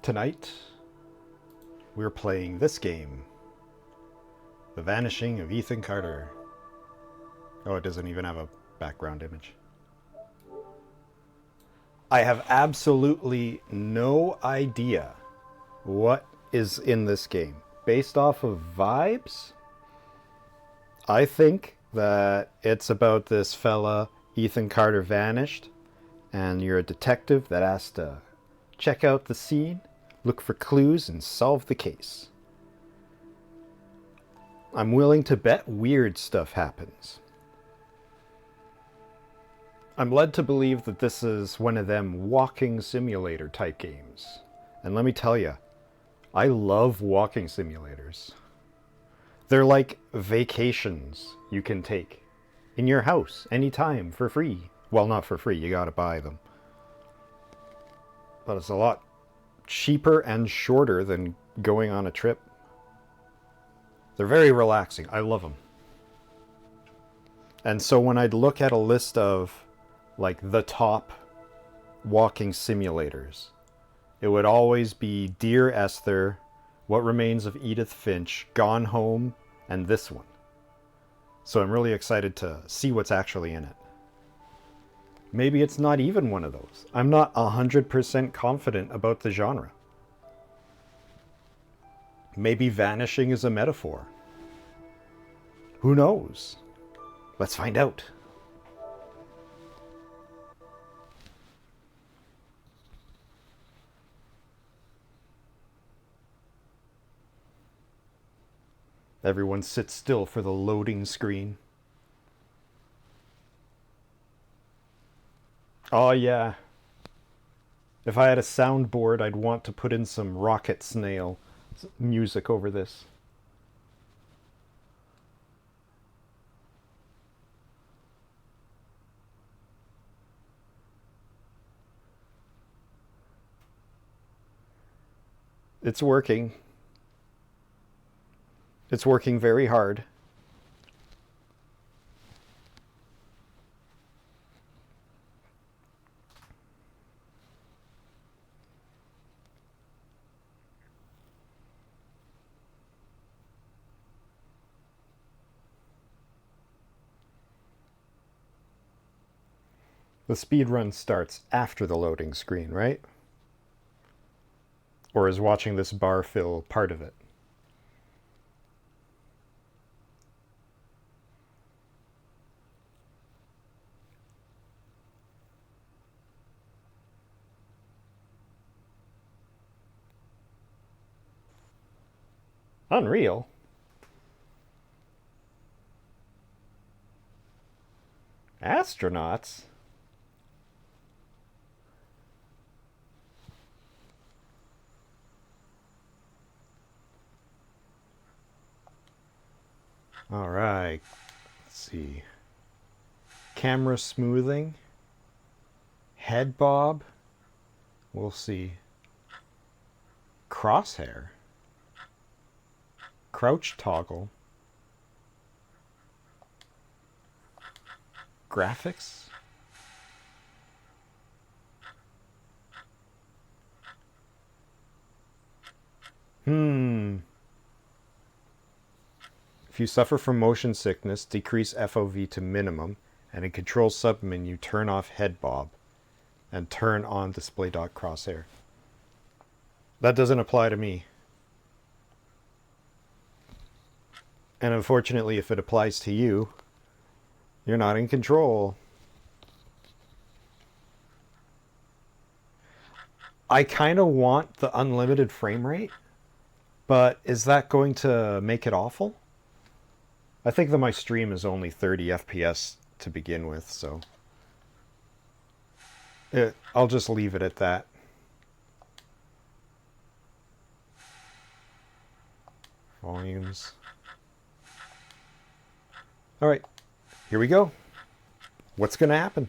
Tonight, we're playing this game, The Vanishing of Ethan Carter. Oh, it doesn't even have a background image. I have absolutely no idea what is in this game. Based off of vibes, I think that it's about this fella, Ethan Carter vanished, and you're a detective that has to check out the scene, look for clues, and solve the case. I'm willing to bet weird stuff happens. I'm led to believe that this is one of them walking simulator type games. And let me tell you, I love walking simulators. They're like vacations you can take in your house anytime for free. Well, not for free, you gotta buy them. But it's a lot cheaper and shorter than going on a trip. They're very relaxing. I love them. And so when I'd look at a list of like the top walking simulators, it would always be Dear Esther, What Remains of Edith Finch, Gone Home, and this one. So I'm really excited to see what's actually in it. Maybe it's not even one of those. I'm not 100% confident about the genre. Maybe vanishing is a metaphor. Who knows? Let's find out. Everyone sit still for the loading screen. Oh yeah. If I had a soundboard, I'd want to put in some Rocket Snail music over this. It's working. It's working very hard. The speedrun starts after the loading screen, right? Or is watching this bar fill part of it? Unreal. Astronauts? All right. Let's see. Camera smoothing. Head bob. We'll see. Crosshair. Crouch toggle. Graphics. If you suffer from motion sickness, decrease FOV to minimum, and in control submenu, turn off head bob and turn on display dot crosshair. That doesn't apply to me. And unfortunately, if it applies to you, you're not in control. I kind of want the unlimited frame rate, but is that going to make it awful? I think that my stream is only 30 FPS to begin with, so I'll just leave it at that. Volumes. Alright, here we go. What's going to happen?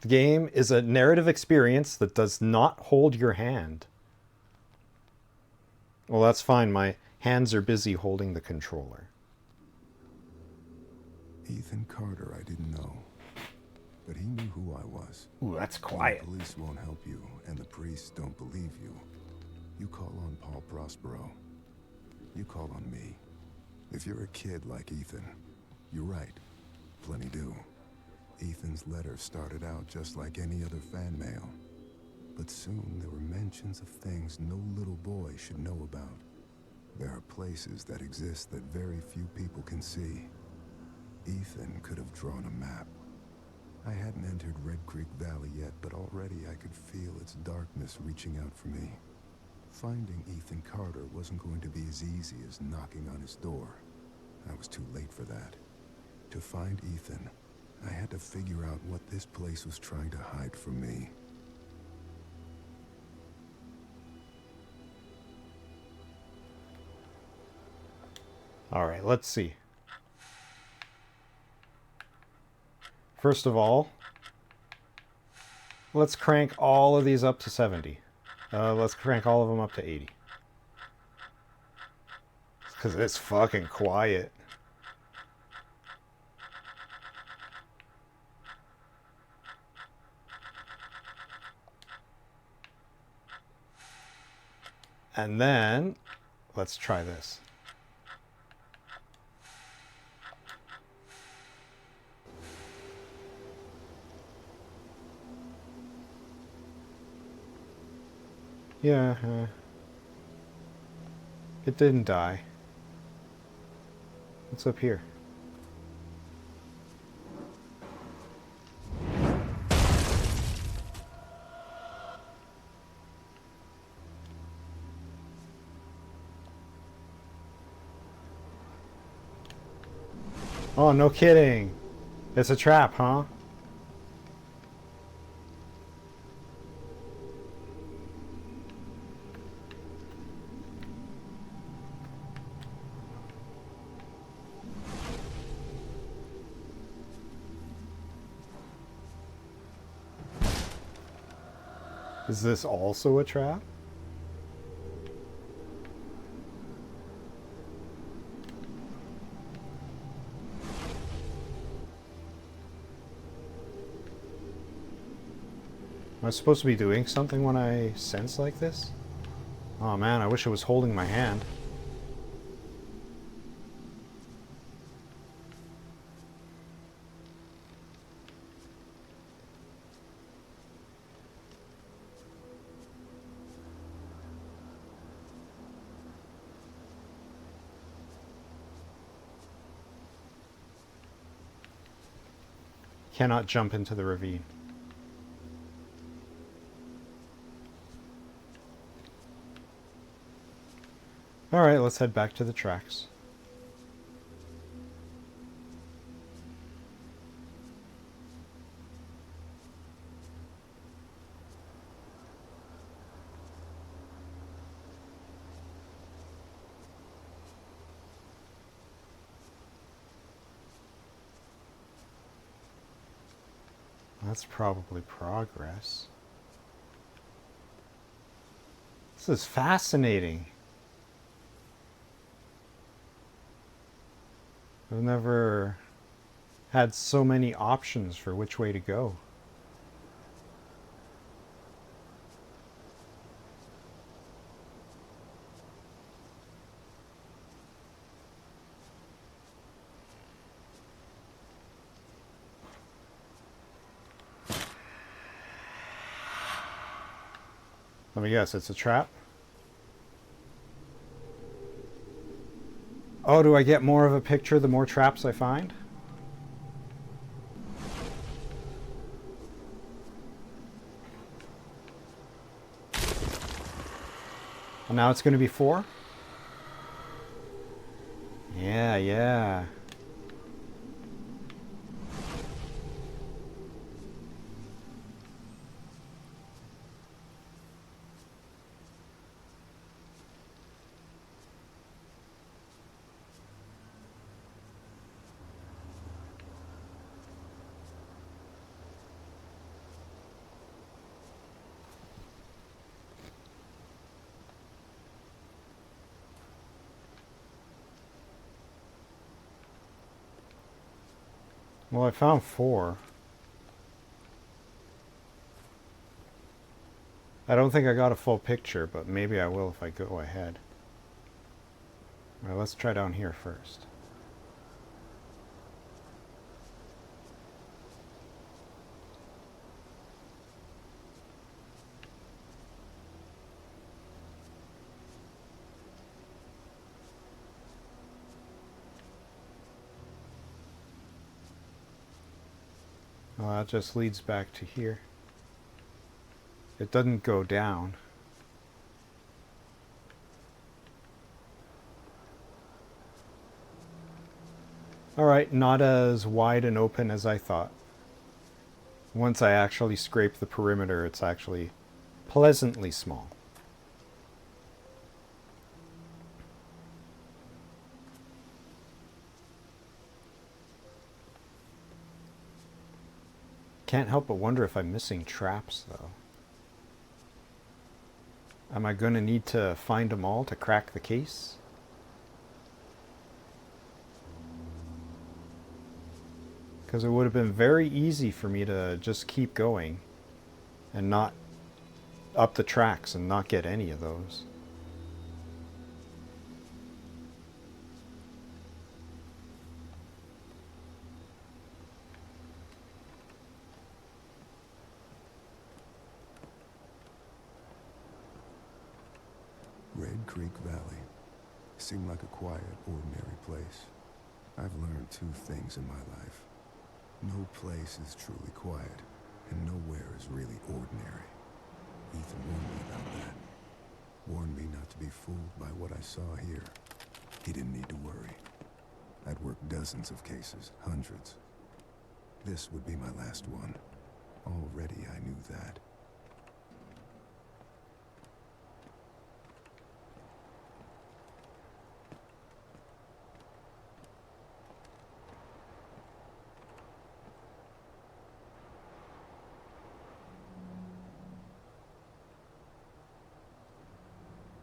The game is a narrative experience that does not hold your hand. Well, that's fine. My hands are busy holding the controller. Ethan Carter, I didn't know. But he knew who I was. Ooh, that's quiet. The police won't help you, and the priests don't believe you. You call on Paul Prospero. You call on me. If you're a kid like Ethan, you're right. Plenty do. Ethan's letter started out just like any other fan mail. But soon there were mentions of things no little boy should know about. There are places that exist that very few people can see. Ethan could have drawn a map. I hadn't entered Red Creek Valley yet, but already I could feel its darkness reaching out for me. Finding Ethan Carter wasn't going to be as easy as knocking on his door. I was too late for that. To find Ethan, I had to figure out what this place was trying to hide from me. All right, let's see. First of all, let's crank all of these up to 70. Let's crank all of them up to 80. Because it's fucking quiet. And then, let's try this. Yeah, it didn't die. What's up here? Oh, no kidding. It's a trap, huh? Is this also a trap? Am I supposed to be doing something when I sense like this? Oh man, I wish it was holding my hand. Cannot jump into the ravine. Alright, let's head back to the tracks. That's probably progress. This is fascinating. I've never had so many options for which way to go. Let me guess, it's a trap? Oh, do I get more of a picture the more traps I find? And now it's going to be 4? Yeah, yeah. Well, I found 4. I don't think I got a full picture, but maybe I will if I go ahead. All right, let's try down here first. Well, that just leads back to here. It doesn't go down. Alright, not as wide and open as I thought. Once I actually scrape the perimeter, it's actually pleasantly small. Can't help but wonder if I'm missing traps, though. Am I going to need to find them all to crack the case? Because it would have been very easy for me to just keep going and not up the tracks and not get any of those. Red Creek Valley seemed like a quiet, ordinary place. I've learned two things in my life. No place is truly quiet, and nowhere is really ordinary. Ethan warned me about that. Warned me not to be fooled by what I saw here. He didn't need to worry. I'd worked dozens of cases, hundreds. This would be my last one. Already I knew that.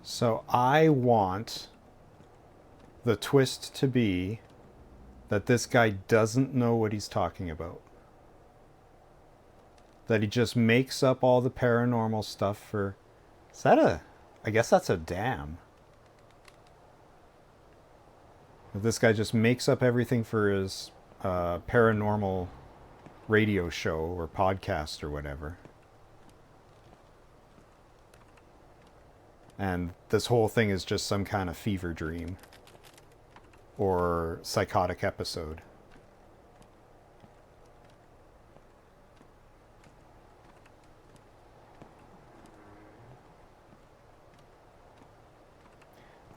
So I want the twist to be that this guy doesn't know what he's talking about. That he just makes up all the paranormal stuff for... Is that a... I guess that's a dam. That this guy just makes up everything for his paranormal radio show or podcast or whatever. And this whole thing is just some kind of fever dream or psychotic episode.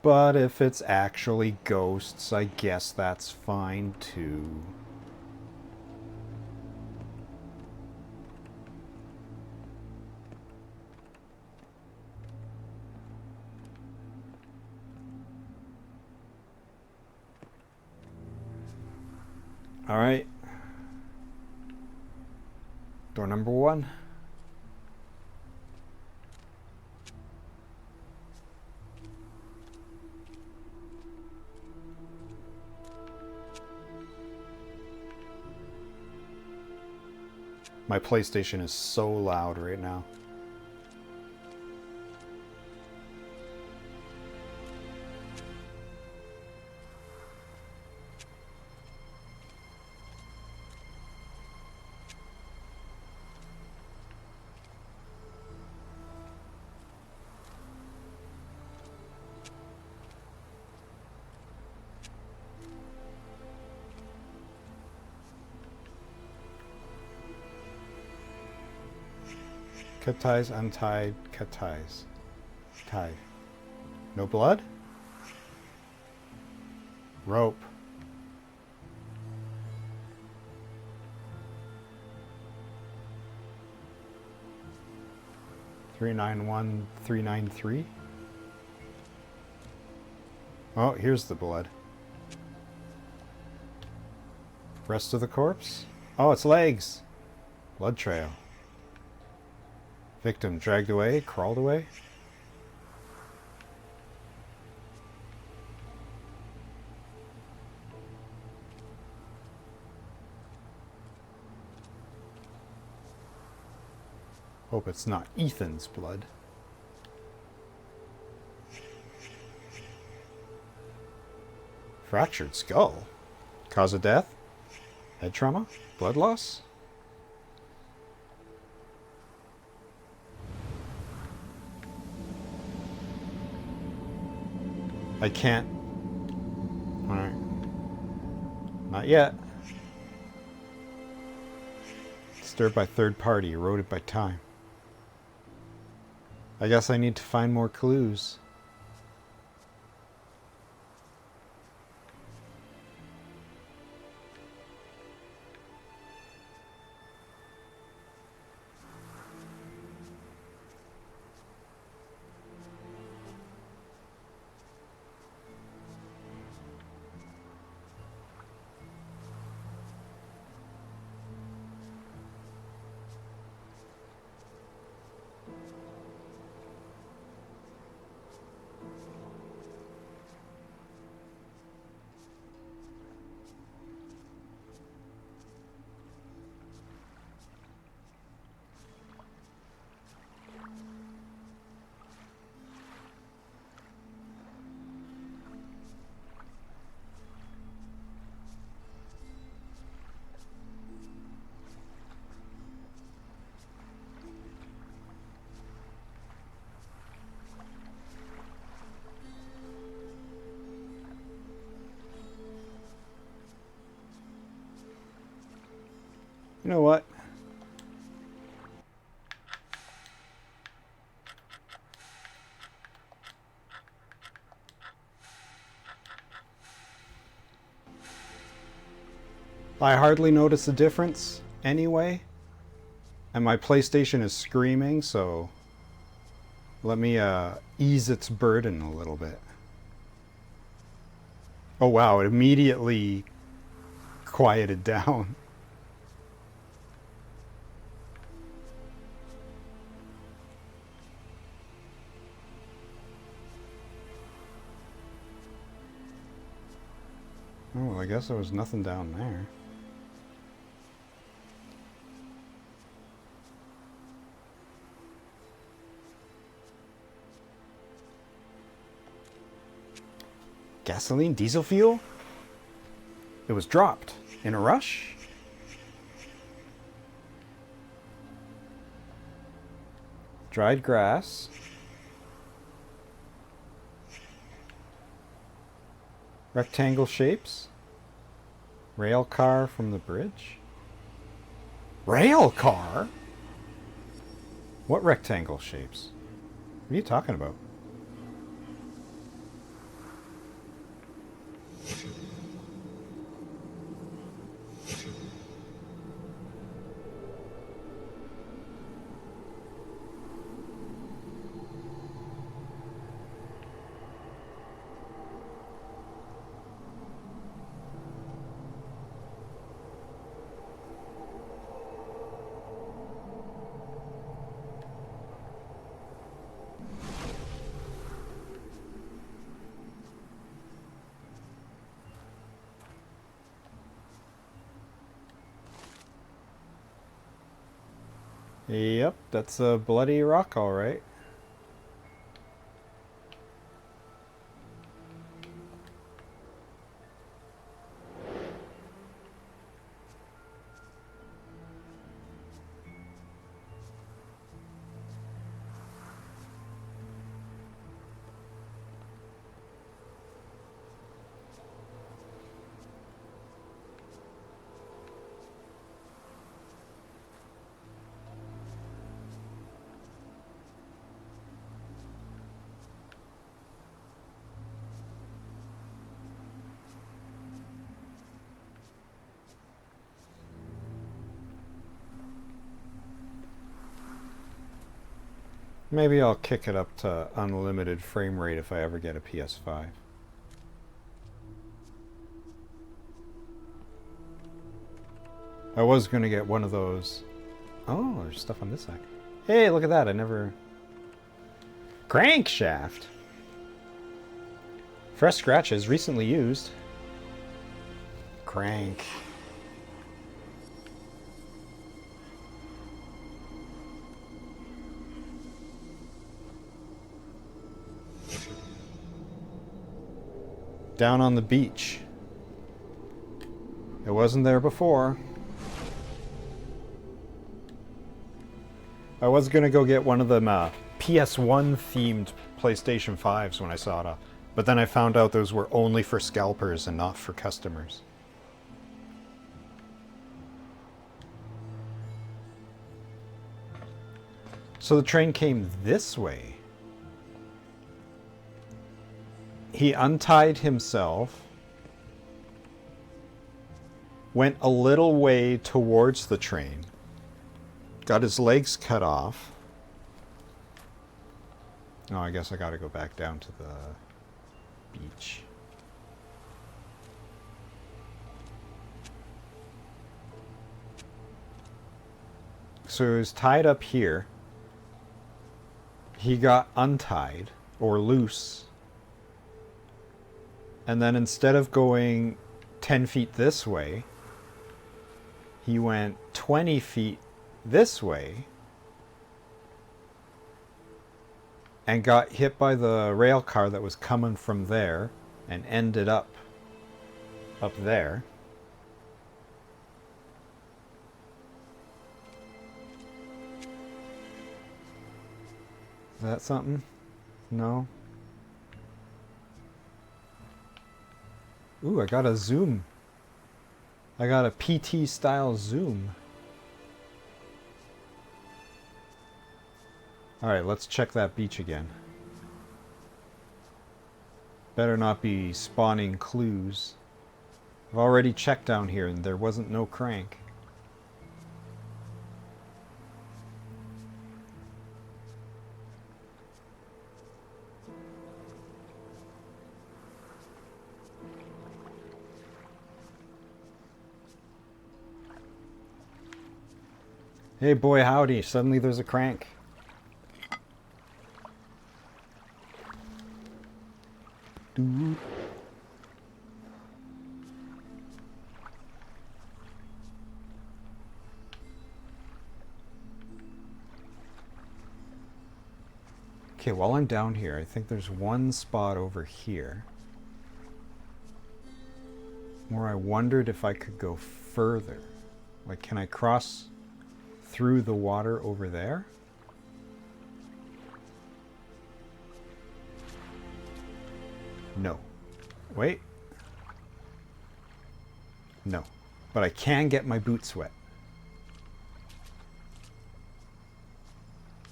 But if it's actually ghosts, I guess that's fine too. All right. Door number 1. My PlayStation is so loud right now. Cut ties, untied, cut ties. Tied. No blood? Rope. $391,393. Oh, here's the blood. Rest of the corpse? Oh, it's legs. Blood trail. Victim dragged away, crawled away. Hope it's not Ethan's blood. Fractured skull. Cause of death? Head trauma? Blood loss? I can't. Alright. Not yet. Disturbed by third party, eroded by time. I guess I need to find more clues. You know what? I hardly notice a difference anyway. And my PlayStation is screaming, so let me ease its burden a little bit. Oh wow, it immediately quieted down. Oh, well, I guess there was nothing down there. Gasoline, diesel fuel? It was dropped in a rush? Dried grass. Rectangle shapes. Rail car from the bridge. Rail car? What rectangle shapes? What are you talking about? Yep, that's a bloody rock, all right. Maybe I'll kick it up to unlimited frame rate if I ever get a PS5. I was going to get one of those. Oh, there's stuff on this side. Hey, look at that. I never... Crankshaft! Fresh scratches, recently used. Crank. Down on the beach. It wasn't there before. I was gonna go get one of them PS1 themed PlayStation 5s when I saw it, but then I found out those were only for scalpers and not for customers. So the train came this way. He untied himself, went a little way towards the train, got his legs cut off. Oh, I guess I gotta go back down to the beach. So he was tied up here. He got untied, or loose. And then instead of going 10 feet this way, he went 20 feet this way and got hit by the rail car that was coming from there and ended up there. Is that something? No? Ooh, I got a zoom. I got a PT style zoom. Alright, let's check that beach again. Better not be spawning clues. I've already checked down here and there wasn't no crank. Hey boy, howdy, suddenly there's a crank. Dude. Okay, while I'm down here, I think there's one spot over here where I wondered if I could go further. Like, can I cross through the water over there? No. Wait. No. But I can get my boots wet.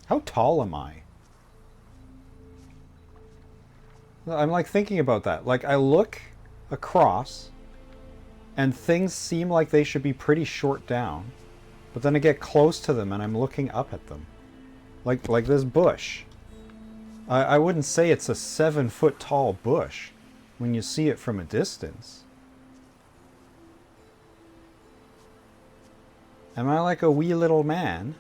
How tall am I? I'm like thinking about that. Like, I look across and things seem like they should be pretty short down. But then I get close to them and I'm looking up at them. Like this bush. I wouldn't say it's a 7-foot tall bush when you see it from a distance. Am I like a wee little man?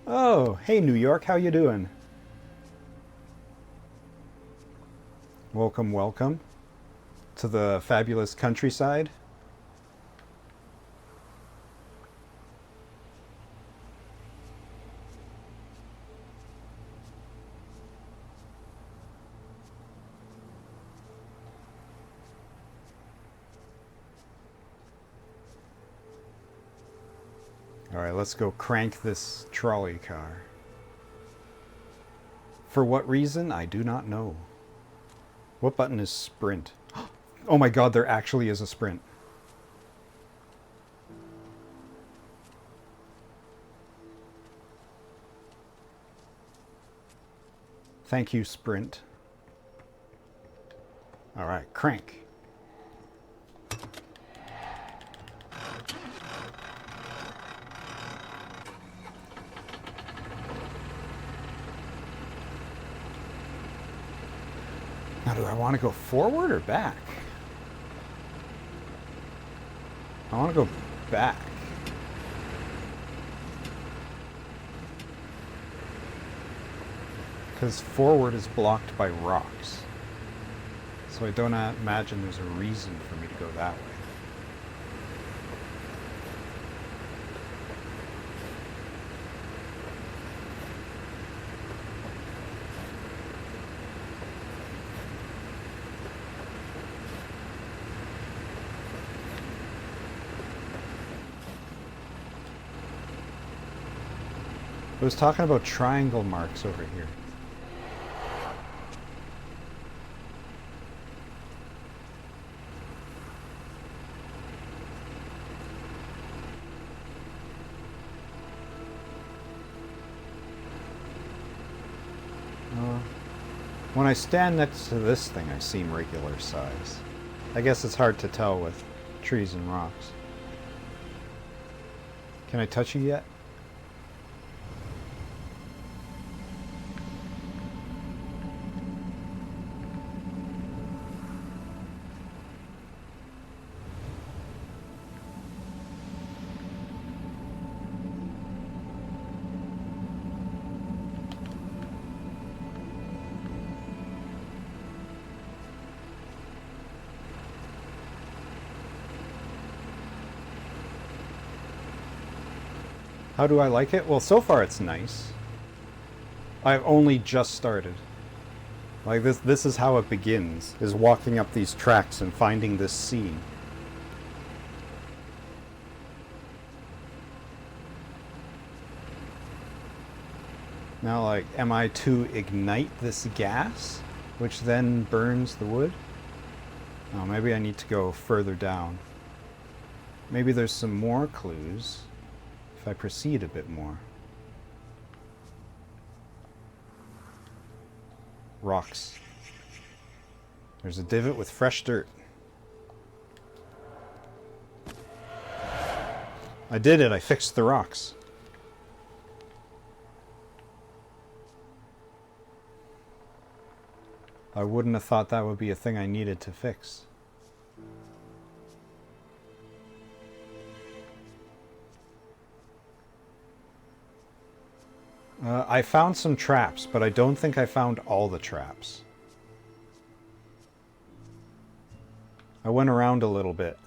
Oh, hey New York, how you doing? Welcome, welcome to the fabulous countryside. All right, let's go crank this trolley car. For what reason, I do not know. What button is sprint? Oh my god, there actually is a sprint. Thank you, sprint. Alright, crank. Now, do I want to go forward or back? I want to go back. Because forward is blocked by rocks. So I don't imagine there's a reason for me to go that way. It was talking about triangle marks over here. When I stand next to this thing, I seem regular size. I guess it's hard to tell with trees and rocks. Can I touch you yet? How do I like it? Well, so far it's nice. I've only just started. Like this is how it begins, is walking up these tracks and finding this scene. Now, like, am I to ignite this gas, which then burns the wood? Oh, maybe I need to go further down. Maybe there's some more clues if I proceed a bit more. Rocks. There's a divot with fresh dirt. I did it, I fixed the rocks. I wouldn't have thought that would be a thing I needed to fix. I found some traps, but I don't think I found all the traps. I went around a little bit.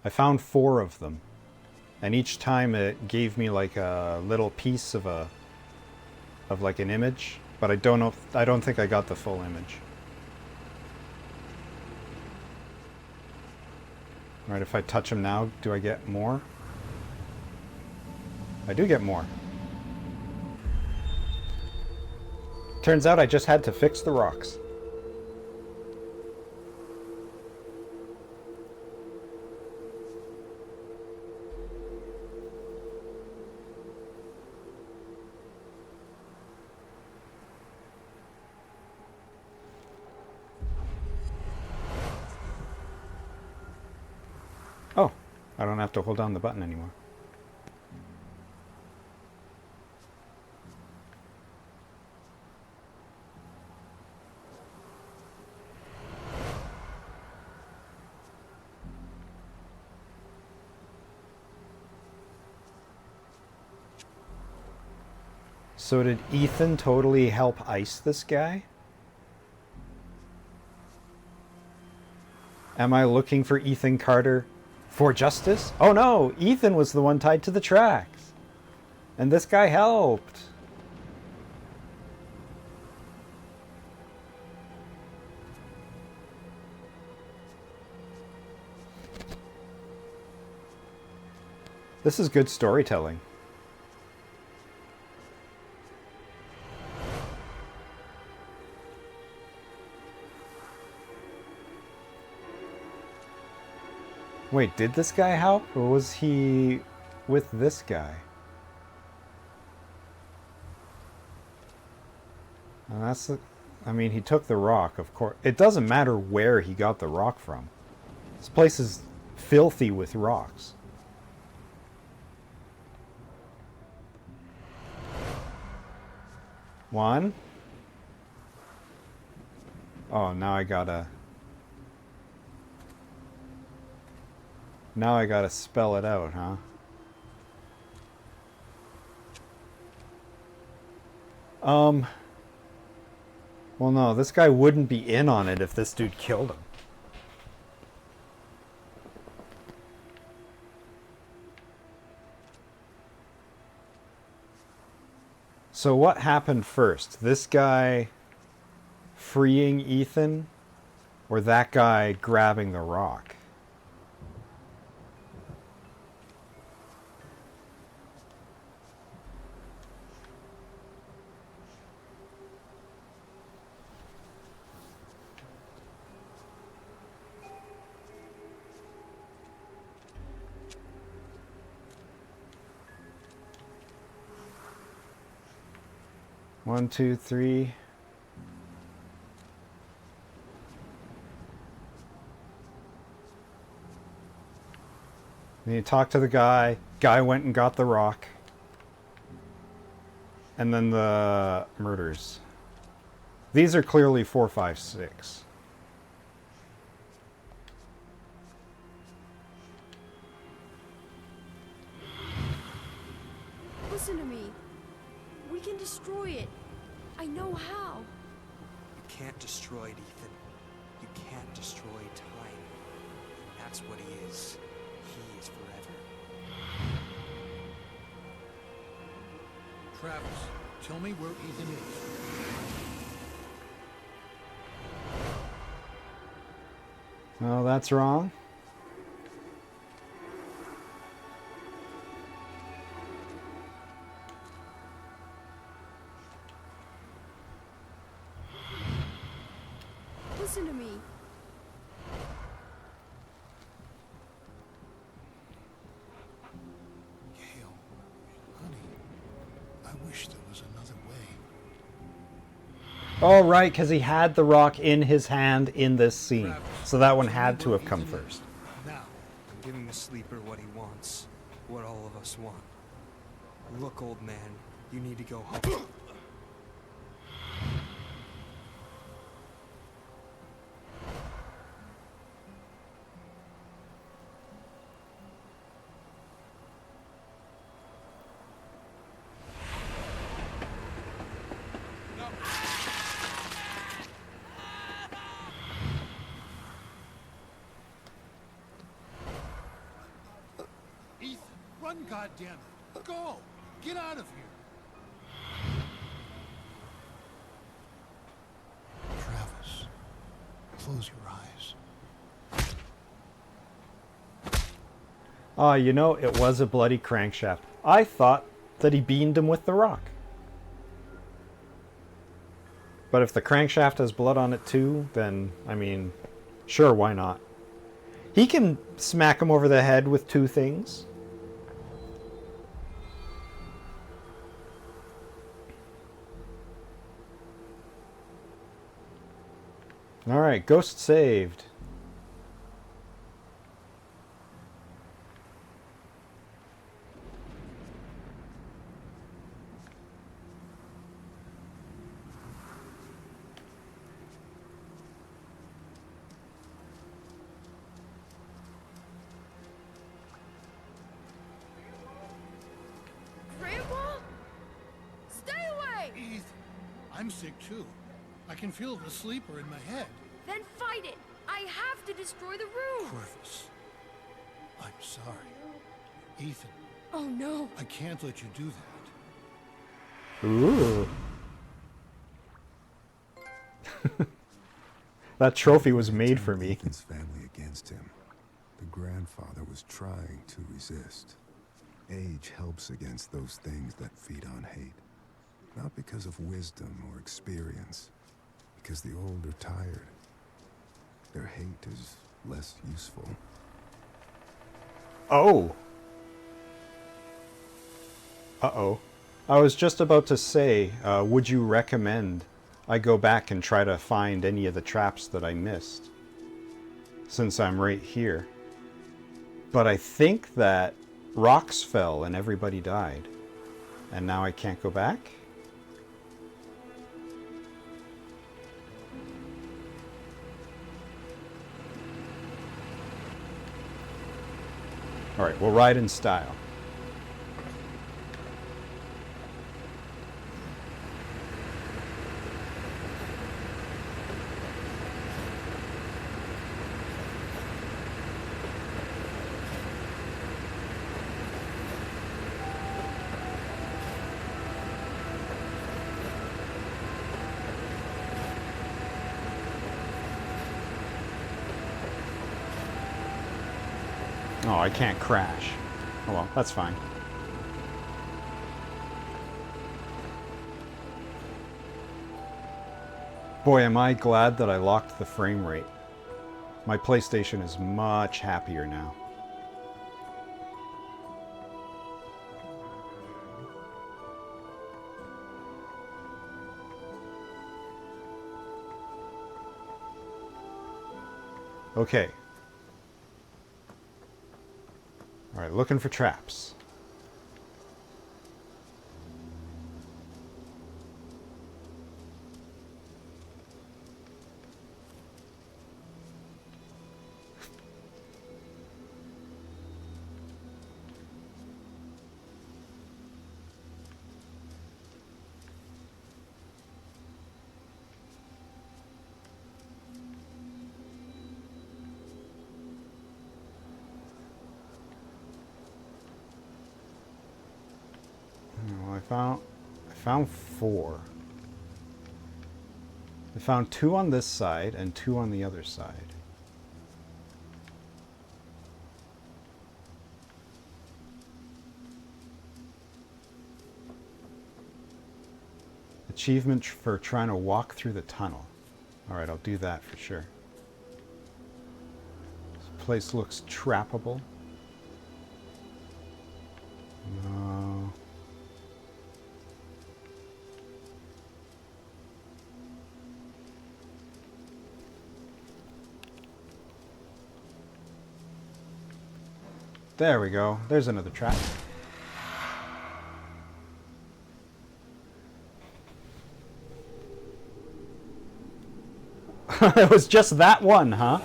I found 4 of them, and each time it gave me like a little piece of like an image, but I don't think I got the full image. All right, if I touch them now, do I get more? I do get more. Turns out I just had to fix the rocks. Oh, I don't have to hold down the button anymore. So did Ethan totally help ice this guy? Am I looking for Ethan Carter for justice? Oh no, Ethan was the one tied to the tracks. And this guy helped. This is good storytelling. Wait, did this guy help? Or was he with this guy? And that's the... I mean, he took the rock, of course. It doesn't matter where he got the rock from. This place is filthy with rocks. One. Oh, now I gotta... Now I gotta spell it out, huh? Well, no, this guy wouldn't be in on it if this dude killed him. So what happened first? This guy freeing Ethan, or that guy grabbing the rock? 1, 2, 3. Then you talk to the guy. Guy went and got the rock. And then the murders. These are clearly 4, 5, 6. Listen to me. We can destroy it. I know how. You can't destroy it, Ethan. You can't destroy time. That's what he is. He is forever. Travis, tell me where Ethan is. Well, that's wrong. Listen to me. Gail, honey, I wish there was another way. Oh, right, because he had the rock in his hand in this scene. So that one had to have come first. Now, I'm giving the sleeper what he wants. What all of us want. Look, old man, you need to go home. Ethan, run, goddammit. Go! Get out of here! Travis, close your eyes. Ah, you know, it was a bloody crankshaft. I thought that he beamed him with the rock. But if the crankshaft has blood on it too, then, I mean, sure, why not? He can smack him over the head with two things. Alright, ghost saved. Grandpa? Stay away! Ethan, I'm sick too. I can feel the sleeper in my head. Then fight it! I have to destroy the room! Corvus, I'm sorry. Ethan, Oh no! I can't let you do that. Ooh. That trophy was made for me. Ethan's family against him. The grandfather was trying to resist. Age helps against those things that feed on hate. Not because of wisdom or experience, because the old are tired. Their hate is less useful. Oh. Uh-oh. I was just about to say, would you recommend I go back and try to find any of the traps that I missed? Since I'm right here. But I think that rocks fell and everybody died. And now I can't go back? Alright, we'll ride in style. Oh, I can't crash. Oh well, that's fine. Boy, am I glad that I locked the frame rate. My PlayStation is much happier now. Okay. Alright, looking for traps. Well, I found 4. I found 2 on this side and 2 on the other side. Achievement for trying to walk through the tunnel. Alright, I'll do that for sure. This place looks trappable. No. There we go. There's another trap. It was just that one, huh?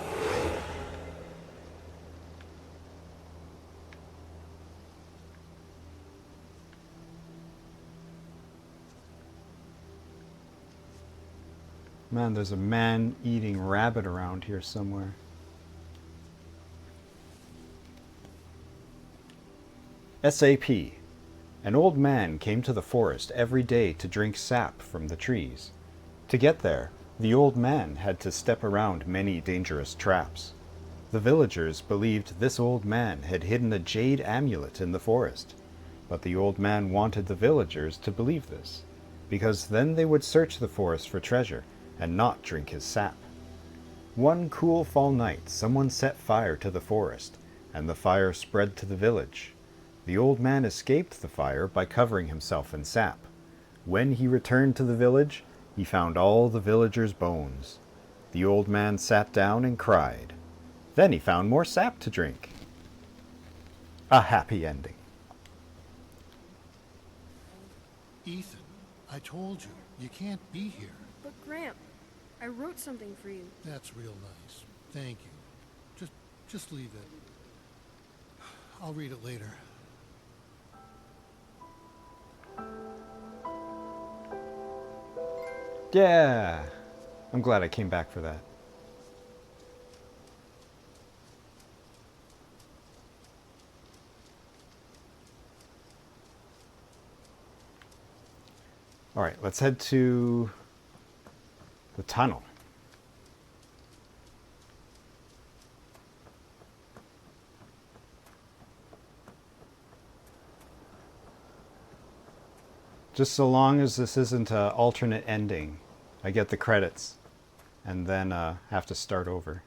Man, there's a man-eating rabbit around here somewhere. SAP. An old man came to the forest every day to drink sap from the trees. To get there, the old man had to step around many dangerous traps. The villagers believed this old man had hidden a jade amulet in the forest, but the old man wanted the villagers to believe this, because then they would search the forest for treasure and not drink his sap. One cool fall night, someone set fire to the forest, and the fire spread to the village. The old man escaped the fire by covering himself in sap. When he returned to the village, he found all the villagers' bones. The old man sat down and cried. Then he found more sap to drink. A happy ending. Ethan, I told you, you can't be here. But Gramp, I wrote something for you. That's real nice. Thank you. Just leave it. I'll read it later. Yeah! I'm glad I came back for that. Alright, let's head to the tunnel. Just so long as this isn't an alternate ending, I get the credits and then have to start over.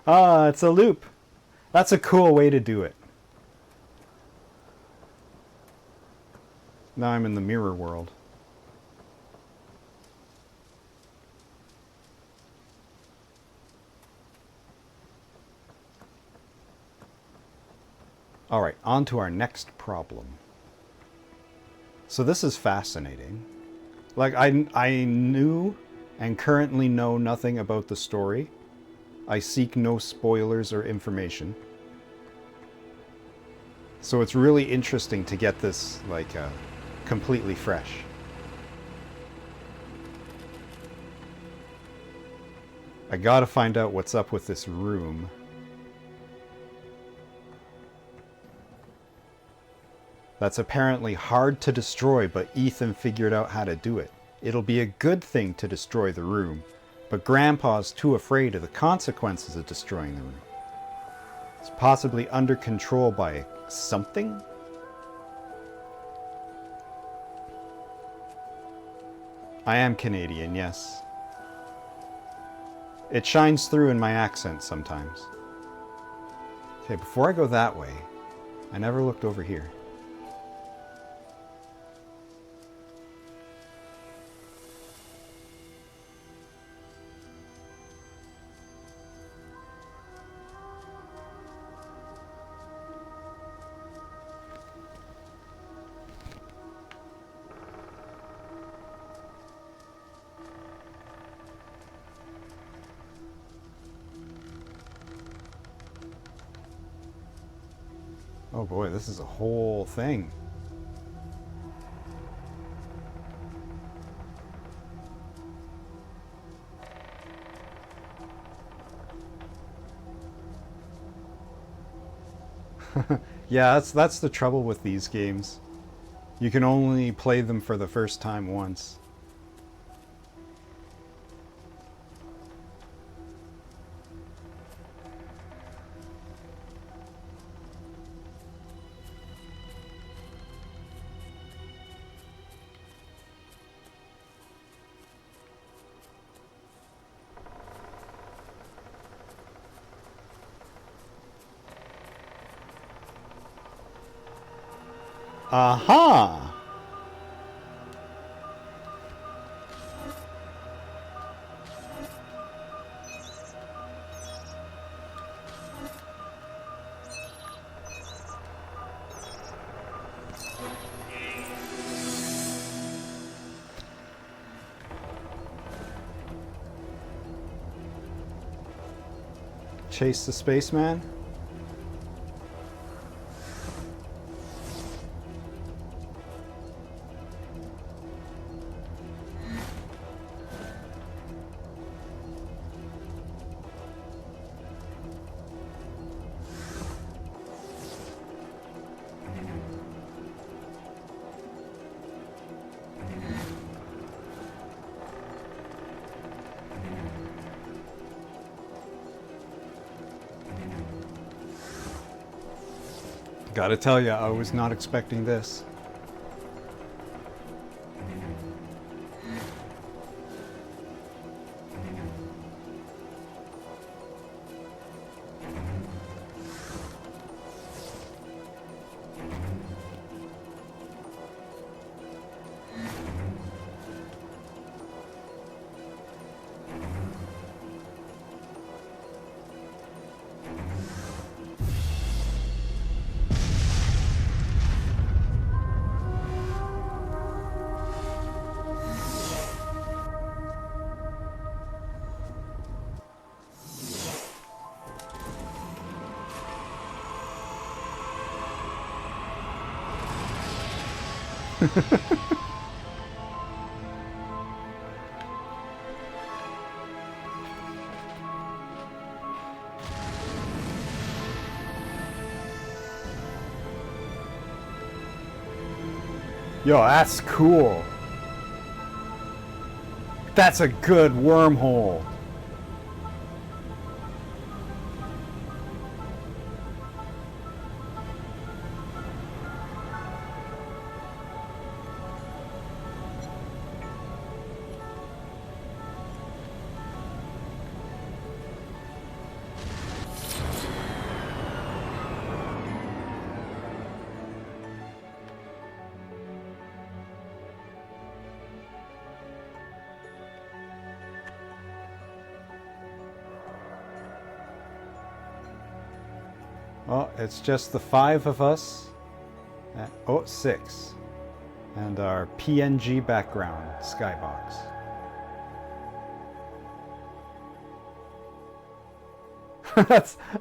Ah, it's a loop. That's a cool way to do it. Now I'm in the mirror world. Alright, on to our next problem. So this is fascinating. Like, I knew and currently know nothing about the story. I seek no spoilers or information. So it's really interesting to get this, like, completely fresh. I gotta find out what's up with this room. That's apparently hard to destroy, but Ethan figured out how to do it. it'll be a good thing to destroy the room, but Grandpa's too afraid of the consequences of destroying the room. It's possibly under control by something? I am Canadian, yes. It shines through in my accent sometimes. Okay, before I go that way, I never looked over here. Oh boy, this is a whole thing. Yeah, that's the trouble with these games. You can only play them for the first time once. Aha! Chase the spaceman? Gotta tell ya, I was not expecting this. Yo, that's cool. That's a good wormhole. Oh, it's just the 5 of us. Oh, 6. And our PNG background skybox.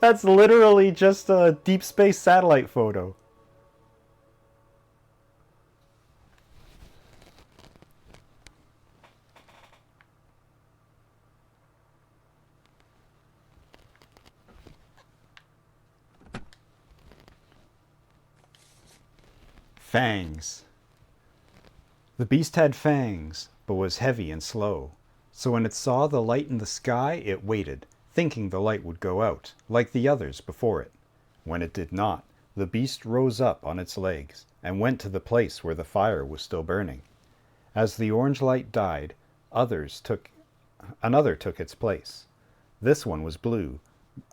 that's literally just a deep space satellite photo. Fangs. The beast had fangs, but was heavy and slow. So when it saw the light in the sky, it waited, thinking the light would go out, like the others before it. When it did not, the beast rose up on its legs, and went to the place where the fire was still burning. As the orange light died, another took its place. This one was blue,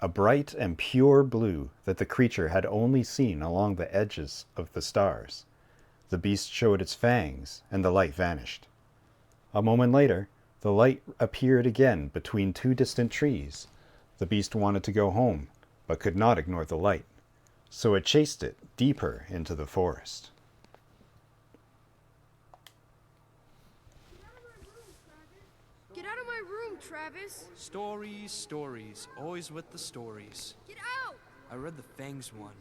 a bright and pure blue that the creature had only seen along the edges of the stars. The beast showed its fangs, and the light vanished. A moment later, the light appeared again between two distant trees. The beast wanted to go home, but could not ignore the light, so it chased it deeper into the forest. Get out of my room, Travis! Stories, stories. Always with the stories. Get out! I read the Fangs one.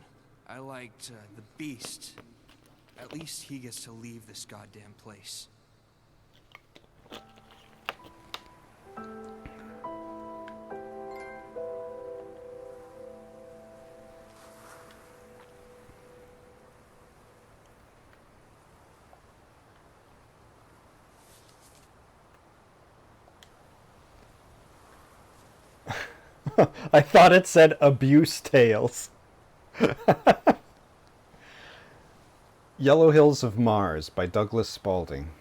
I liked the Beast. At least he gets to leave this goddamn place. I thought it said abuse tales. Yellow Hills of Mars by Douglas Spalding.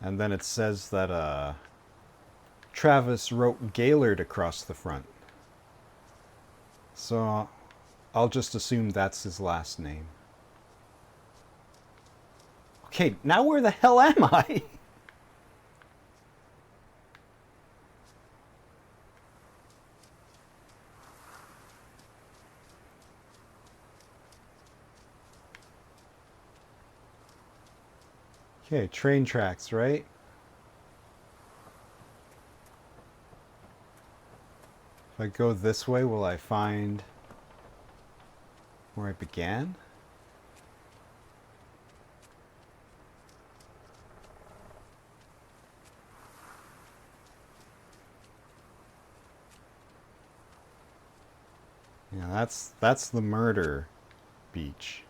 And then it says that Travis wrote Gaylord across the front. So I'll just assume that's his last name. Okay, now where the hell am I? Okay, train tracks, right? If I go this way, will I find where I began? Yeah, that's the murder beach.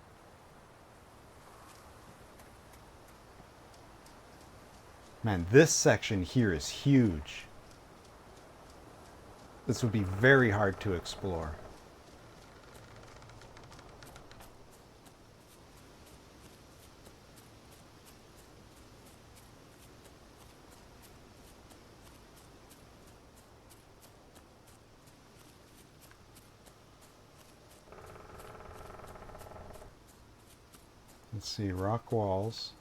Man, this section here is huge. This would be very hard to explore. Let's see, rock walls.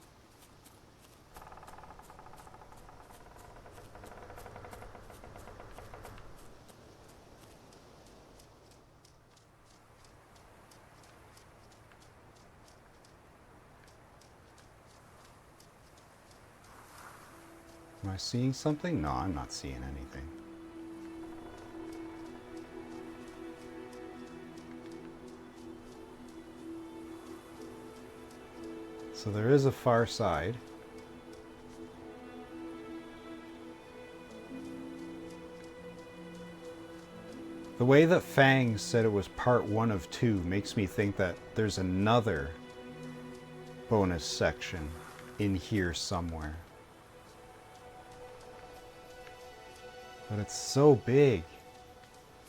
Am I seeing something? No, I'm not seeing anything. So there is a far side. The way that Fang said it was part 1 of 2 makes me think that there's another bonus section in here somewhere. But it's so big.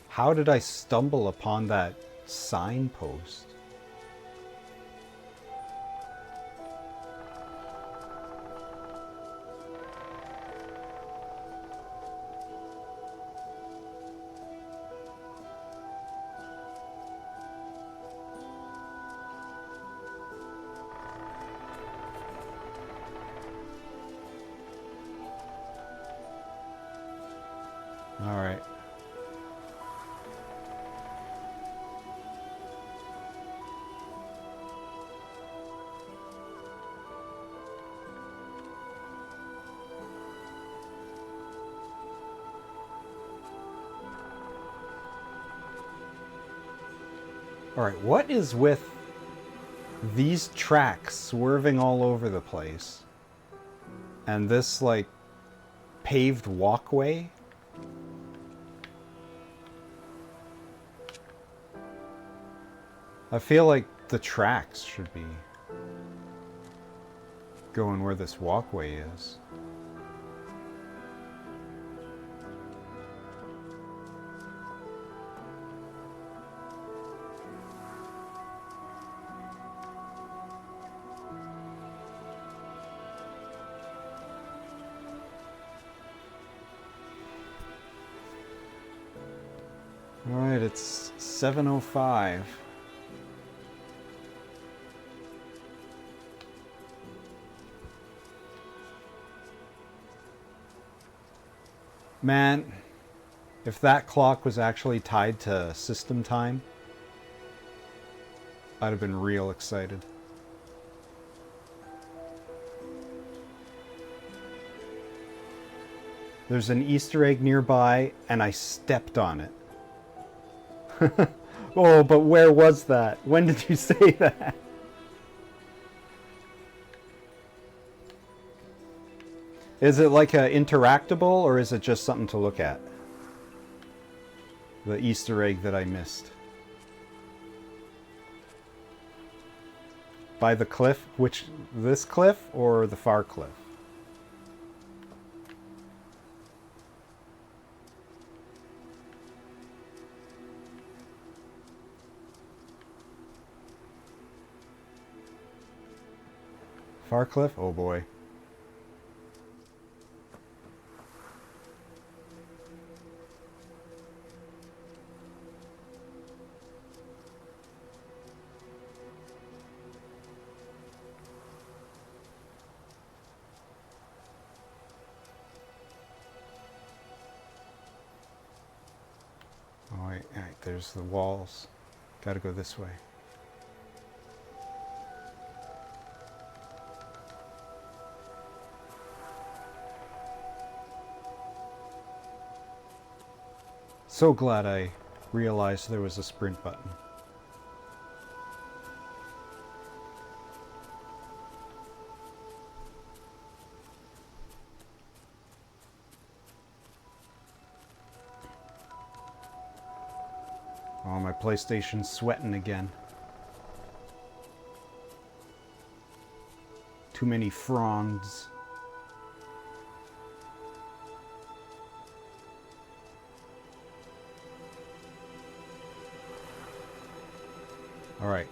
How did I stumble upon that signpost? All right. All right, what is with these tracks swerving all over the place? And this, like, paved walkway? I feel like the tracks should be going where this walkway is. Alright, it's 7:05. Man, if that clock was actually tied to system time, I'd have been real excited. There's an Easter egg nearby, and I stepped on it. Oh, but where was that? When did you say that? Is it like a interactable, or is it just something to look at? The Easter egg that I missed. By the cliff? Which, this cliff or the far cliff? Far cliff? Oh boy. Alright, there's the walls. Gotta go this way. So glad I realized there was a sprint button. Oh, my PlayStation's sweating again. Too many fronds. Alright.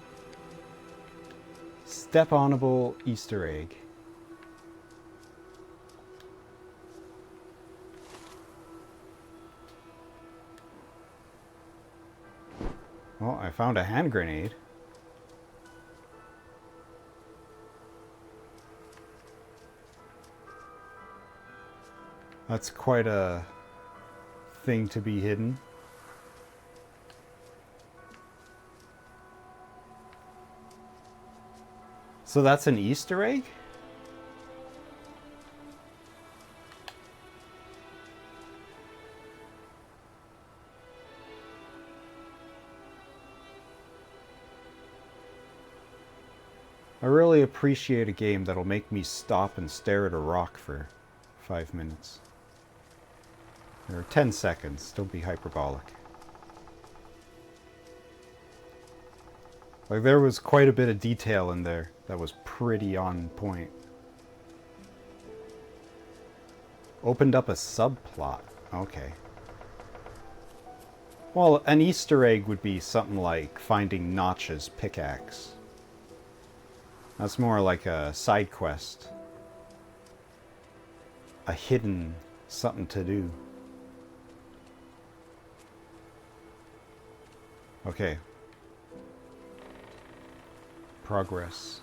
Step-onable Easter egg. Well, I found a hand grenade. That's quite a thing to be hidden. So that's an Easter egg? I really appreciate a game that'll make me stop and stare at a rock for 5 minutes. Or 10 seconds, don't be hyperbolic. Like, there was quite a bit of detail in there that was pretty on point. Opened up a subplot. Okay. Well, an Easter egg would be something like finding Notch's pickaxe. That's more like a side quest. A hidden something to do. Okay. Progress.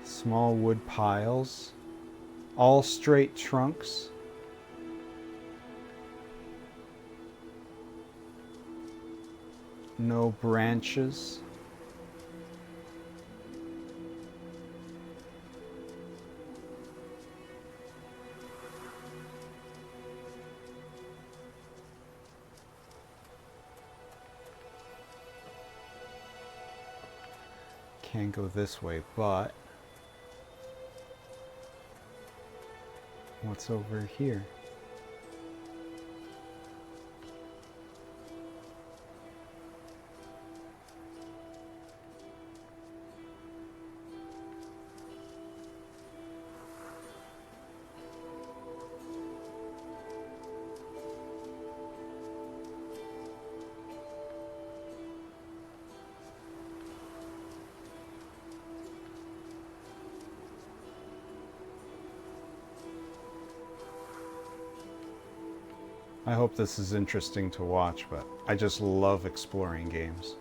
Small wood piles. All straight trunks. No branches. Can't go this way, but what's over here? I hope this is interesting to watch, but I just love exploring games.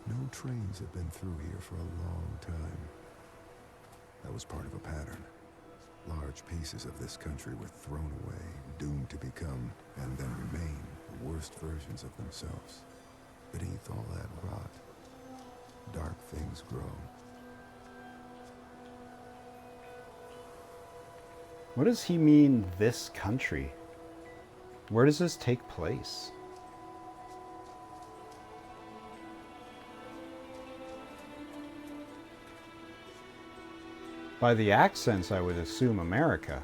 No trains have been through here for a long time. That was part of a pattern. Large pieces of this country were thrown away, doomed to become, and then remain, the worst versions of themselves. Beneath all that rot, dark things grow. What does he mean, this country? Where does this take place? By the accents, I would assume America.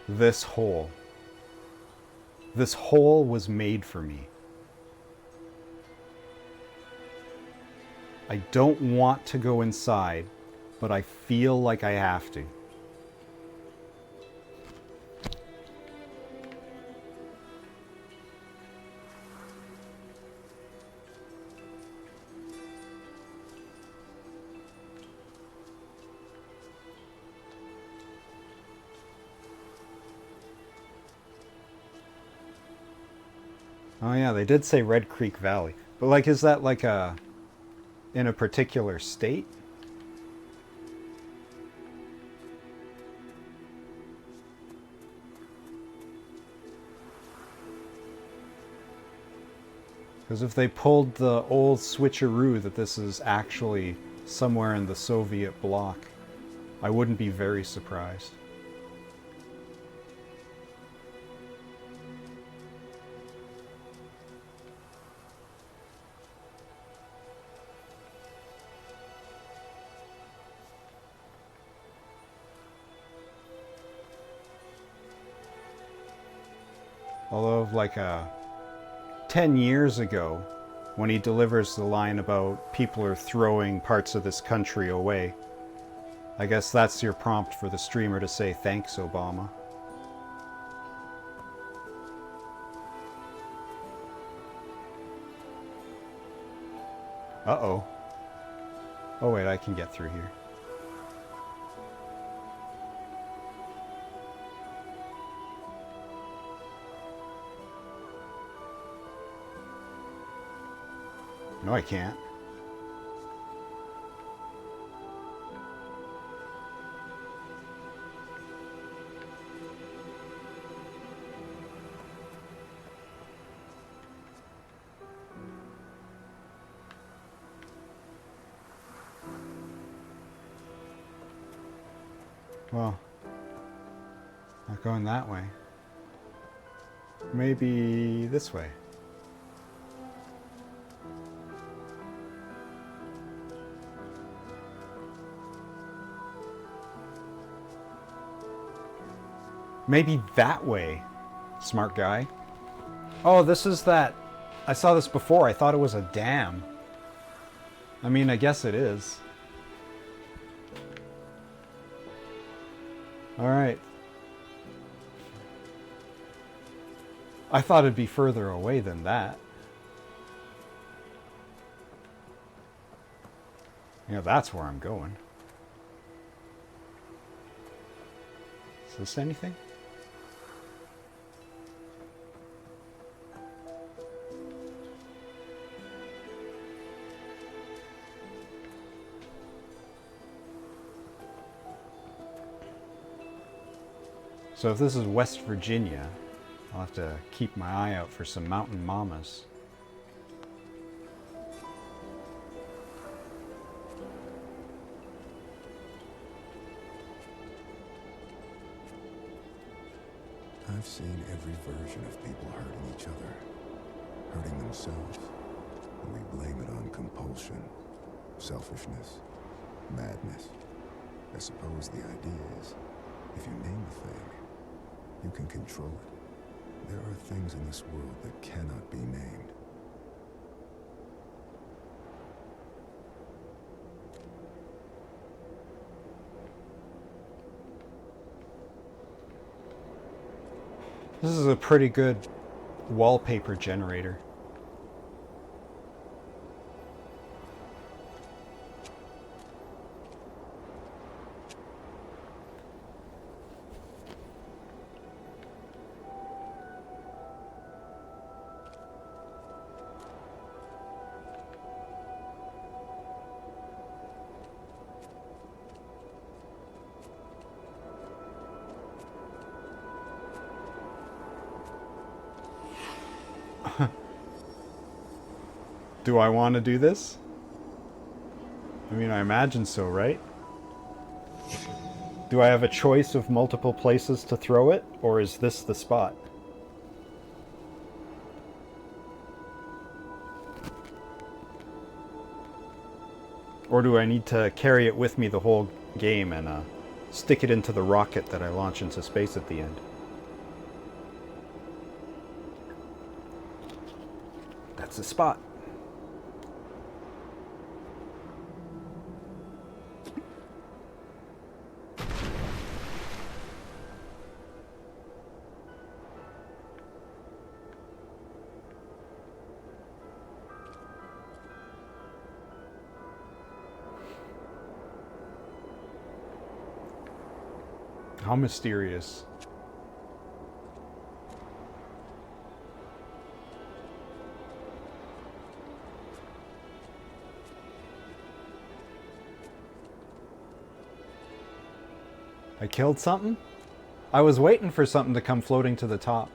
This hole. This hole was made for me. I don't want to go inside, but I feel like I have to. Oh yeah, they did say Red Creek Valley. But like, is that like in a particular state? Because if they pulled the old switcheroo that this is actually somewhere in the Soviet bloc, I wouldn't be very surprised. Although, like 10 years ago, when he delivers the line about people are throwing parts of this country away, I guess that's your prompt for the streamer to say, "Thanks, Obama." Uh-oh. Oh wait, I can get through here. No, I can't. Well, not going that way. Maybe this way. Maybe that way, smart guy. Oh, this is that... I saw this before. I thought it was a dam. I mean, I guess it is. Alright. I thought it'd be further away than that. Yeah, that's where I'm going. Is this anything? So if this is West Virginia, I'll have to keep my eye out for some mountain mamas. I've seen every version of people hurting each other, hurting themselves, and we blame it on compulsion, selfishness, madness. I suppose the idea is, if you name a thing, you can control it. There are things in this world that cannot be named. This is a pretty good wallpaper generator. Do I want to do this? I mean, I imagine so, right? Do I have a choice of multiple places to throw it, or is this the spot? Or do I need to carry it with me the whole game and stick it into the rocket that I launch into space at the end? That's the spot. How mysterious. I killed something? I was waiting for something to come floating to the top.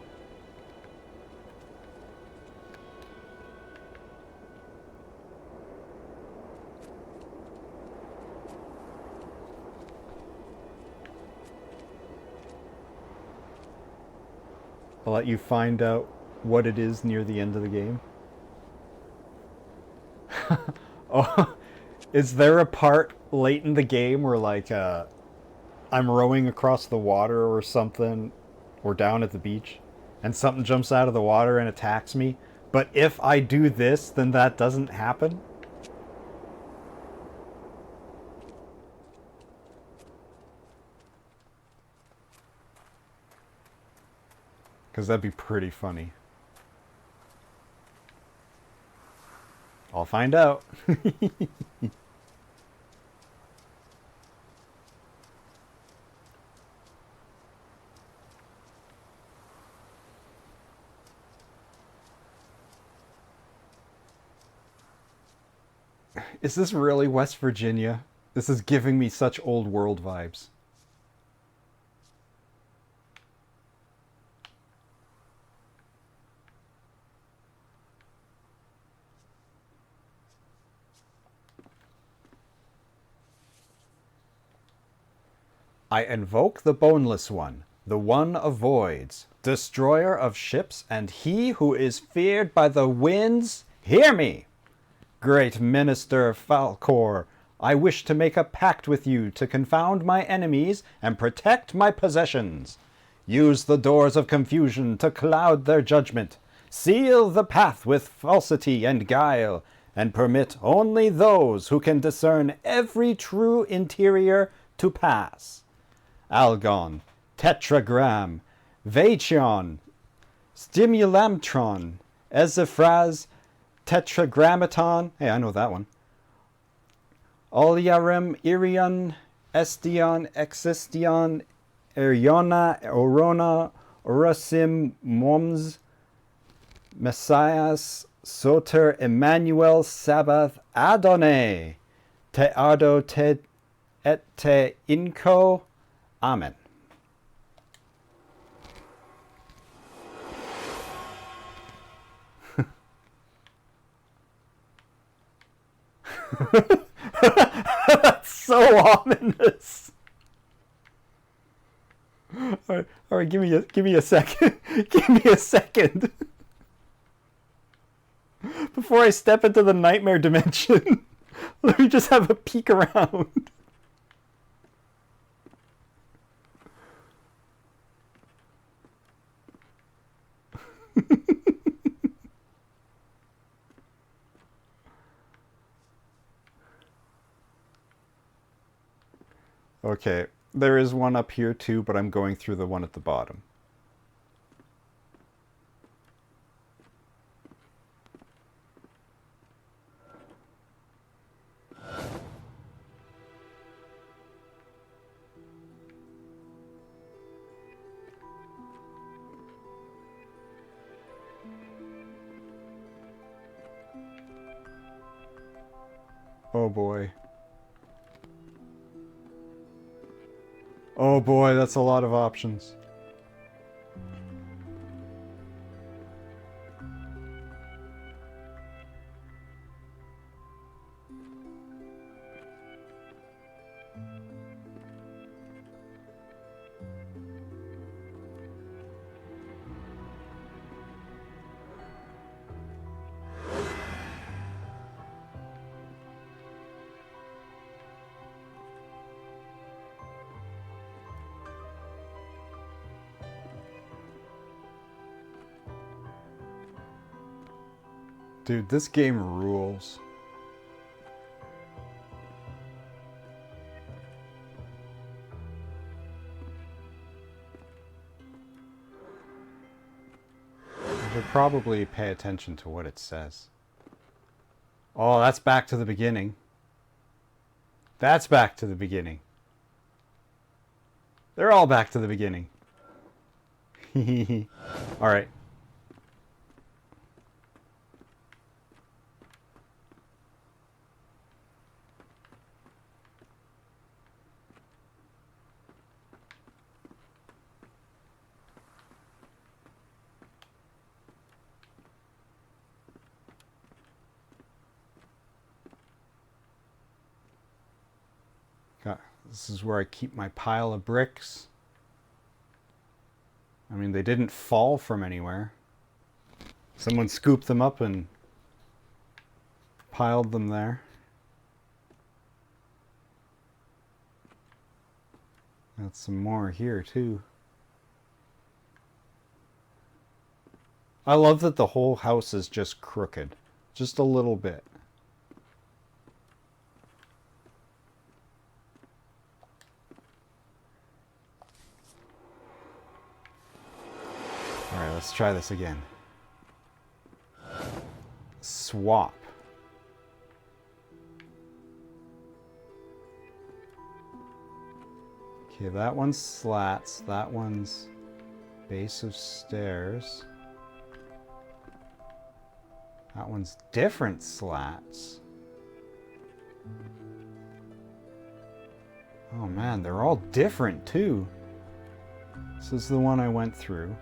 I'll let you find out what it is near the end of the game. Oh, is there a part late in the game where like I'm rowing across the water or something, or down at the beach, and something jumps out of the water and attacks me, but if I do this, then that doesn't happen? Because that'd be pretty funny. I'll find out. Is this really West Virginia? This is giving me such old world vibes. I invoke the Boneless One, the one of voids, destroyer of ships, and he who is feared by the winds. Hear me! Great Minister Falcor, I wish to make a pact with you to confound my enemies and protect my possessions. Use the doors of confusion to cloud their judgment. Seal the path with falsity and guile, and permit only those who can discern every true interior to pass. Algon, Tetragram, Vachon, Stimulamtron, Ezephraz, Tetragrammaton, hey, I know that one. Oliarem, Irion, Estion, Existion, Eriona, Orona, Orasim, Moms, Messias, Soter, Emmanuel, Sabbath, Adonai, Teado, Te, et Te Inco, Amen. That's so ominous. All right, give me a second. Give me a second. Before I step into the nightmare dimension, let me just have a peek around. Okay, there is one up here too, but I'm going through the one at the bottom. Oh boy. Oh boy, that's a lot of options. Dude, this game rules. I should probably pay attention to what it says. Oh, that's back to the beginning. That's back to the beginning. They're all back to the beginning. Alright. This is where I keep my pile of bricks. I mean, they didn't fall from anywhere. Someone scooped them up and piled them there. Got some more here too. I love that the whole house is just crooked. Just a little bit. Alright, let's try this again. Swap. Okay, that one's slats. That one's base of stairs. That one's different slats. Oh man, they're all different too. This is the one I went through.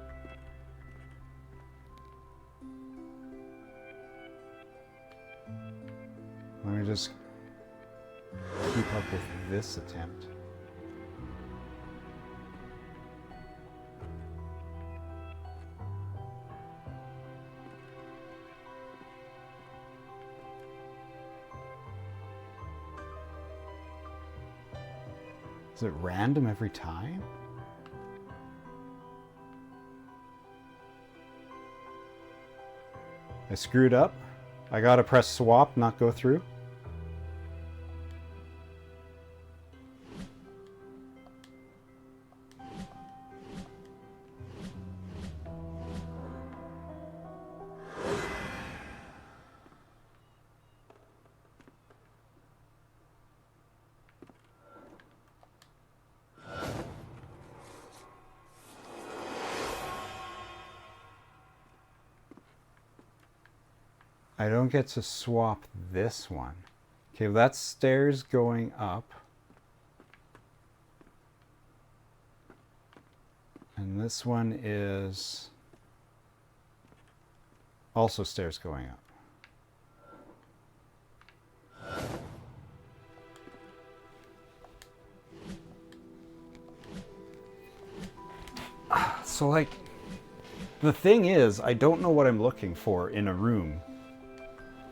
Let me just keep up with this attempt. Is it random every time? I screwed up. I gotta press swap, not go through. I don't get to swap this one. Okay, well, that's stairs going up. And this one is also stairs going up. So, like, the thing is, I don't know what I'm looking for in a room.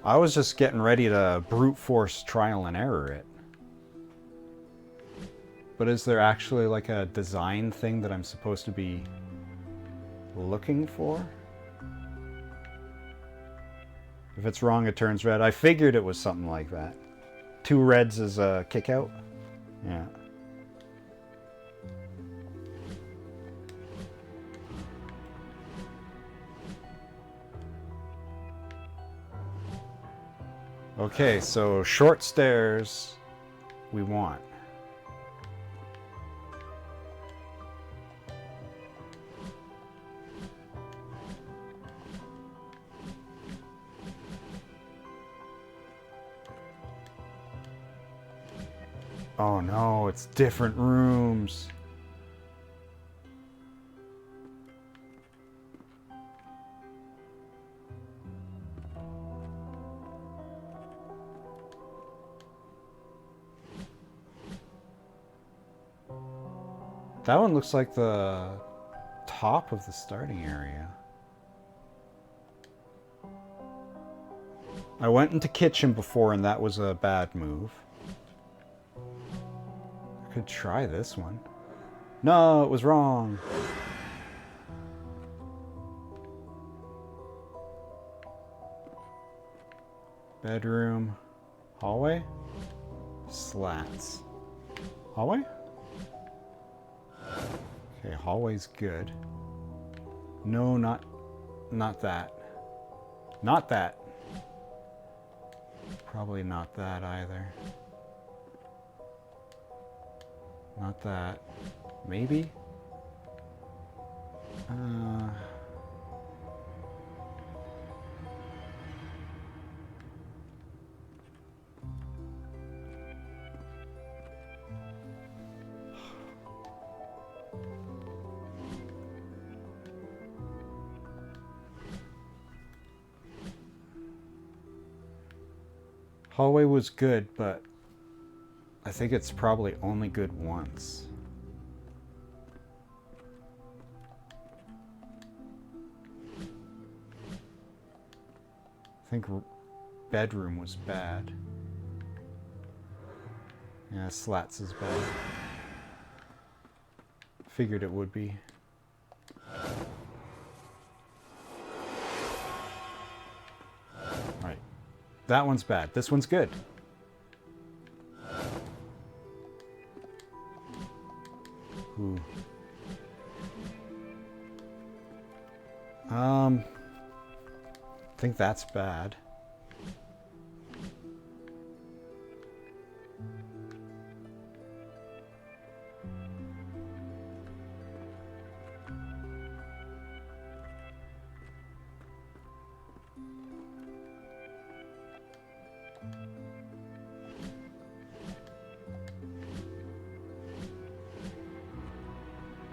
I was just getting ready to brute force trial and error it. But is there actually like a design thing that I'm supposed to be looking for? If it's wrong, it turns red. I figured it was something like that. 2 reds is a kick out? Yeah. Okay, so short stairs we want. Oh no, it's different rooms. That one looks like the top of the starting area. I went into kitchen before and that was a bad move. I could try this one. No, it was wrong. Bedroom. Hallway? Slats. Hallway? Okay, hallway's good. No, not that. Not that. Probably not that either. Not that. Maybe? Hallway was good, but I think it's probably only good once. I think bedroom was bad. Yeah, slats is bad. Figured it would be. Right. That one's bad. This one's good. Ooh. I think that's bad.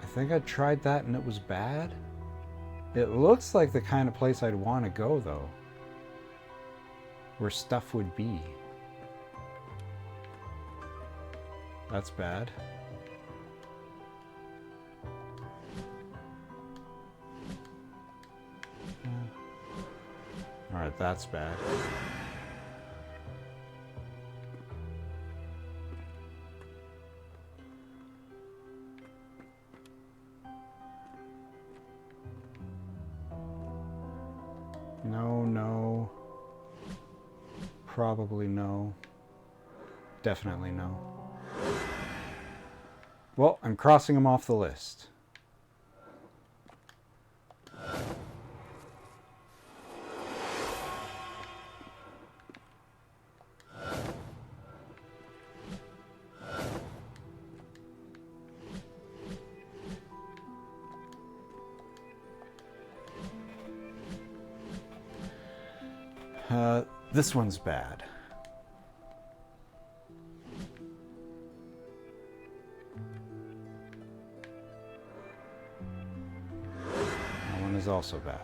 I think I tried that and it was bad. It looks like the kind of place I'd want to go, though. Where stuff would be. That's bad. Alright, that's bad. No, no. Probably no. Definitely no. Well, I'm crossing them off the list. This one's bad. That one is also bad.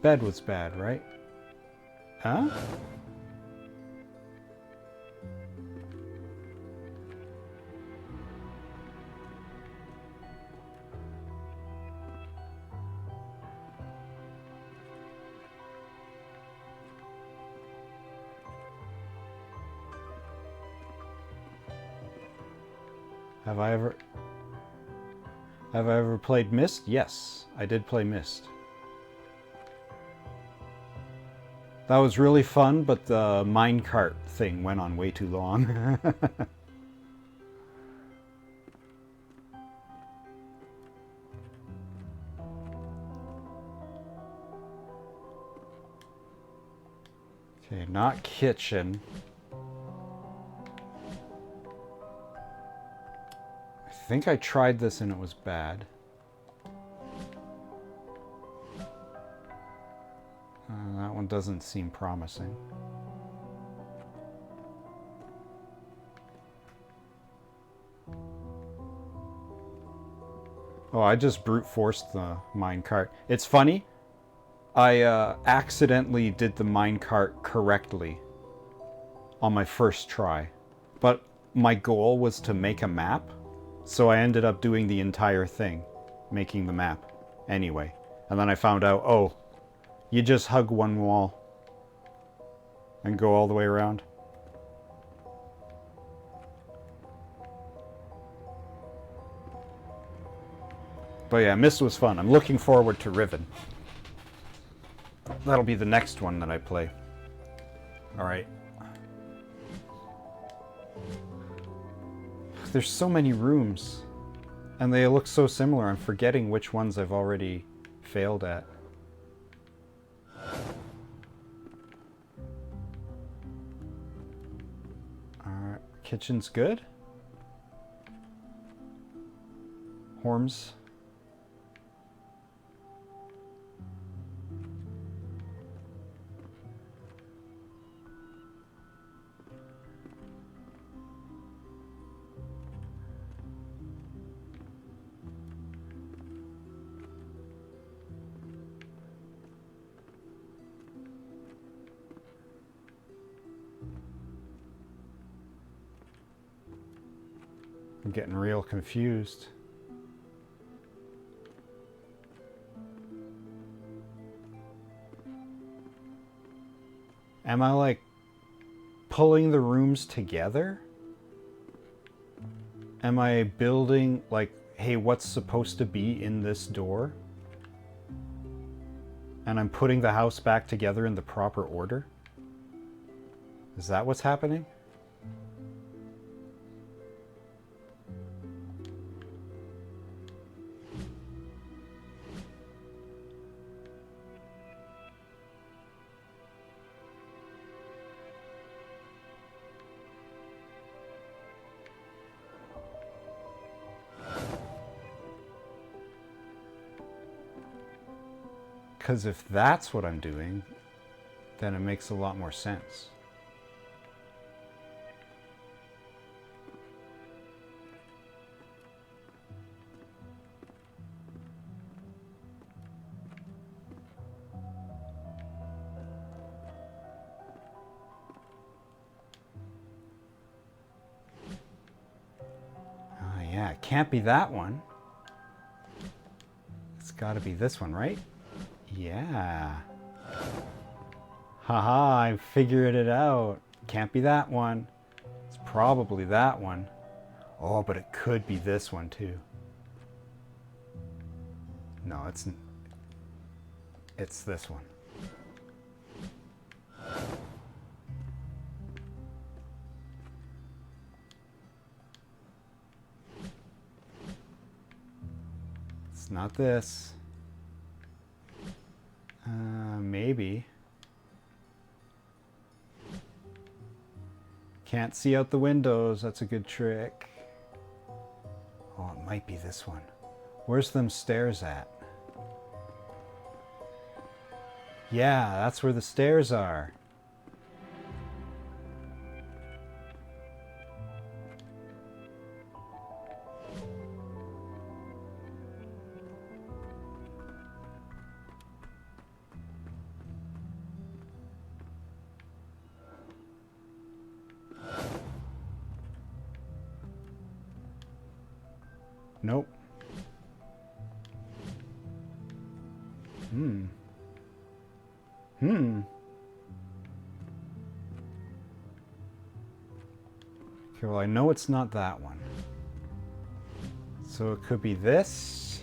Bed was bad, right? Huh? Have I ever... Have I ever played Myst? Yes, I did play Myst. That was really fun, but the minecart thing went on way too long. Okay, not kitchen. I think I tried this and it was bad. That one doesn't seem promising. Oh, I just brute forced the minecart. It's funny. I accidentally did the minecart correctly on my first try. But my goal was to make a map. So I ended up doing the entire thing, making the map anyway. And then I found out, oh, you just hug one wall and go all the way around. But yeah, Myst was fun. I'm looking forward to Riven. That'll be the next one that I play. Alright. There's so many rooms. And they look so similar. I'm forgetting which ones I've already failed at. Alright, kitchen's good. Horms. I'm getting real confused. Am I like pulling the rooms together? Am I building like, hey, what's supposed to be in this door? And I'm putting the house back together in the proper order? Is that what's happening? Because if that's what I'm doing, then it makes a lot more sense. Oh yeah, it can't be that one. It's got to be this one, right? Yeah. Haha, I figured it out. Can't be that one. It's probably that one. Oh, but it could be this one too. No, it's this one. It's not this. Maybe. Can't see out the windows. That's a good trick. Oh, it might be this one. Where's them stairs at? Yeah, that's where the stairs are. Nope. Okay, well, I know it's not that one. So it could be this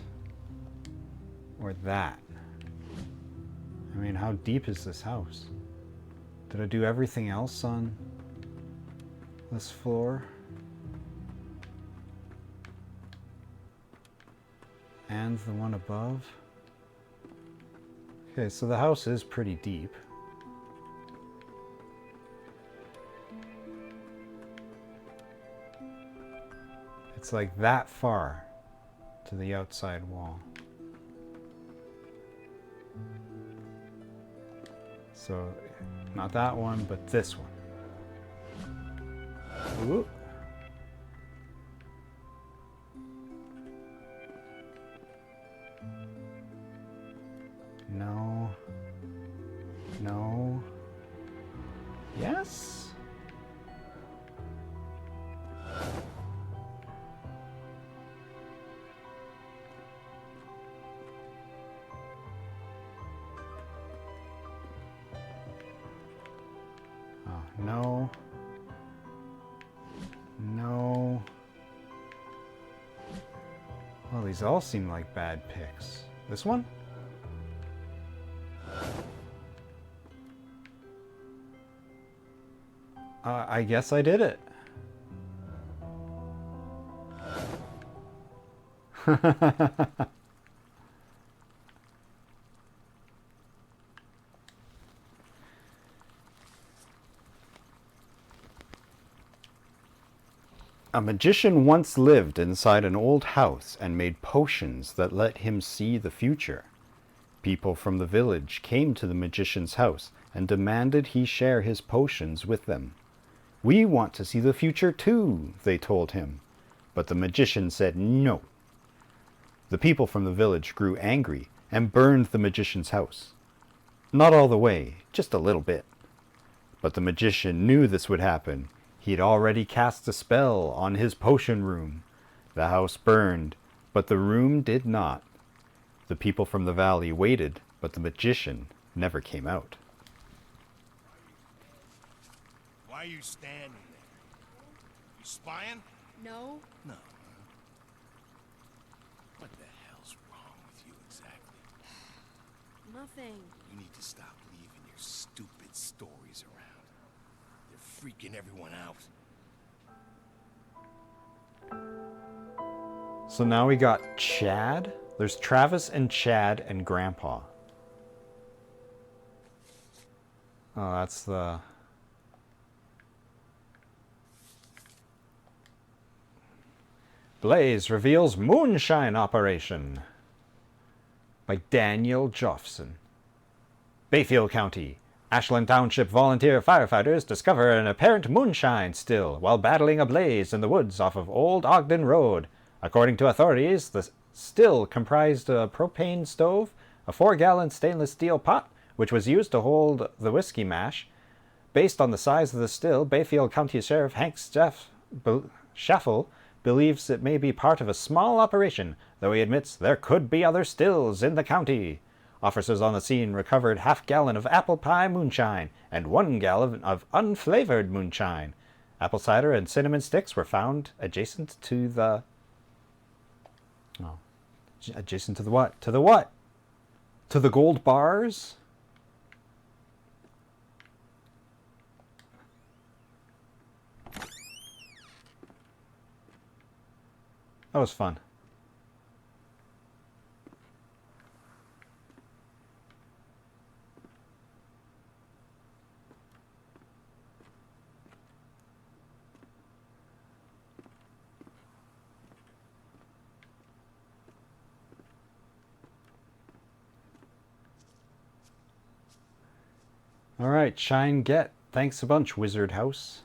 or that. I mean, how deep is this house? Did I do everything else on this floor? And the one above? Okay, so the house is pretty deep. It's like that far to the outside wall. So, not that one, but this one. Ooh. No. No. Yes? Oh, no. No. Well, these all seem like bad picks. This one? I guess I did it. A magician once lived inside an old house and made potions that let him see the future. People from the village came to the magician's house and demanded he share his potions with them. "We want to see the future too," they told him. But the magician said no. The people from the village grew angry and burned the magician's house. Not all the way, just a little bit. But the magician knew this would happen. He'd already cast a spell on his potion room. The house burned, but the room did not. The people from the valley waited, but the magician never came out. Why are you standing there? You spying? No? No. What the hell's wrong with you exactly? Nothing. You need to stop leaving your stupid stories around. They're freaking everyone out. So now we got Chad. There's Travis and Chad and Grandpa. Oh, that's the... Blaze reveals moonshine operation by Daniel Joffson. Bayfield County. Ashland Township volunteer firefighters discover an apparent moonshine still while battling a blaze in the woods off of Old Ogden Road. According to authorities, the still comprised a propane stove, a 4-gallon stainless steel pot, which was used to hold the whiskey mash. Based on the size of the still, Bayfield County Sheriff Hank Schaffel believes it may be part of a small operation, though he admits there could be other stills in the county. Officers on the scene recovered half-gallon of apple pie moonshine and 1 gallon of unflavored moonshine. Apple cider and cinnamon sticks were found adjacent to the... Oh. Adjacent to the what? To the what? To the gold bars? That was fun. All right, Shine Get. Thanks a bunch, Wizard House.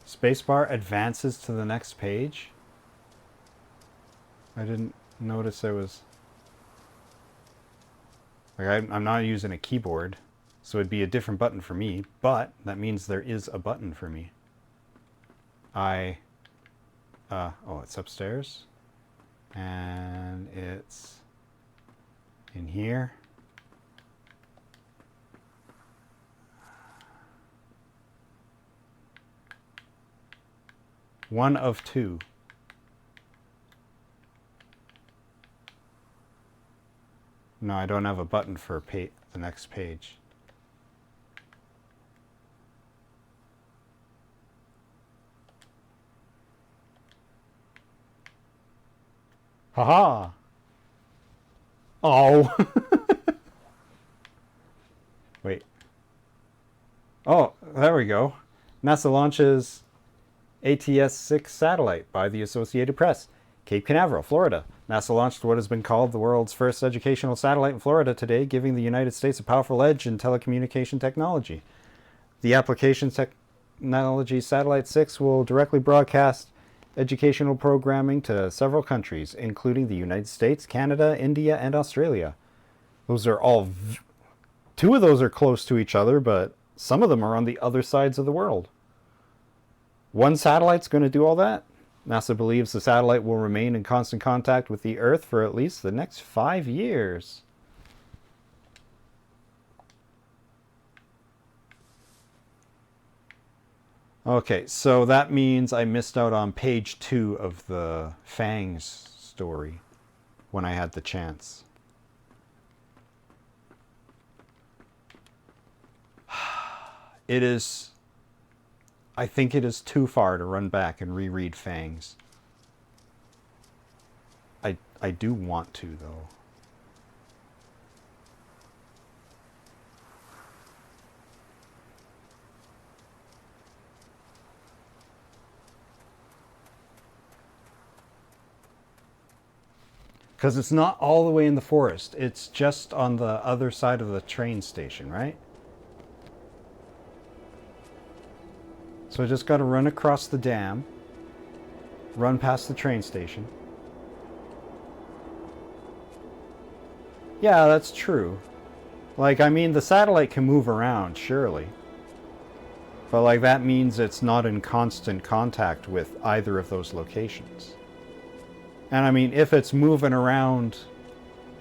Spacebar advances to the next page. I didn't notice there was... Like, I'm not using a keyboard, so it'd be a different button for me, but that means there is a button for me. Oh, it's upstairs. And it's in here. One of two. No, I don't have a button for the next page. Haha! Oh! Wait. Oh, there we go. NASA launches ATS-6 satellite by the Associated Press. Cape Canaveral, Florida. NASA launched what has been called the world's first educational satellite in Florida today, giving the United States a powerful edge in telecommunication technology. The application technology Satellite 6 will directly broadcast educational programming to several countries, including the United States, Canada, India, and Australia. Those are all... Two of those are close to each other, but some of them are on the other sides of the world. One satellite's going to do all that? NASA believes the satellite will remain in constant contact with the Earth for at least the next 5 years. Okay, so that means I missed out on page 2 of the Fangs story when I had the chance. It is... I think it is too far to run back and reread Fangs. I do want to, though. Because it's not all the way in the forest. It's just on the other side of the train station, right? So I just got to run across the dam, run past the train station. Yeah, that's true. Like, I mean, the satellite can move around, surely. But, like, that means it's not in constant contact with either of those locations. And, I mean, if it's moving around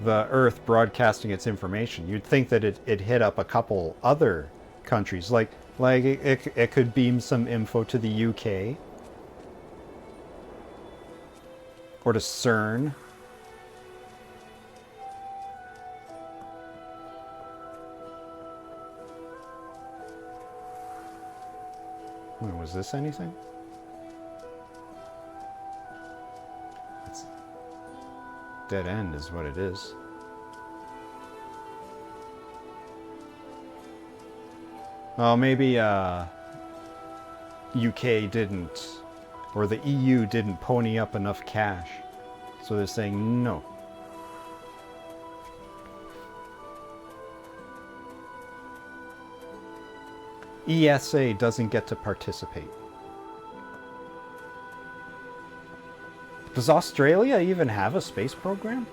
the Earth broadcasting its information, you'd think that it hit up a couple other countries. Like it could beam some info to the UK. Or to CERN. Wait, was this anything? It's dead end is what it is. Well, maybe UK didn't, or the EU didn't pony up enough cash. So they're saying no. ESA doesn't get to participate. Does Australia even have a space program?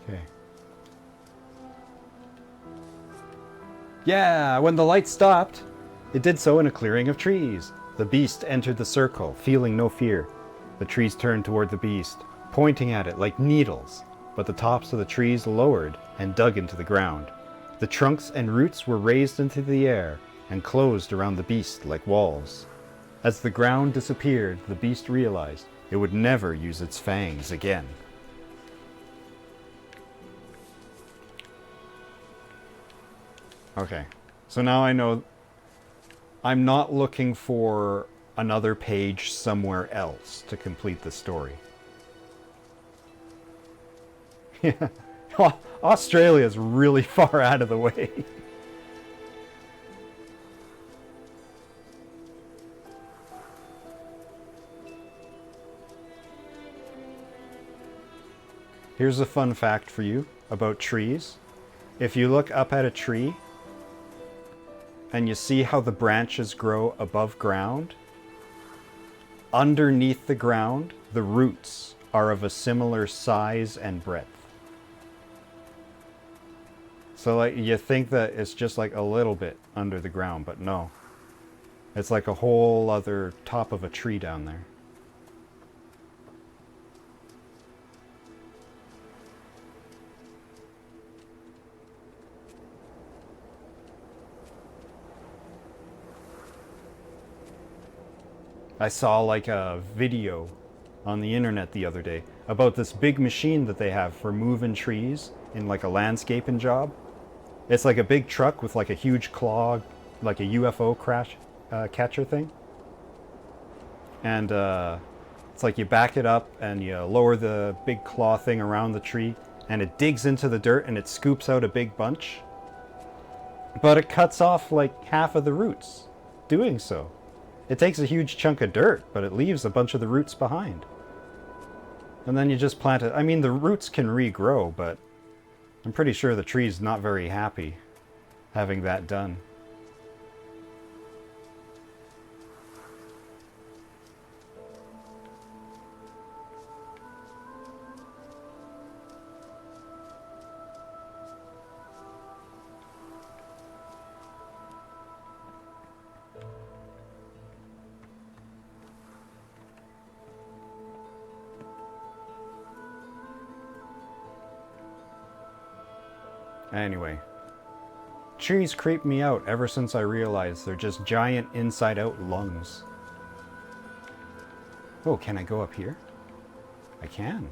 Okay. Yeah, when the light stopped, it did so in a clearing of trees. The beast entered the circle, feeling no fear. The trees turned toward the beast, pointing at it like needles, but the tops of the trees lowered and dug into the ground. The trunks and roots were raised into the air and closed around the beast like walls. As the ground disappeared, the beast realized it would never use its fangs again. Okay, so now I know I'm not looking for another page somewhere else to complete the story. Yeah, Australia's really far out of the way. Here's a fun fact for you about trees. If you look up at a tree, and you see how the branches grow above ground, underneath the ground, the roots are of a similar size and breadth. So like you think that it's just like a little bit under the ground, but no. It's like a whole other top of a tree down there. I saw like a video on the internet the other day about this big machine that they have for moving trees in like a landscaping job. It's like a big truck with like a huge claw, like a UFO crash catcher thing. And it's like you back it up and you lower the big claw thing around the tree and it digs into the dirt and it scoops out a big bunch. But it cuts off like half of the roots doing so. It takes a huge chunk of dirt, but it leaves a bunch of the roots behind. And then you just plant it. I mean, the roots can regrow, but I'm pretty sure the tree's not very happy having that done. Anyway, trees creep me out ever since I realized they're just giant inside-out lungs. Oh, can I go up here? I can.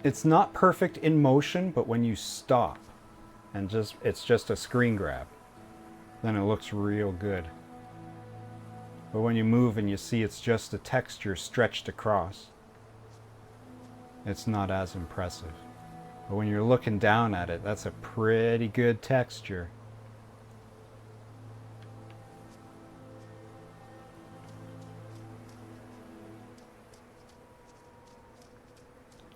It's not perfect in motion, but when you stop and it's just a screen grab, then it looks real good. But when you move and you see it's just a texture stretched across, it's not as impressive. But when you're looking down at it, that's a pretty good texture.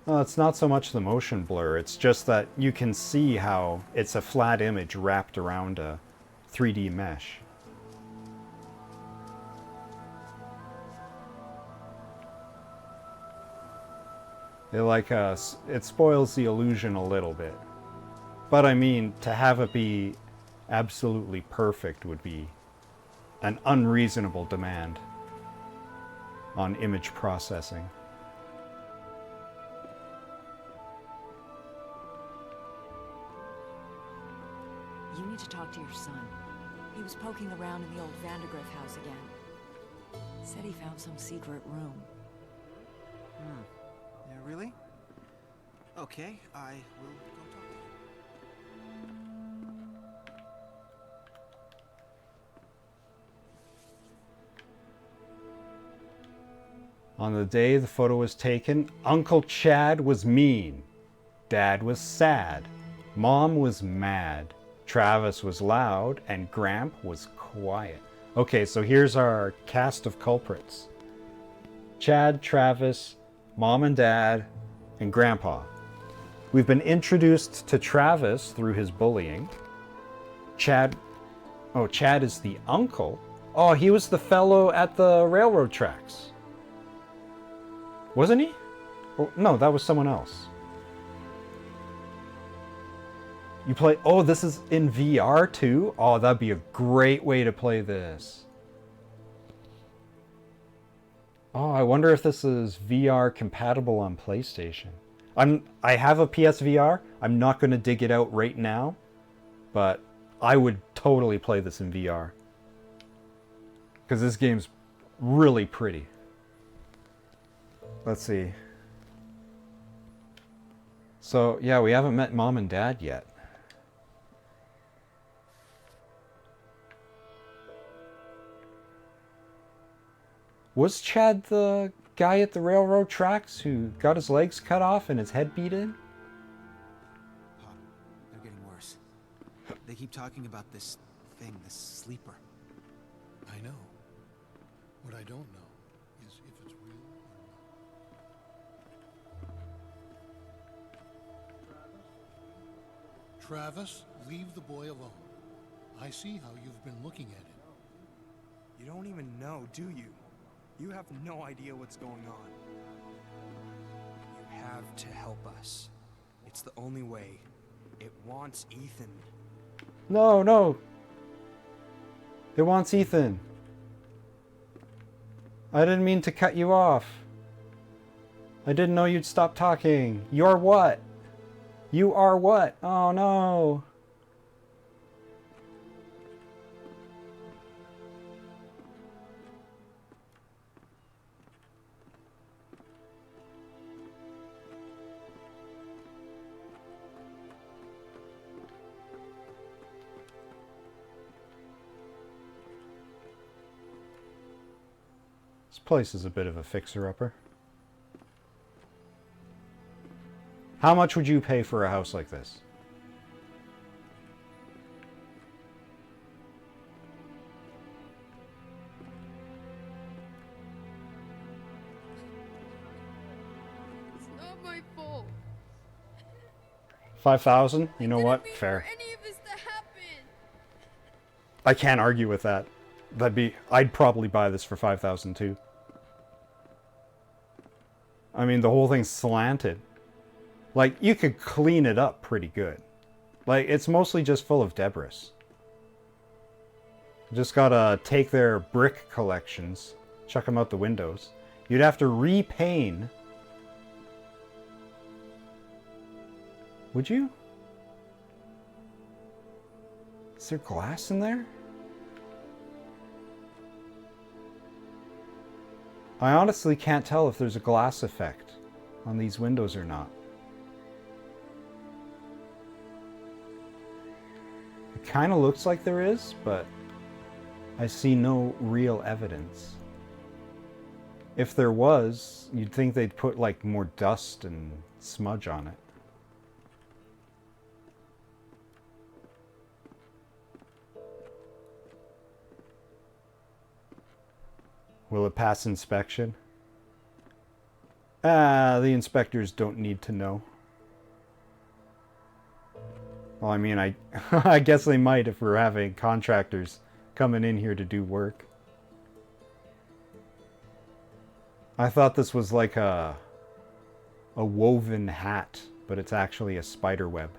Well, it's not so much the motion blur, it's just that you can see how it's a flat image wrapped around a 3D mesh. It spoils the illusion a little bit. But I mean, to have it be absolutely perfect would be an unreasonable demand on image processing. You need to talk to your son. He was poking around in the old Vandergrift house again. Said he found some secret room. Yeah, really? Okay, I will go talk to him. On the day the photo was taken, Uncle Chad was mean. Dad was sad. Mom was mad. Travis was loud, and Gramp was quiet. Okay, so here's our cast of culprits. Chad, Travis, Mom and Dad, and Grandpa. We've been introduced to Travis through his bullying. Chad is the uncle. Oh, he was the fellow at the railroad tracks. Wasn't he? Oh, no, that was someone else. You play... Oh, this is in VR too? Oh, that'd be a great way to play this. Oh, I wonder if this is VR compatible on PlayStation. I have a PSVR. I'm not going to dig it out right now, but I would totally play this in VR. Because this game's really pretty. Let's see. So, yeah, we haven't met Mom and Dad yet. Was Chad the guy at the railroad tracks who got his legs cut off and his head beat in? Pop, they're getting worse. They keep talking about this thing, this sleeper. I know. What I don't know is if it's real or not. Travis, leave the boy alone. I see how you've been looking at him. You don't even know, do you? You have no idea what's going on. You have to help us. It's the only way. It wants Ethan. No, no. It wants Ethan. I didn't mean to cut you off. I didn't know you'd stop talking. You're what? You are what? Oh no. This place is a bit of a fixer-upper. How much would you pay for a house like this? It's not my fault. 5,000? You know what? Didn't mean Fair. for any of this to happen. I can't argue with that. I'd probably buy this for 5,000 too. I mean, the whole thing's slanted. Like, you could clean it up pretty good. Like, it's mostly just full of debris. Just gotta take their brick collections, chuck them out the windows. You'd have to repaint. Would you? Is there glass in there? I honestly can't tell if there's a glass effect on these windows or not. It kind of looks like there is, but I see no real evidence. If there was, you'd think they'd put like more dust and smudge on it. Will it pass inspection? The inspectors don't need to know. Well, I mean, I guess they might if we're having contractors coming in here to do work. I thought this was like a woven hat, but it's actually a spider web.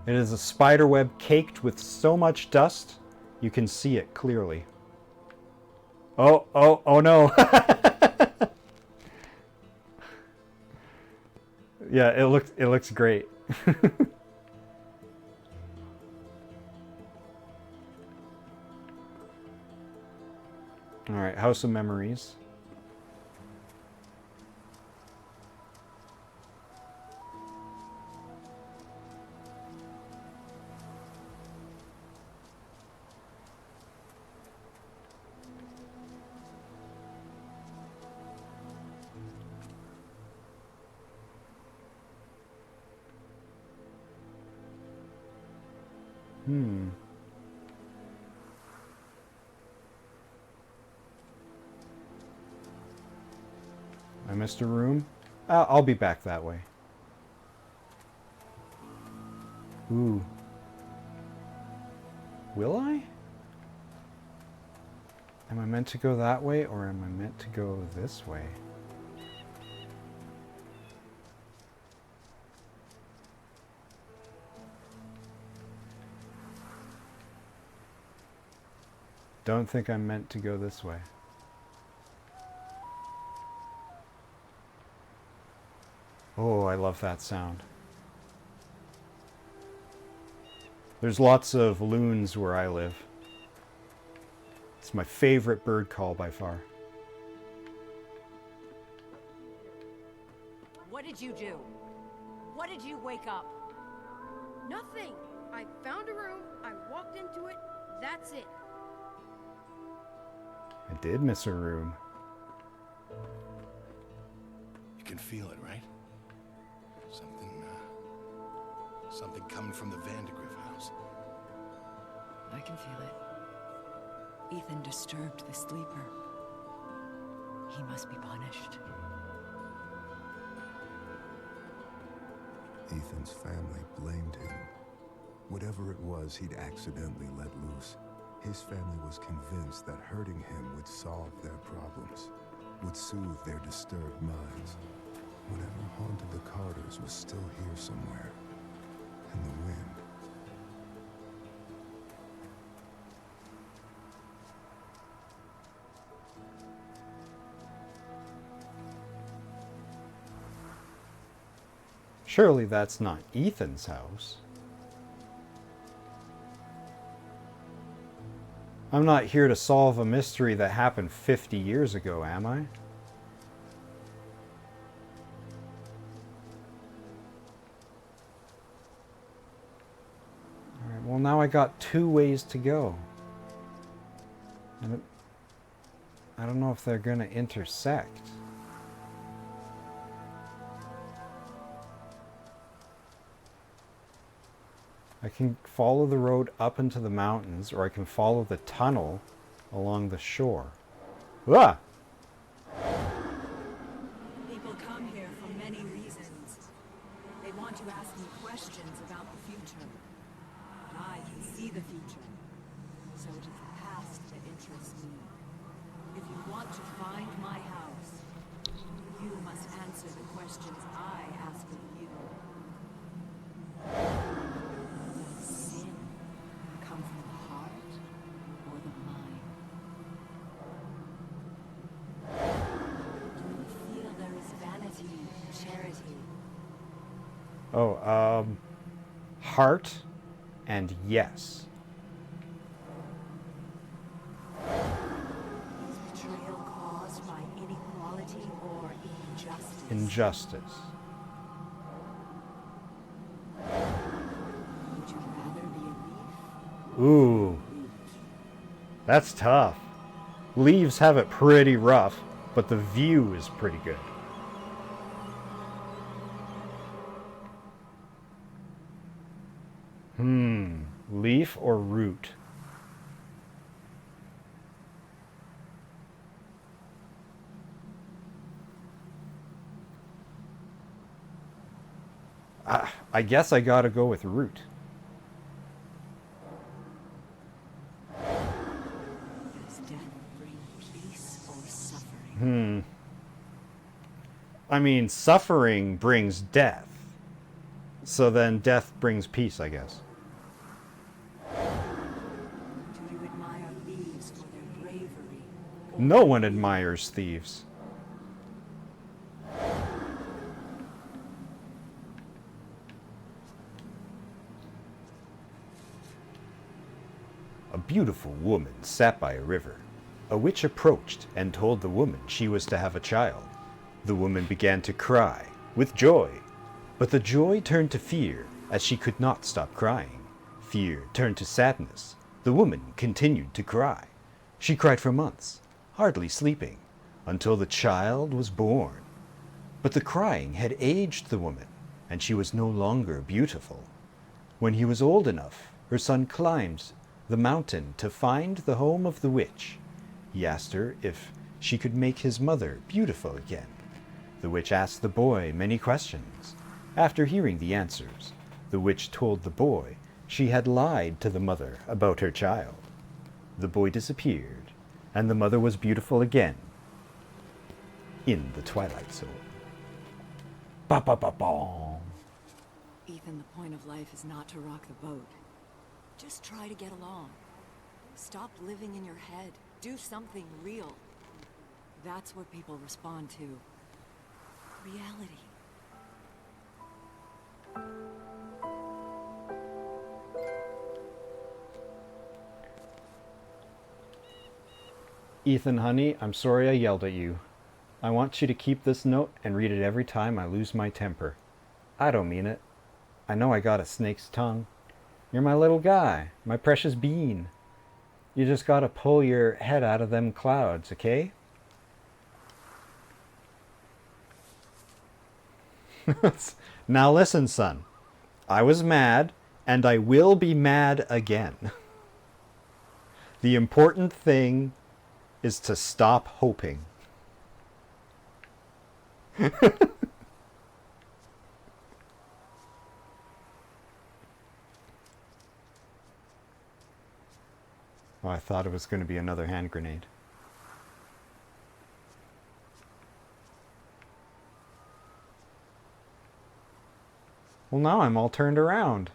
It is a spider web caked with so much dust, you can see it clearly. Oh no. Yeah, it looks great. All right, House of Memories. I missed a room. I'll be back that way. Ooh. Will I? Am I meant to go that way or am I meant to go this way? Don't think I'm meant to go this way. Oh, I love that sound. There's lots of loons where I live. It's my favorite bird call by far. What did you do? What did you wake up? Nothing. I found a room, I walked into it, that's it. I did miss a room. You can feel it, right? Something coming from the Vandergriff house. I can feel it. Ethan disturbed the sleeper. He must be punished. Ethan's family blamed him. Whatever it was he'd accidentally let loose. His family was convinced that hurting him would solve their problems, would soothe their disturbed minds. Whatever haunted the Carters was still here somewhere, in the wind. Surely that's not Ethan's house. I'm not here to solve a mystery that happened 50 years ago, am I? Alright, well now I got 2 ways to go. And I don't know if they're gonna intersect. I can follow the road up into the mountains, or I can follow the tunnel along the shore. Ah! People come here for many reasons. They want to ask me questions about the future. But I can see the future. So it is the past that interests me. If you want to find my house, you must answer the questions I ask of you. Does sin come from the heart or the mind? Do you feel there is vanity in charity? Oh, heart and yes. Is betrayal caused by inequality or injustice? Injustice. Would you rather be a leaf? Ooh. That's tough. Leaves have it pretty rough, but the view is pretty good. Leaf or root? I guess I gotta go with root. Does death bring peace or suffering? I mean, suffering brings death. So then death brings peace, I guess. Do you admire thieves for their bravery? No one admires thieves. A beautiful woman sat by a river. A witch approached and told the woman she was to have a child. The woman began to cry with joy, but the joy turned to fear as she could not stop crying. Fear turned to sadness. The woman continued to cry. She cried for months, hardly sleeping, until the child was born. But the crying had aged the woman, and she was no longer beautiful. When he was old enough, her son climbed the mountain to find the home of the witch. He asked her if she could make his mother beautiful again. The witch asked the boy many questions. After hearing the answers, the witch told the boy she had lied to the mother about her child. The boy disappeared, and the mother was beautiful again in the Twilight Zone. Ba ba ba ba. Ethan, the point of life is not to rock the boat. Just try to get along. Stop living in your head. Do something real. That's what people respond to. Reality. Ethan, honey, I'm sorry I yelled at you. I want you to keep this note and read it every time I lose my temper. I don't mean it. I know I got a snake's tongue. You're my little guy, my precious bean. You just gotta pull your head out of them clouds, okay? Now listen, son. I was mad, and I will be mad again. The important thing is to stop hoping. Oh, I thought it was going to be another hand grenade. Well, now I'm all turned around.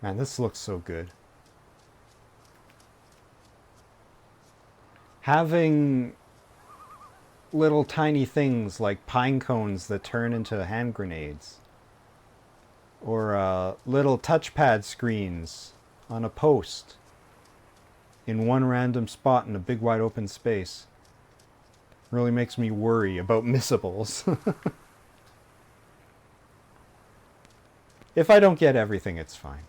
Man, this looks so good. Having little tiny things like pine cones that turn into hand grenades, or little touchpad screens on a post in one random spot in a big wide open space really makes me worry about missables. If I don't get everything, it's fine.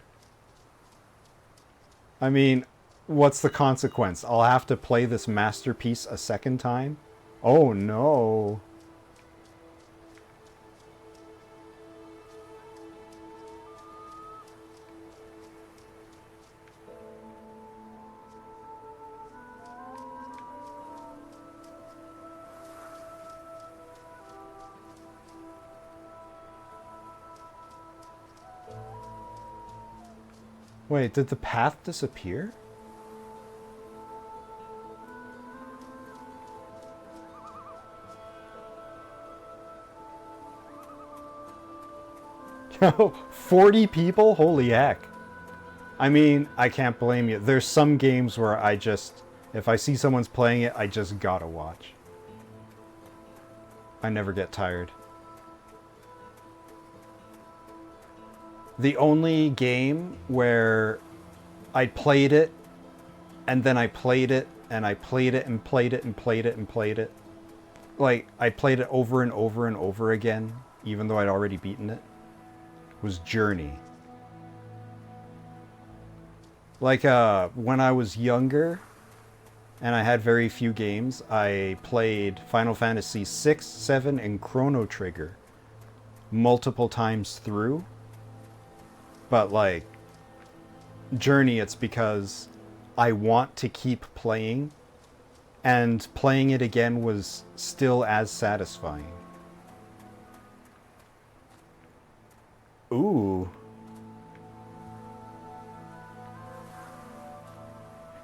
I mean, what's the consequence? I'll have to play this masterpiece a second time? Oh no. Wait, did the path disappear? Yo, 40 people? Holy heck. I mean, I can't blame you. There's some games where I just, if I see someone's playing it, I just gotta watch. I never get tired. The only game where I played it, and then I played it, and I played it, and played it, and played it, and played it. Like, I played it over and over and over again, even though I'd already beaten it, was Journey. Like, when I was younger, and I had very few games, I played Final Fantasy 6, 7, and Chrono Trigger multiple times through. But, like, Journey, it's because I want to keep playing, and playing it again was still as satisfying. Ooh.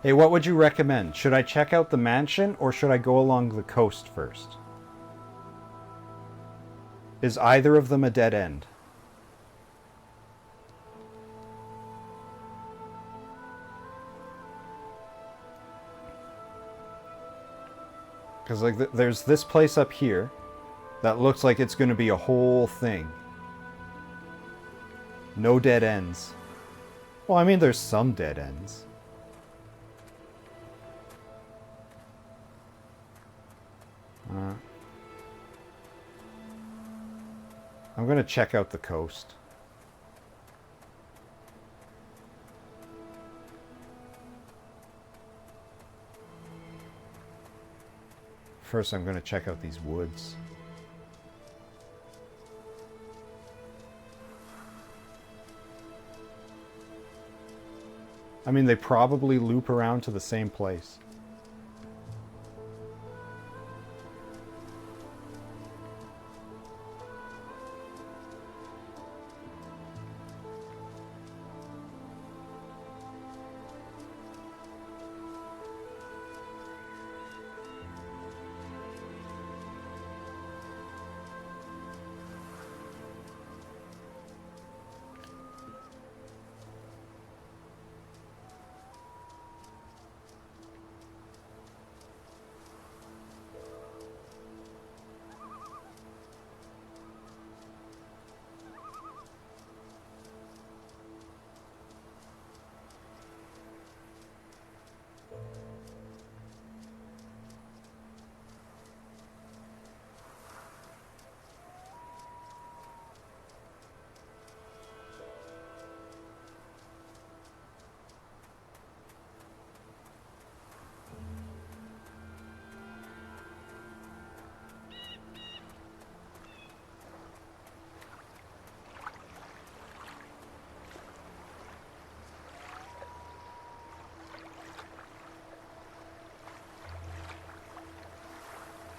Hey, what would you recommend? Should I check out the mansion, or should I go along the coast first? Is either of them a dead end? Because like there's this place up here that looks like it's going to be a whole thing. No dead ends. Well, I mean, there's some dead ends. I'm going to check out the coast. First, I'm going to check out these woods. I mean, they probably loop around to the same place.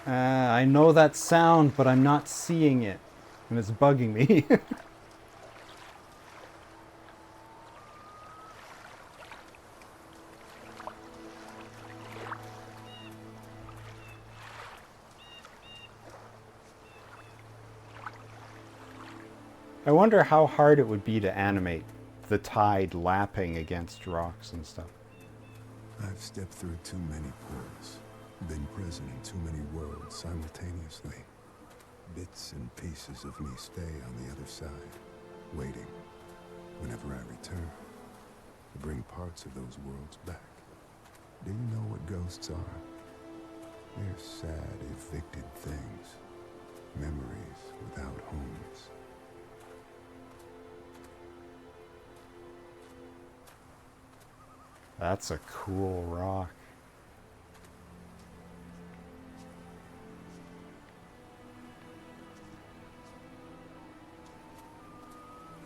I know that sound, but I'm not seeing it. And it's bugging me. I wonder how hard it would be to animate the tide lapping against rocks and stuff. I've stepped through too many portals, been present in too many worlds simultaneously. Bits and pieces of me stay on the other side, waiting, whenever I return, to bring parts of those worlds back. Do you know what ghosts are? They're sad, evicted things, memories without homes. That's a cool rock.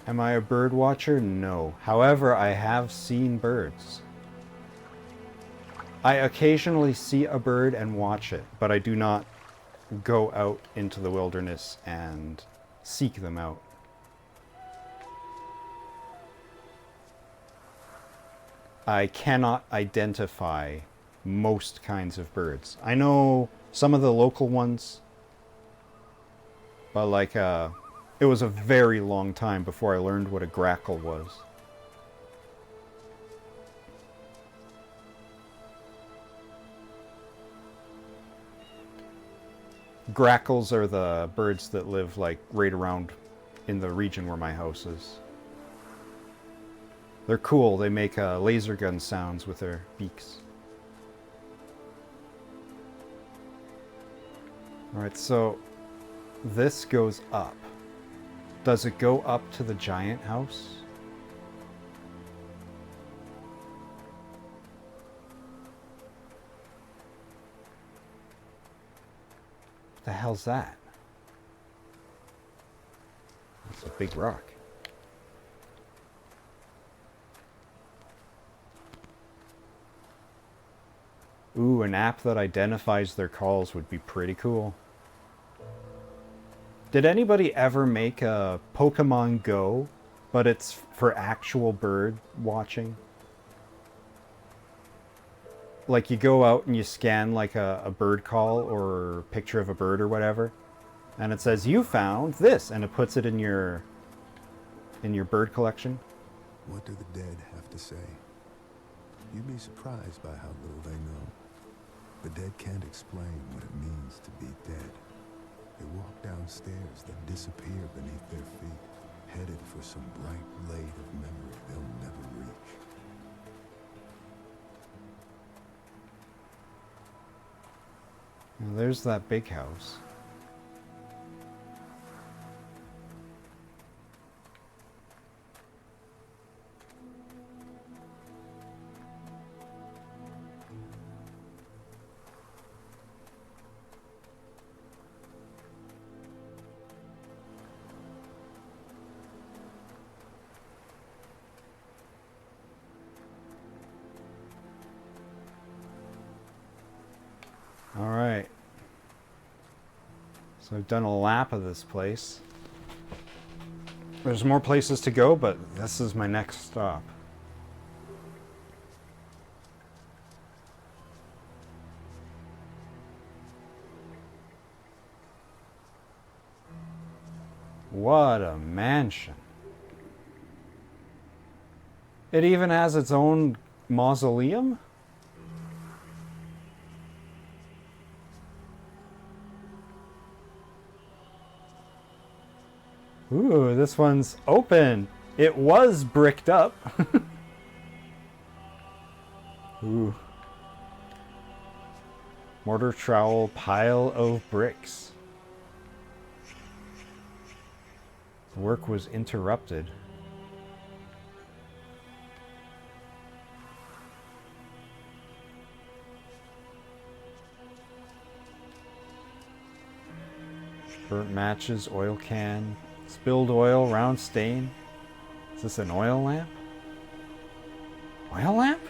Am I a bird watcher? No. However, I have seen birds. I occasionally see a bird and watch it, but I do not go out into the wilderness and seek them out. I cannot identify most kinds of birds. I know some of the local ones, but like it was a very long time before I learned what a grackle was. Grackles are the birds that live like right around in the region where my house is. They're cool. They make laser gun sounds with their beaks. Alright, so this goes up. Does it go up to the giant house? What the hell's that? It's a big rock. Ooh, an app that identifies their calls would be pretty cool. Did anybody ever make a Pokemon Go, but it's for actual bird watching? Like you go out and you scan like a bird call or picture of a bird or whatever, and it says you found this, and it puts it in your bird collection. What do the dead have to say? You'd be surprised by how little they know. The dead can't explain what it means to be dead. They walk down stairs that disappear beneath their feet, headed for some bright blade of memory they'll never reach. Now, there's that big house. Alright. So I've done a lap of this place. There's more places to go, but this is my next stop. What a mansion. It even has its own mausoleum? Ooh, this one's open. It was bricked up. Ooh. Mortar trowel pile of bricks. The work was interrupted. Burnt matches, oil can. Spilled oil, round stain. Is this an oil lamp? Oil lamp?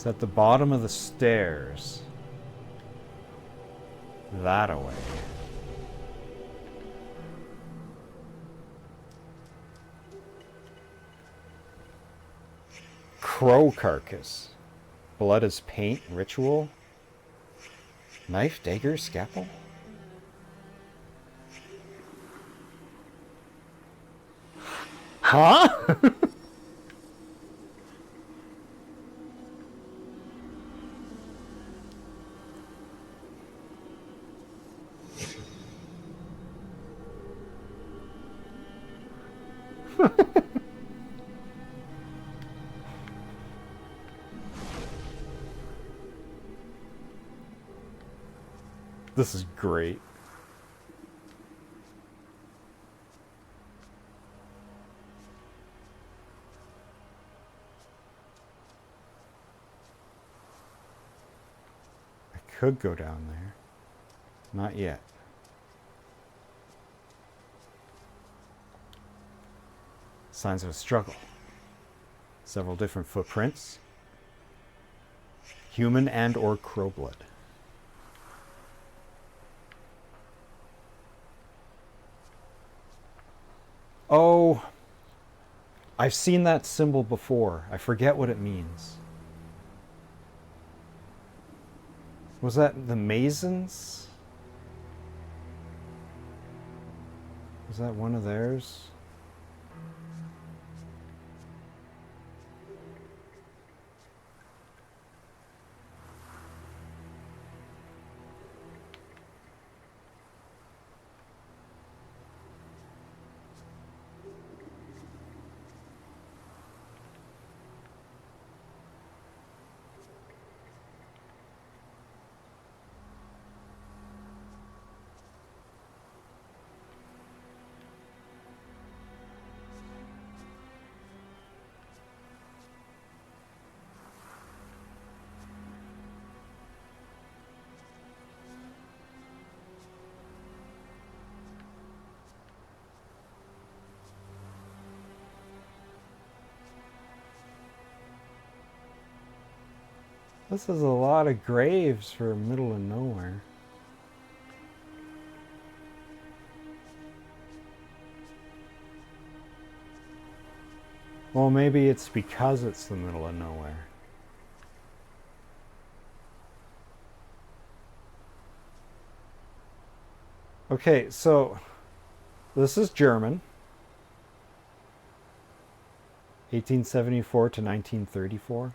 It's at the bottom of the stairs. That away. Crow carcass. Blood as paint ritual. Knife, dagger, scalpel. Huh? This is great. I could go down there. Not yet. Signs of a struggle. Several different footprints. Human and or crow blood. Oh, I've seen that symbol before. I forget what it means. Was that the Masons? Was that one of theirs? This is a lot of graves for middle of nowhere. Well, maybe it's because it's the middle of nowhere. Okay, so this is German. 1874 to 1934.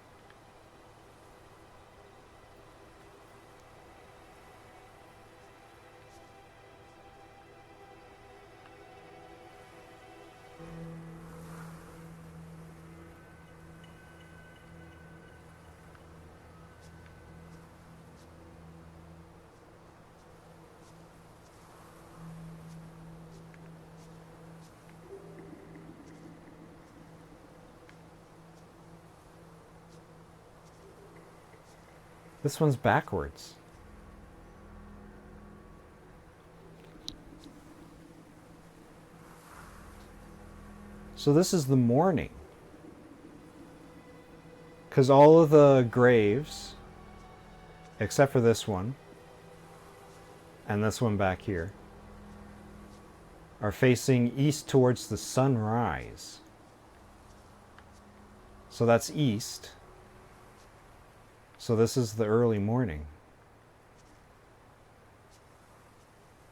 This one's backwards. So this is the morning. Because all of the graves, except for this one, and this one back here, are facing east towards the sunrise. So that's east. So this is the early morning.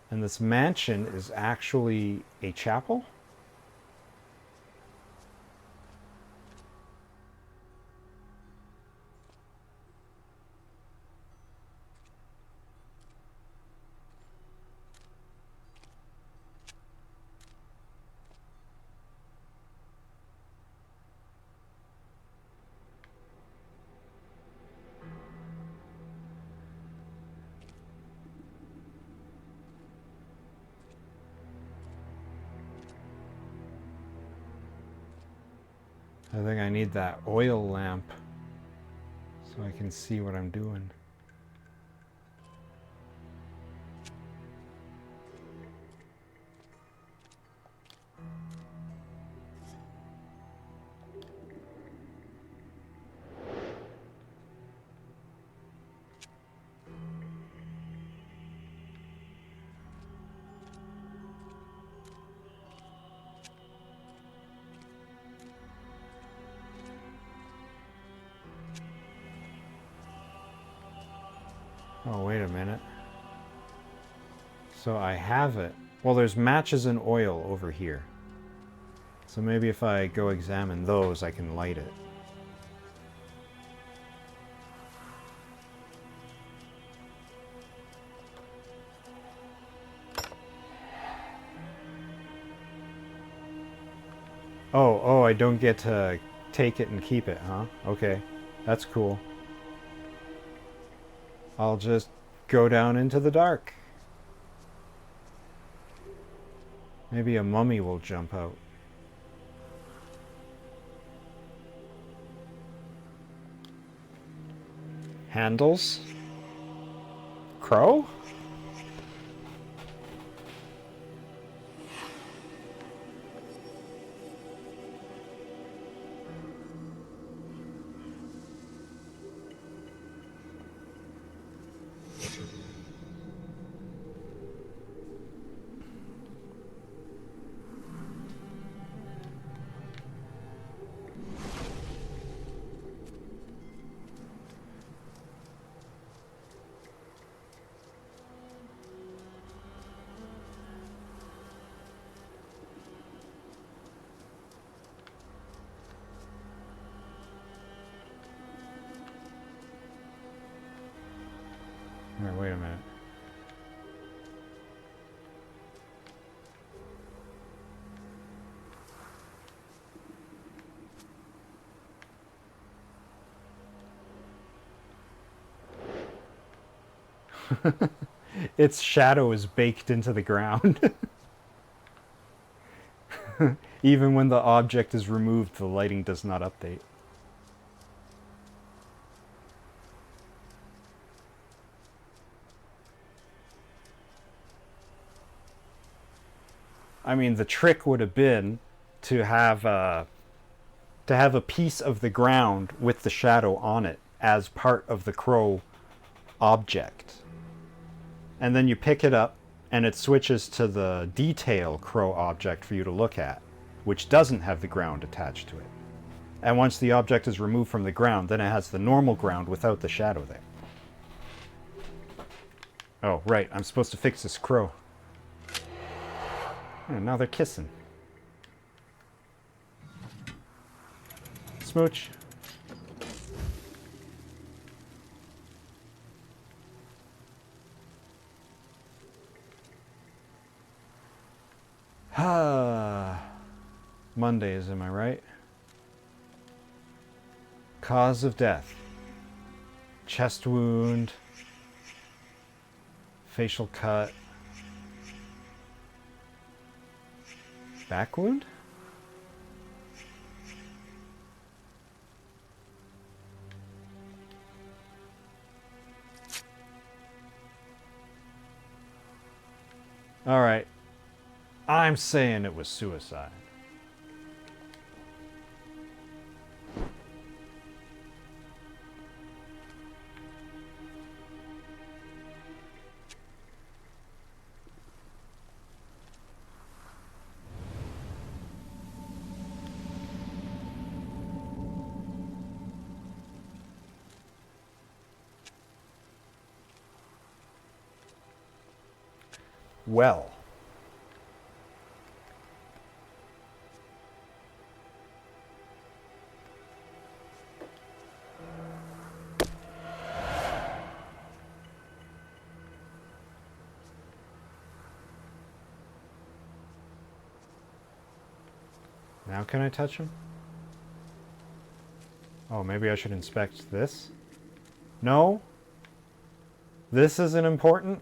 And this mansion is actually a chapel? I think I need that oil lamp so I can see what I'm doing. Oh, wait a minute. So I have it. Well, there's matches and oil over here. So maybe if I go examine those, I can light it. Oh, I don't get to take it and keep it, huh? Okay, that's cool. I'll just go down into the dark. Maybe a mummy will jump out. Handles? Crow? Alright, wait a minute. Its shadow is baked into the ground. Even when the object is removed, the lighting does not update. I mean, the trick would have been to have a piece of the ground with the shadow on it as part of the crow object. And then you pick it up and it switches to the detail crow object for you to look at, which doesn't have the ground attached to it. And once the object is removed from the ground, then it has the normal ground without the shadow there. Oh, right, I'm supposed to fix this crow. And now they're kissing. Smooch. Mondays, am I right? Cause of death. Chest wound. Facial cut. Back wound? Alright. I'm saying it was suicide. Well. Now can I touch him? Oh, maybe I should inspect this? No? This isn't important?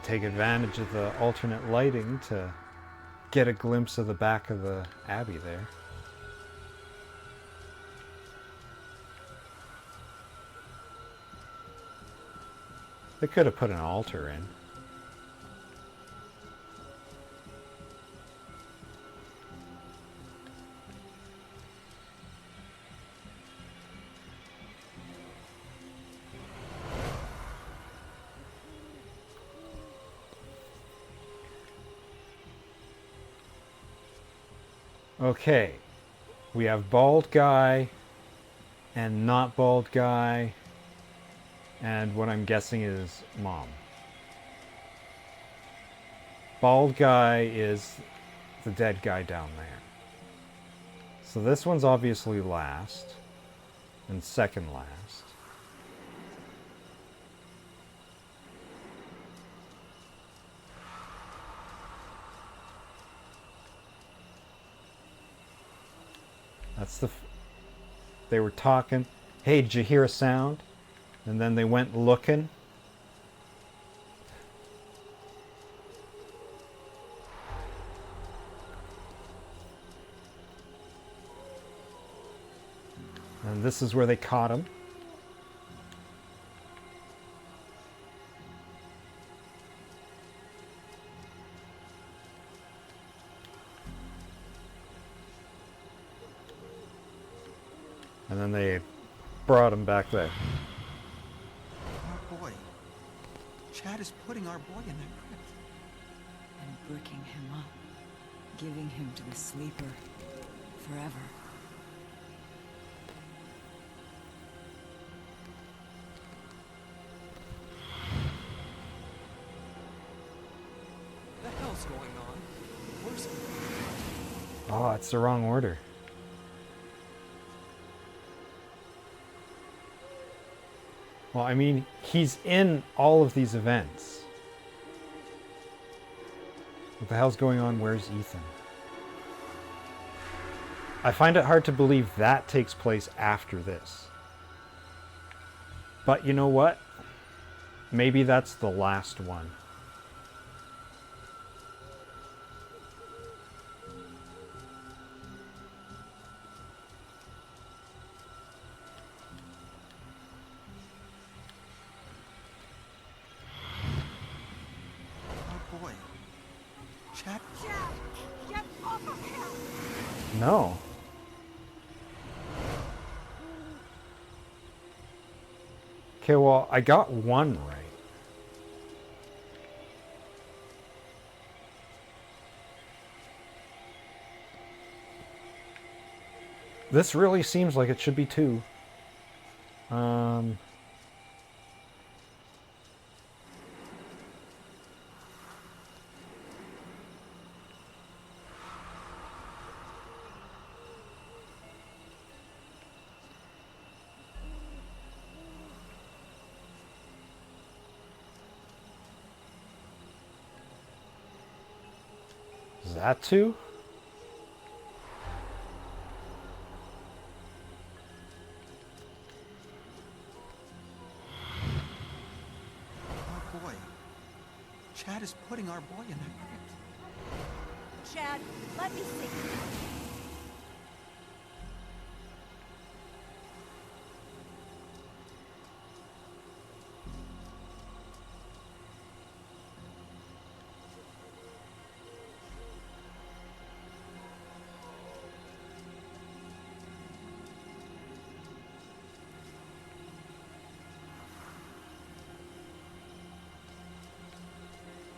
take advantage of the alternate lighting to get a glimpse of the back of the abbey there. They could have put an altar in. Okay, we have bald guy and not bald guy, and what I'm guessing is mom. Bald guy is the dead guy down there. So this one's obviously last, and second last. That's the... They were talking. Hey, did you hear a sound? And then they went looking. And this is where they caught him. And then they brought him back there. Our boy. Chad is putting our boy in that crypt. And bricking him up. Giving him to the sleeper. Forever. What the hell's going on? Where's... Oh, it's the wrong order. Well, I mean, he's in all of these events. What the hell's going on? Where's Ethan? I find it hard to believe that takes place after this. But you know what? Maybe that's the last one. Our boy. Chad... Chad! Get off of him! No. Okay, well, I got one right. This really seems like it should be two. Is that two? Our boy. Chad is putting our boy in that crypt. Chad, let me see.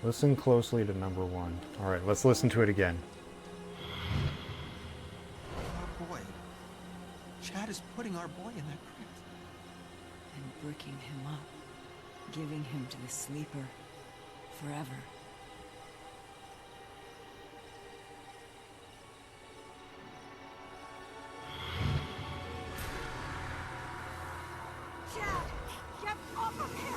Listen closely to number one. All right, let's listen to it again. Our boy. Chad is putting our boy in that crypt. And bricking him up. Giving him to the sleeper. Forever. Chad! Get off of him!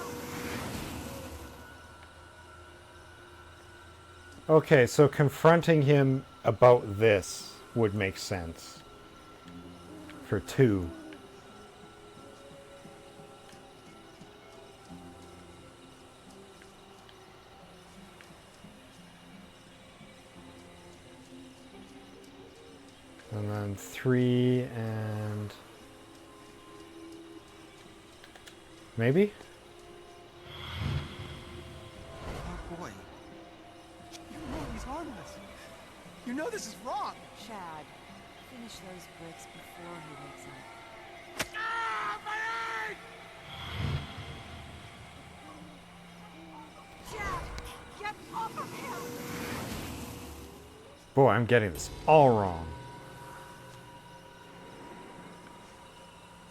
Okay, so confronting him about this would make sense. For two. And then 3 and... maybe? Oh boy. You know he's harmless. You know this is wrong. Chad, finish those bricks before he wakes up. Chad, get off of him! Boy, I'm getting this all wrong.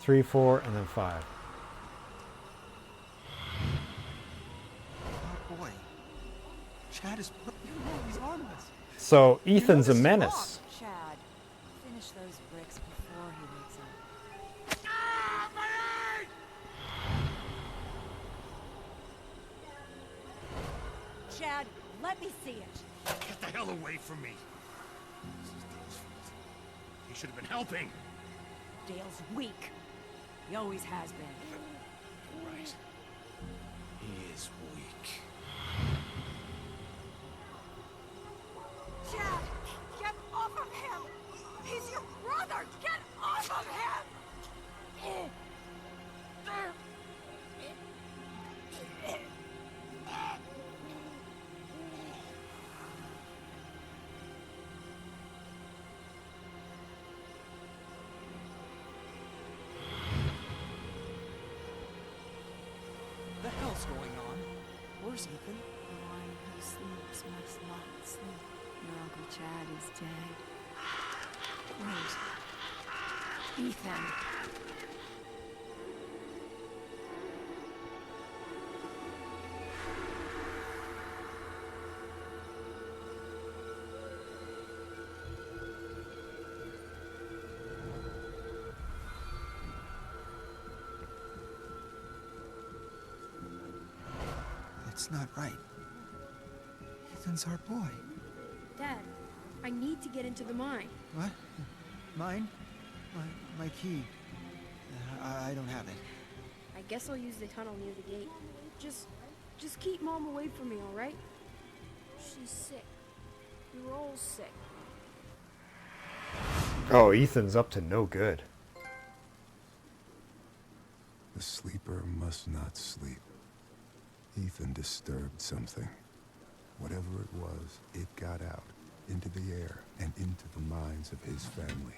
3, 4, and then 5. Oh boy. Chad is... You know he's harmless. So Ethan's a this is menace. Chad, finish those bricks before he wakes up. Chad, let me see it. Get the hell away from me! This is Dale's fault. He should have been helping! Dale's weak. He always has been. You're right. He is weak. Chad, get off of him! He's your brother! Get off of him! What the hell's going on? Where's Ethan? The one who sleeps must not sleep. Your Uncle Chad is dead. Wait. Ethan. It's not right. Ethan's our boy. Dad, I need to get into the mine. What? Mine? My key. I don't have it. I guess I'll use the tunnel near the gate. Just keep Mom away from me, all right? She's sick. We were all sick. Oh, Ethan's up to no good. The sleeper must not sleep. Ethan disturbed something. Whatever it was, it got out, into the air, and into the minds of his family.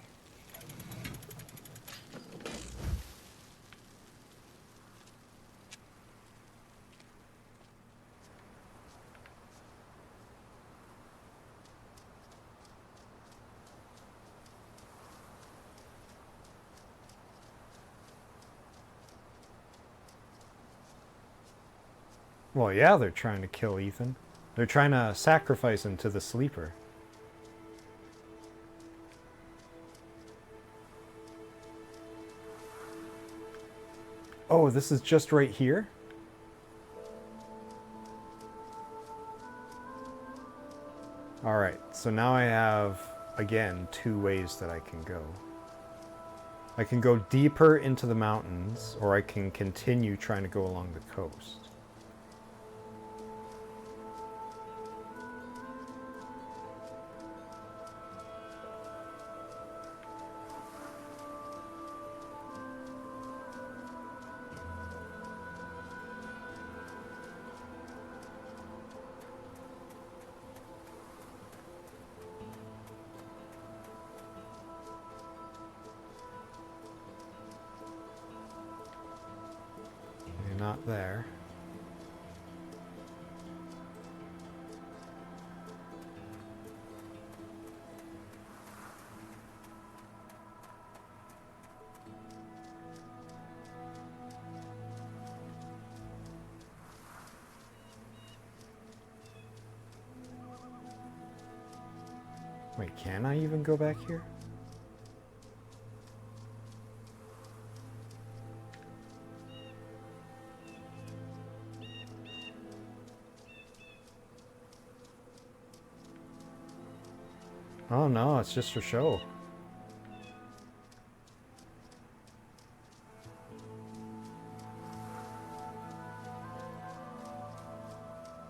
Well, yeah, they're trying to kill Ethan. They're trying to sacrifice him to the sleeper. Oh, this is just right here? Alright, so now I have, again, 2 ways that I can go. I can go deeper into the mountains, or I can continue trying to go along the coast. Not there. Wait, can I even go back here? Oh no, it's just for show.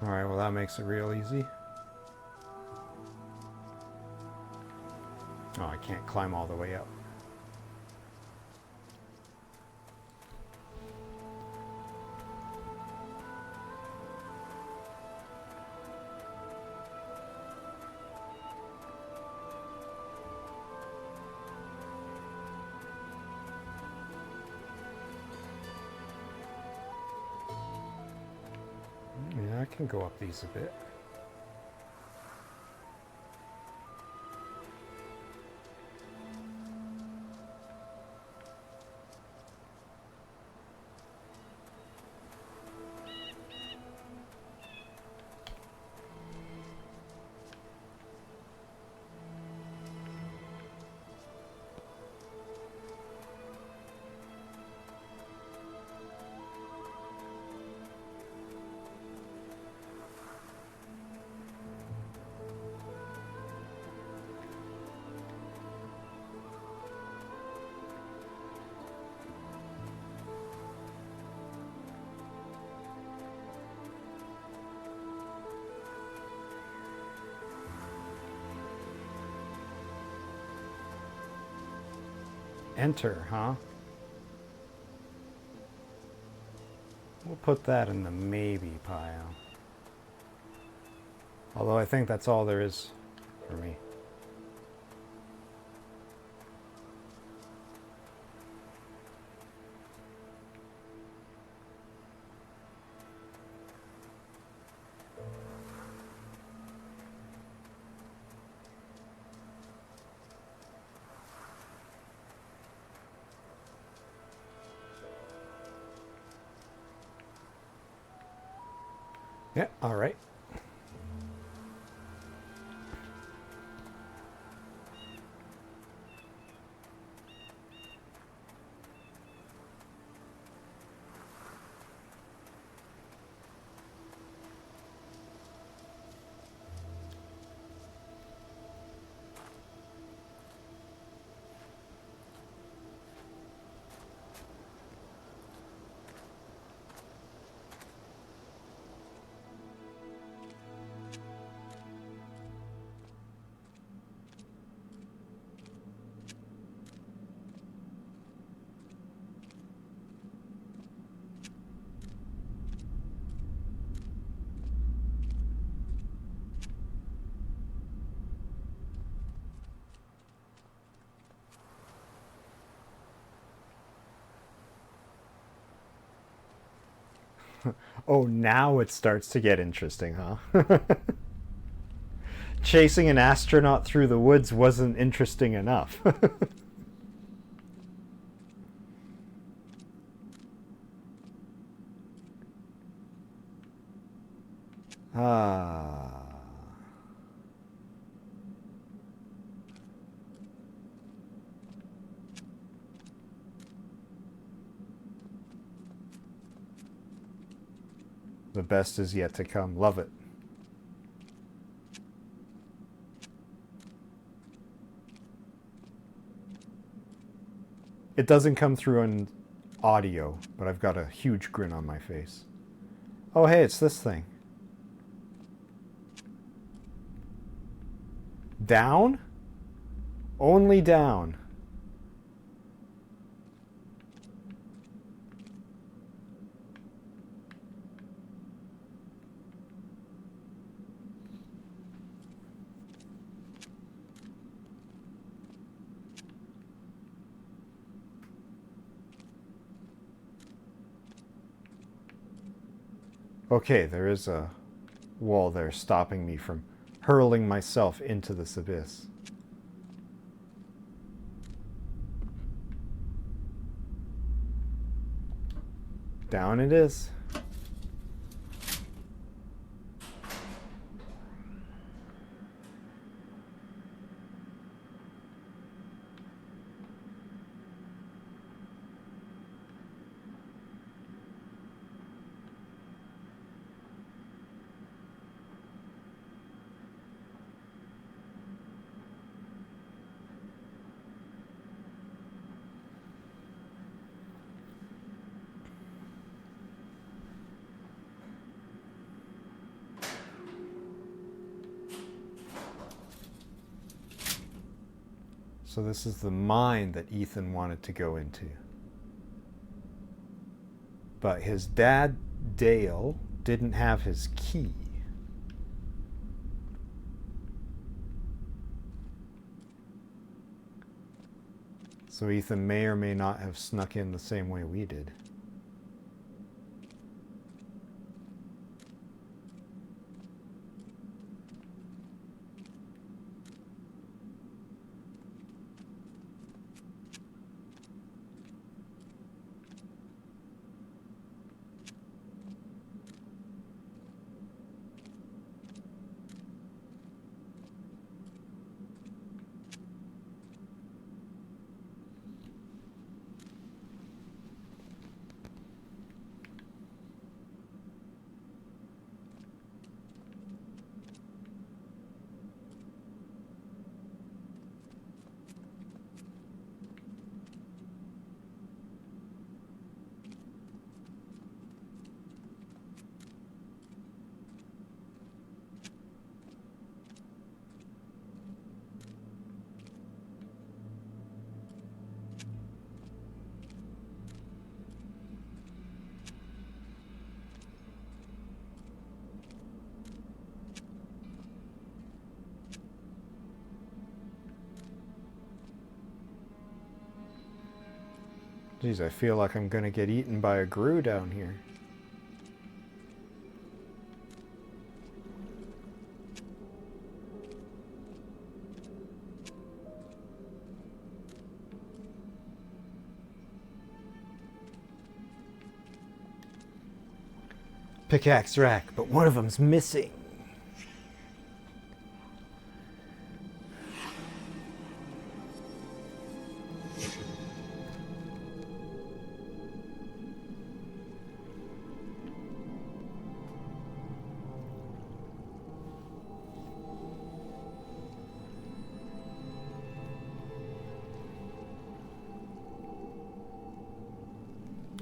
Alright, well that makes it real easy. Oh, I can't climb all the way up. Yeah, I can go up these a bit. Enter, huh? We'll put that in the maybe pile. Although I think that's all there is for me. Yeah, all right. Oh, now it starts to get interesting, huh? Chasing an astronaut through the woods wasn't interesting enough. Ah. The best is yet to come. Love it. It doesn't come through on audio, but I've got a huge grin on my face. Oh, hey, it's this thing. Down? Only down. Okay, there is a wall there stopping me from hurling myself into this abyss. Down it is. So this is the mine that Ethan wanted to go into. But his dad, Dale, didn't have his key. So Ethan may or may not have snuck in the same way we did. Geez, I feel like I'm gonna get eaten by a grue down here. Pickaxe rack, but one of them's missing.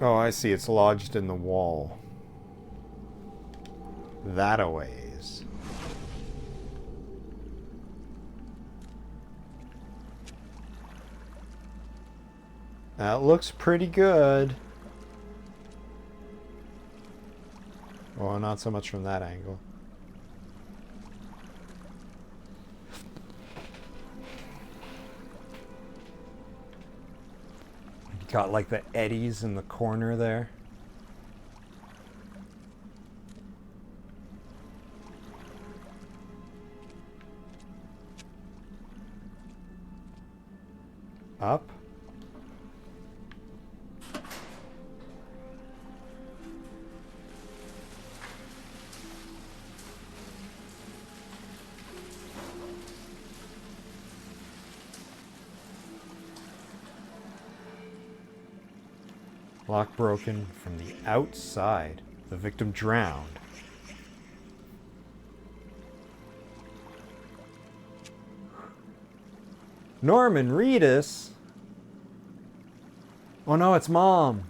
Oh, I see. It's lodged in the wall. That a ways. That looks pretty good. Well, not so much from that angle. Got like the eddies in the corner there. Up. Lock broken from the outside. The victim drowned. Norman Reedus? Oh no, it's Mom.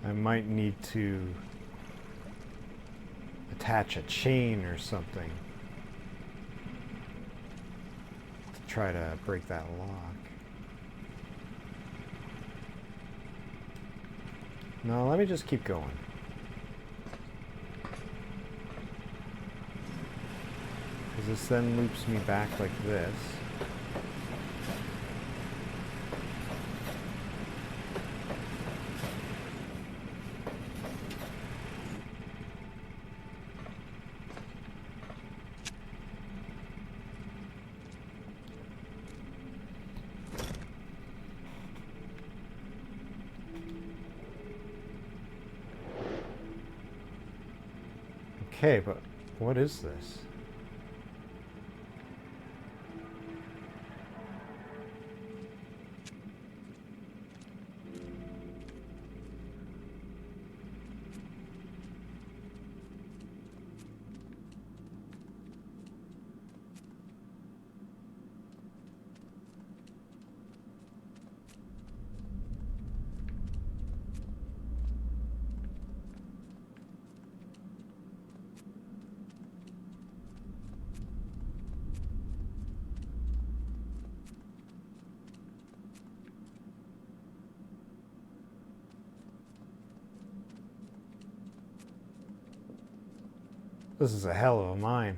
I might need to attach a chain or something to try to break that lock. No, let me just keep going. Because this then loops me back like this. Okay, but what is this? This is a hell of a mine.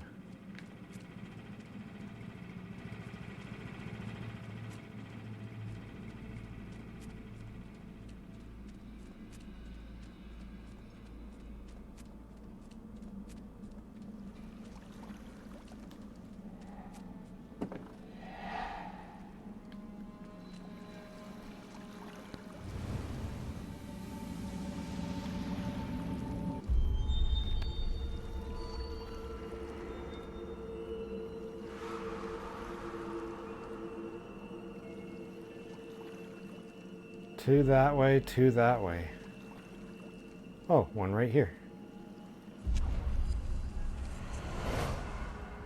Two that way, two that way. Oh, one right here.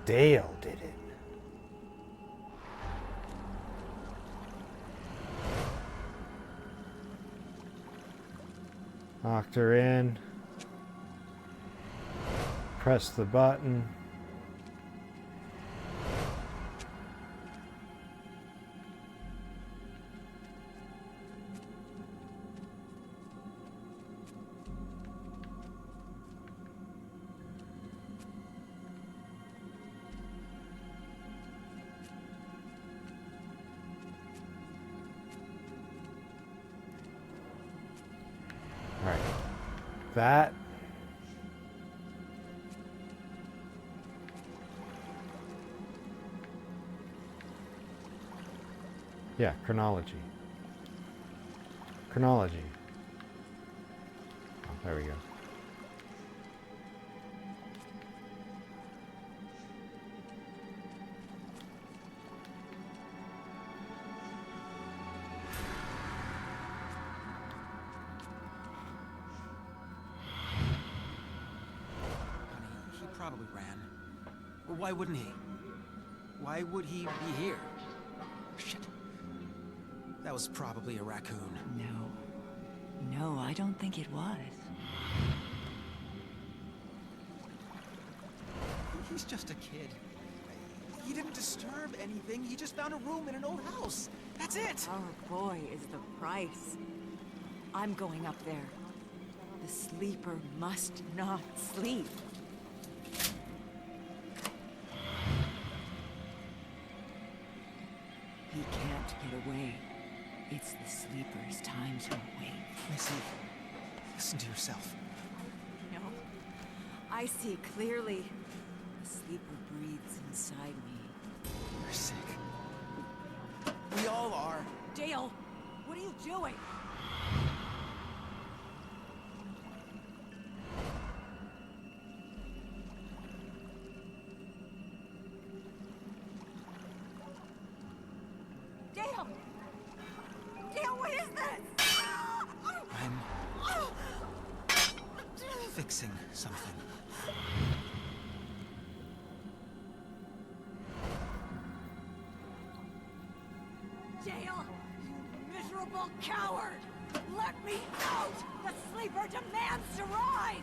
Dale did it. Locked her in. Press the button. That. Yeah, chronology. Chronology. Oh, there we go. Probably ran. Or why wouldn't he? Why would he be here? Shit. That was probably a raccoon. No, I don't think it was. He's just a kid. He didn't disturb anything. He just found a room in an old house. That's it! Our boy is the price. I'm going up there. The sleeper must not sleep. He can't get away. It's the sleeper's time to awake. Missy, listen to yourself. No, I see clearly. The sleeper breathes inside me. You're sick. We all are. Dale, what are you doing? Dale! Dale, what is this? I'm fixing something. Dale, you miserable coward! Let me out! The sleeper demands to rise!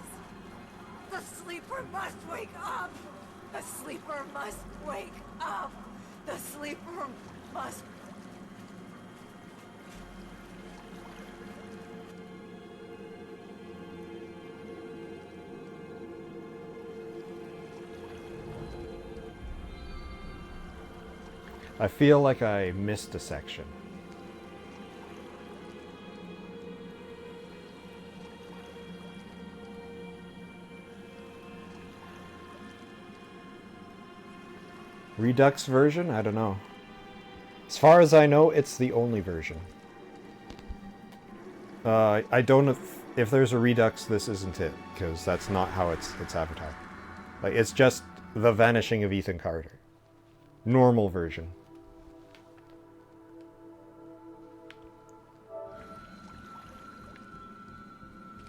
The sleeper must wake up! The sleeper must wake up! The sleeper must... I feel like I missed a section. Redux version? I don't know. As far as I know, it's the only version. I don't know if there's a Redux, this isn't it, because that's not how it's advertised. Like, it's just The Vanishing of Ethan Carter. Normal version.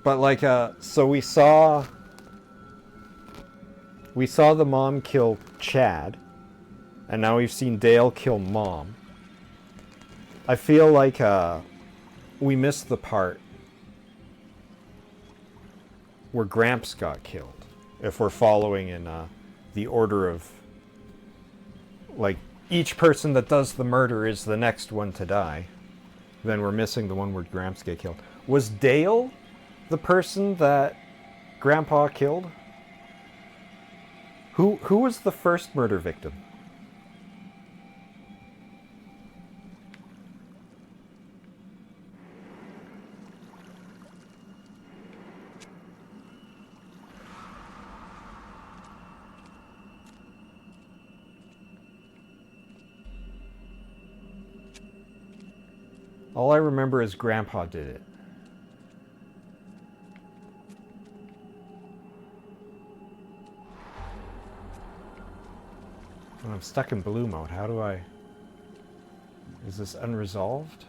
But like, so we saw the mom kill Chad, and now we've seen Dale kill Mom. I feel like we missed the part where Gramps got killed. If we're following in the order of, like, each person that does the murder is the next one to die, then we're missing the one where Gramps get killed. Was Dale the person that Grandpa killed? Who was the first murder victim? All I remember is Grandpa did it. When I'm stuck in blue mode, how do I... Is this unresolved?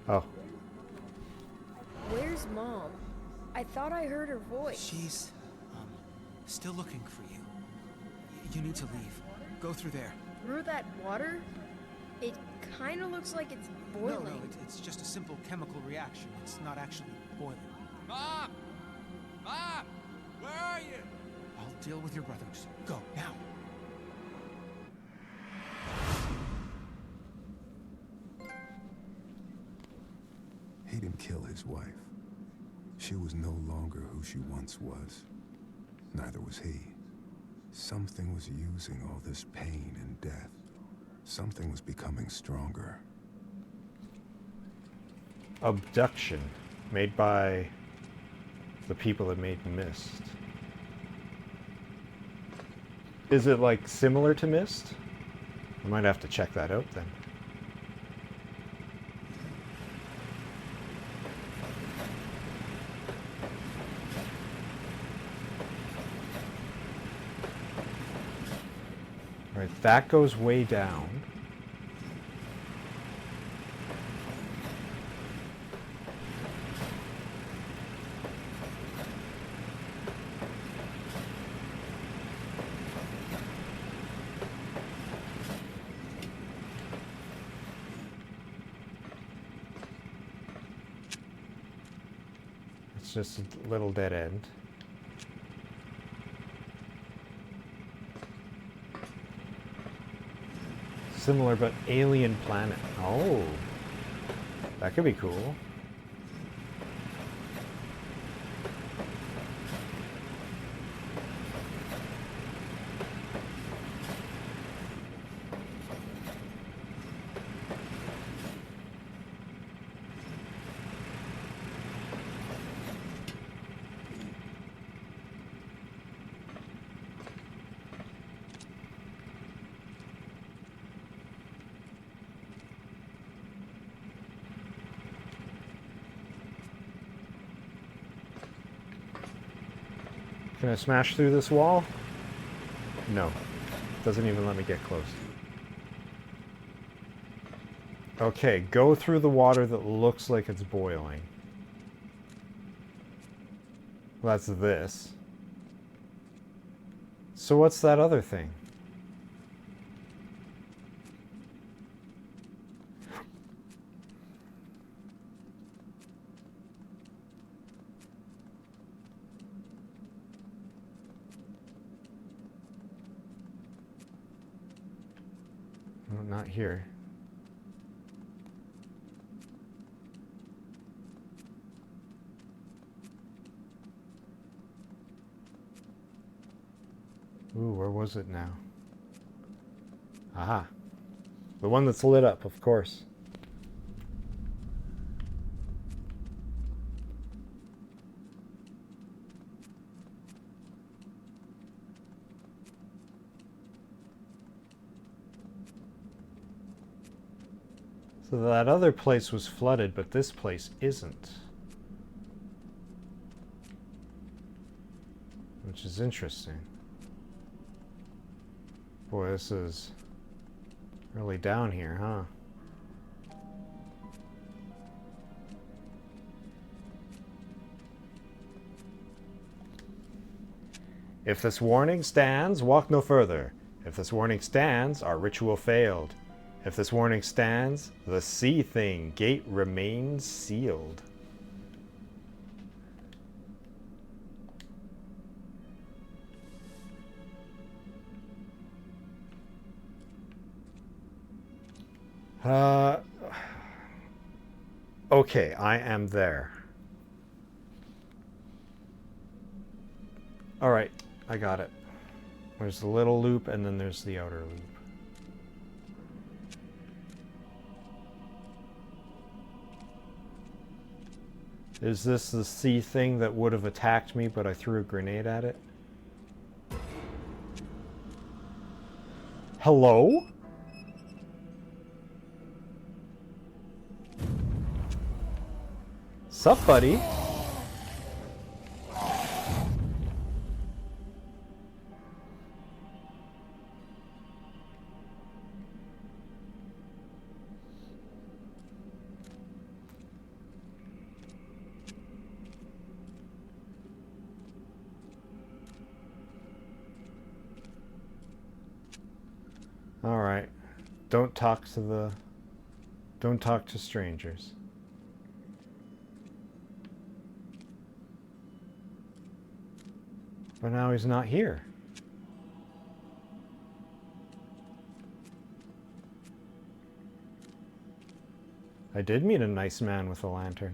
Oh. Where's Mom? I thought I heard her voice. She's, still looking for you. You need to leave. Go through there. Through that water? It kind of looks like it's boiling. No, it's just a simple chemical reaction. It's not actually boiling. Mom! Mom! Where are you? I'll deal with your brothers. Go, now. He didn't kill his wife. She was no longer who she once was. Neither was he. Something was using all this pain and death. Something was becoming stronger. Abduction. Made by the people that made Myst. Is it, like, similar to Myst? I might have to check that out then. Right, that goes way down. It's just a little dead end. Similar but alien planet. Oh, that could be cool. Can I smash through this wall? No. Doesn't even let me get close. Okay, go through the water that looks like it's boiling. Well, that's this. So what's that other thing? No, not here. Ooh, where was it now? Aha. The one that's lit up, of course. So that other place was flooded, but this place isn't. Which is interesting. Boy, this is really down here, huh? If this warning stands, walk no further. If this warning stands, our ritual failed. If this warning stands, the sea thing gate remains sealed. Okay, I am there. Alright, I got it. There's the little loop and then there's the outer loop. Is this the sea thing that would have attacked me, but I threw a grenade at it? Hello? Sup, buddy? Alright. Don't talk to strangers. But now he's not here. I did meet a nice man with a lantern.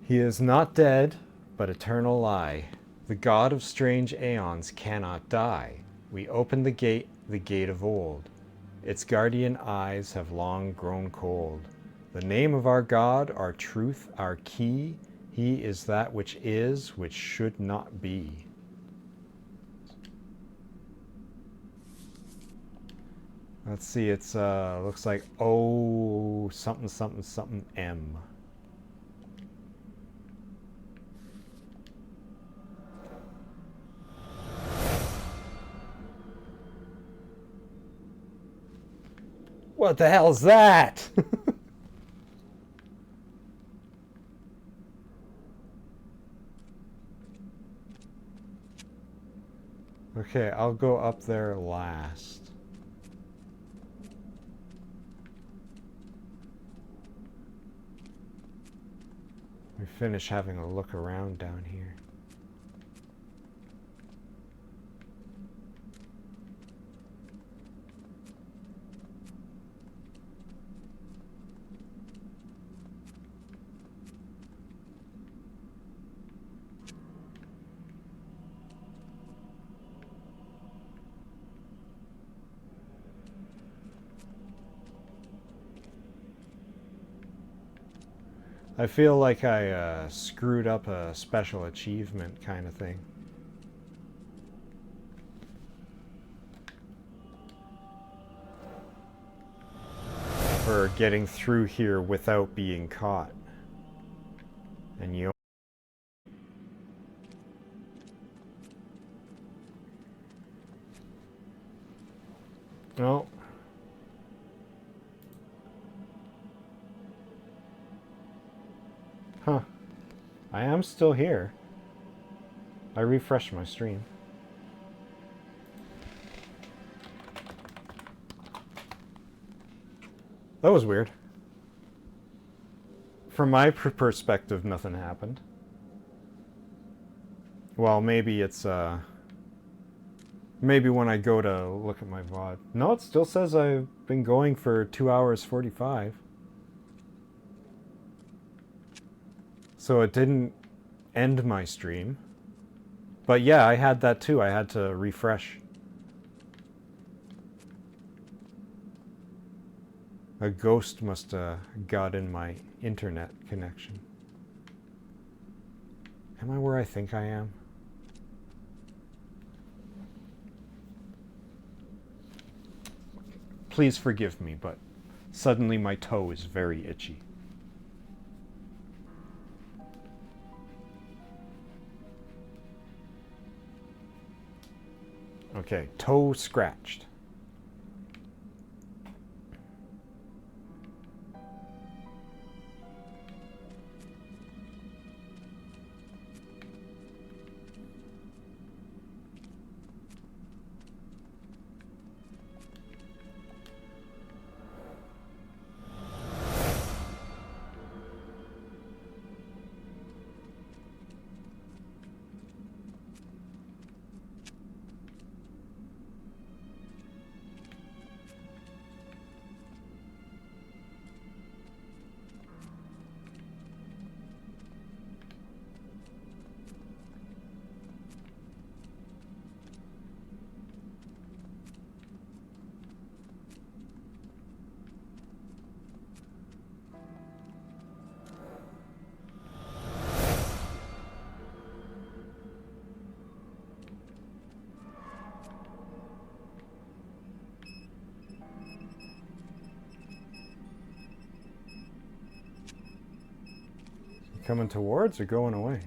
He is not dead, but eternal lie. The god of strange aeons cannot die. We open the gate of old. Its guardian eyes have long grown cold. The name of our God, our truth, our key. He is that which is, which should not be. Let's see, it's looks like O something something something M. What the hell's that? Okay, I'll go up there last. We finish having a look around down here. I feel like I screwed up a special achievement kind of thing. For getting through here without being caught. And you... Oh. Huh. I am still here. I refreshed my stream. That was weird. From my perspective, nothing happened. Well, maybe it's, maybe when I go to look at my VOD. No, it still says I've been going for 2 hours 45. So it didn't end my stream. But yeah, I had that too. I had to refresh. A ghost must have got in my internet connection. Am I where I think I am? Please forgive me, but suddenly my toe is very itchy. Okay, toe scratched. Coming towards or going away?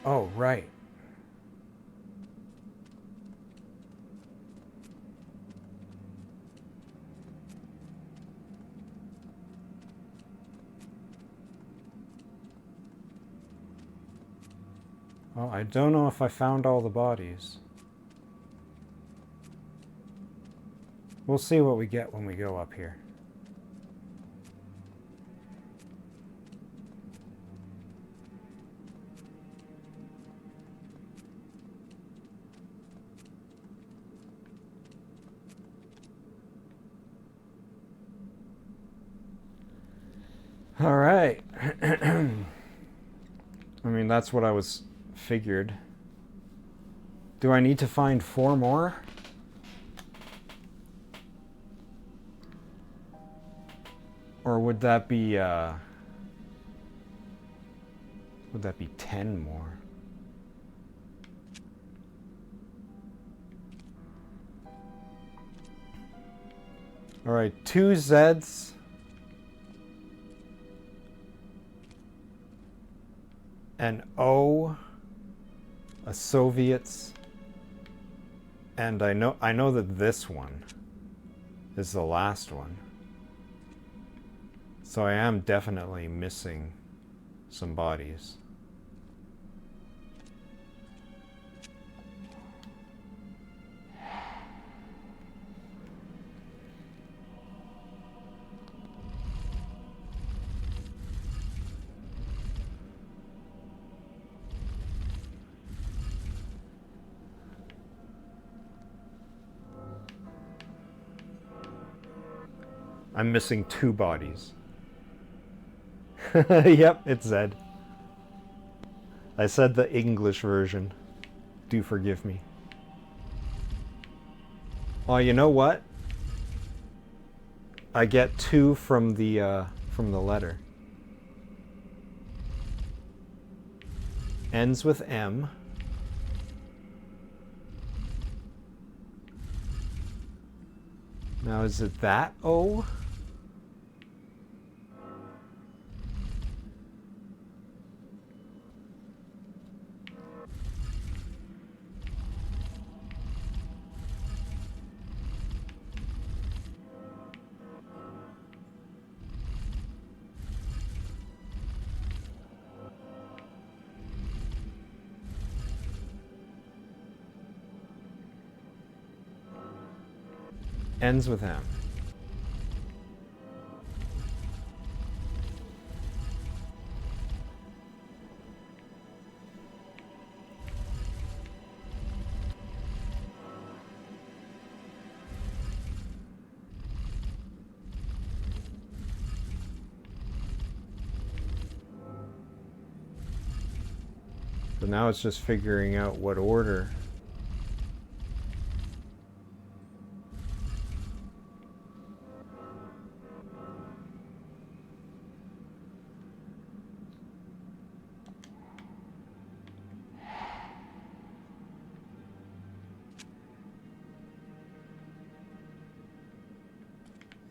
Oh, right. Well, I don't know if I found all the bodies. We'll see what we get when we go up here. All right. I mean, that's what I was figured. Do I need to find 4 more? Or would that be 10 more? All right, 2 Zeds. An O a Soviets, and I know that this one is the last one. So I am definitely missing some bodies. I'm missing 2 bodies. Yep, it's Zed. I said the English version. Do forgive me. Oh, you know what? I get 2 from the letter. Ends with M. Now is it that O? Ends with M. So now it's just figuring out what order.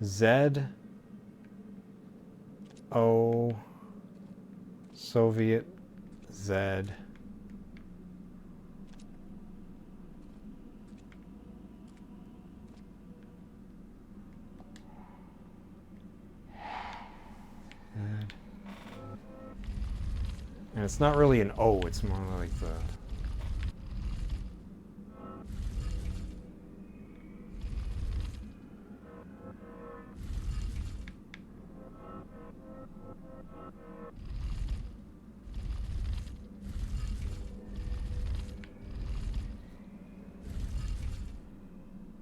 Z, O, Soviet, Z. And it's not really an O, it's more like the...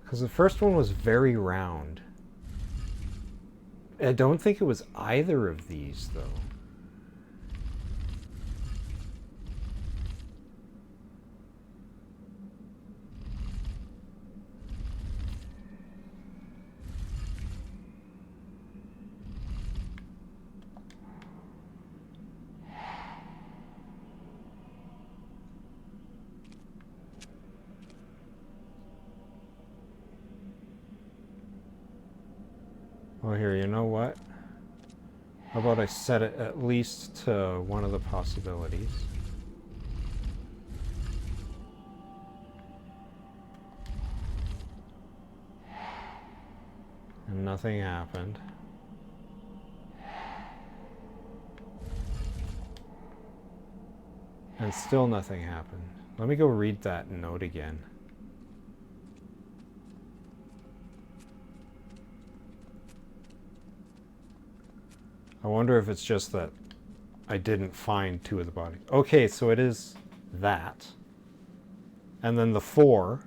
Because the first one was very round. I don't think it was either of these, though. Well, here, you know what? How about I set it at least to one of the possibilities? And nothing happened. And still nothing happened. Let me go read that note again. I wonder if it's just that I didn't find 2 of the bodies. Okay, so it is that. And then the 4.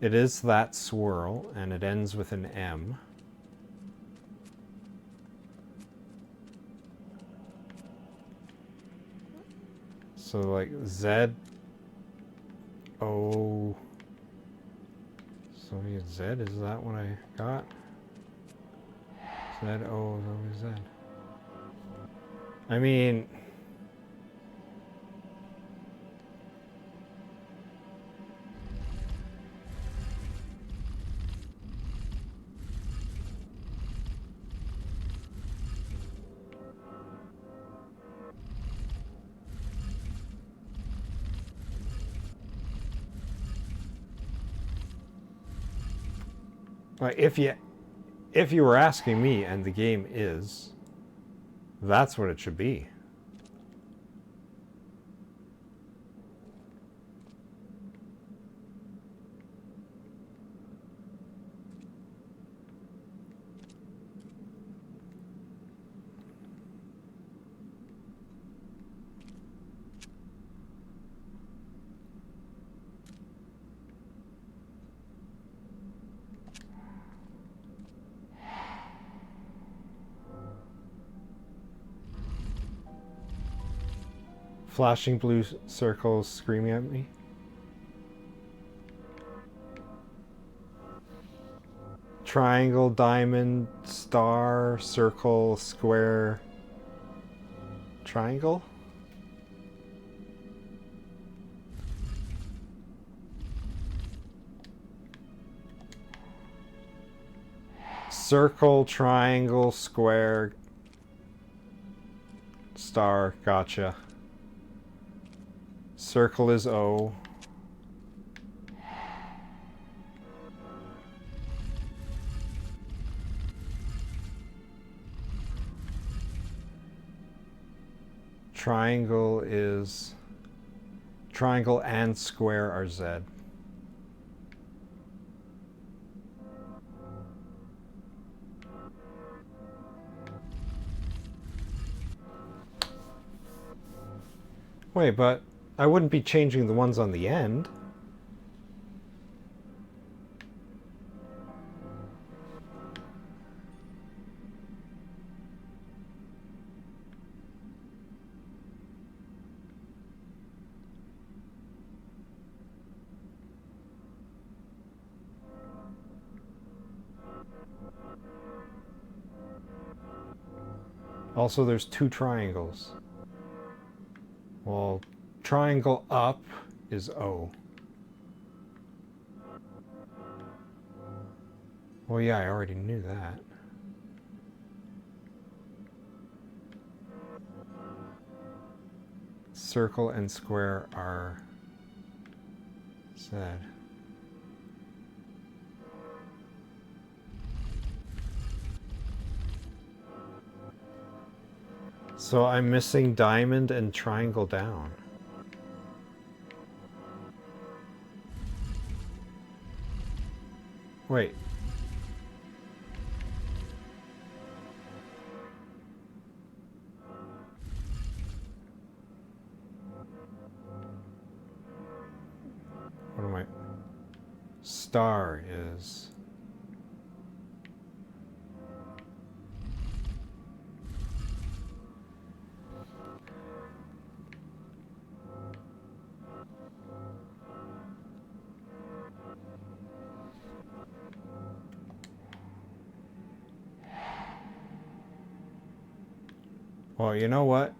It is that swirl, and it ends with an M. So like Z, O, Soviet Z, is that what I got? Z, O, Soviet Z. I mean... Like, if you were asking me, and the game is, that's what it should be. Flashing blue circles screaming at me. Triangle, diamond, star, circle, square, triangle? Circle, triangle, square, star, gotcha. Circle is O. Triangle is... Triangle and square are Z. Wait, but I wouldn't be changing the ones on the end. Also, there's two triangles. Well, triangle up is O. Well, yeah, I already knew that. Circle and square are Z. So I'm missing diamond and triangle down. Wait. What am I? Star is... Well, you know what?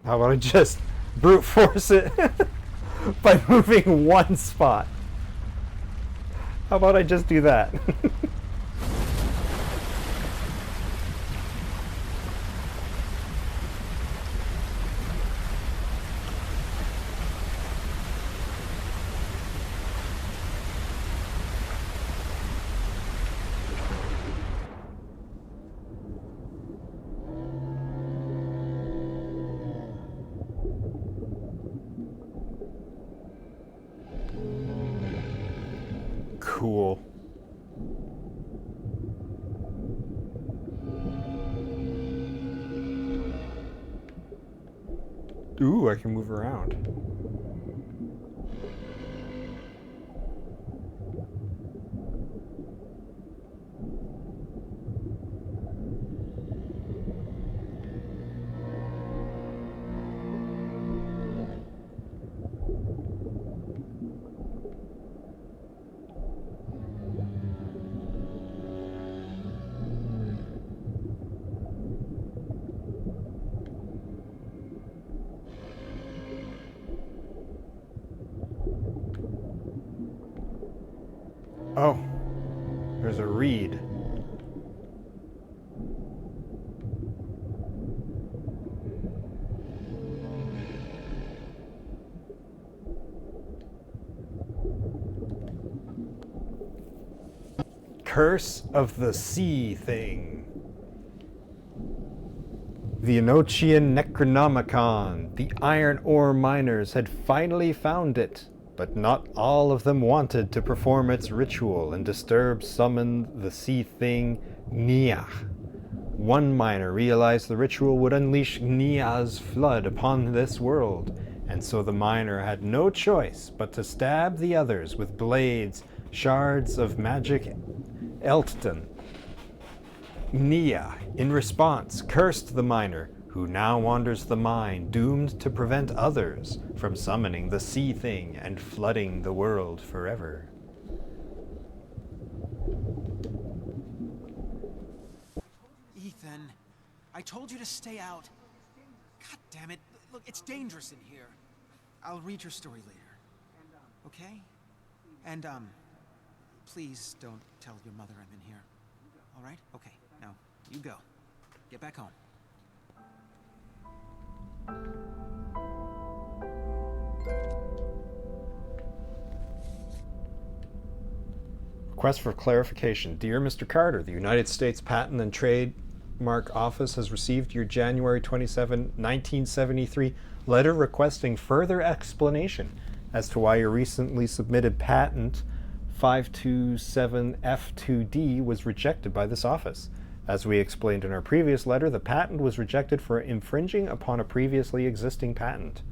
How about I just brute force it by moving one spot? How about I just do that? Cool. Ooh, I can move around. Oh, there's a reed. Curse of the Sea Thing. The Enochian Necronomicon. The iron ore miners had finally found it, but not all of them wanted to perform its ritual and summon the sea thing Niach. One miner realized the ritual would unleash Nia's flood upon this world, and so the miner had no choice but to stab the others with blades, shards of magic Elton. Nia, in response, cursed the miner, who now wanders the mine, doomed to prevent others from summoning the sea thing and flooding the world forever. Ethan, I told you to stay out. God damn it. Look, it's dangerous in here. I'll read your story later. Okay? And, please don't tell your mother I'm in here. All right? Okay, now, you go. Get back home. Request for clarification. Dear Mr. Carter, the United States Patent and Trademark Office has received your January 27, 1973 letter requesting further explanation as to why your recently submitted patent 527F2D was rejected by this office. As we explained in our previous letter, the patent was rejected for infringing upon a previously existing patent.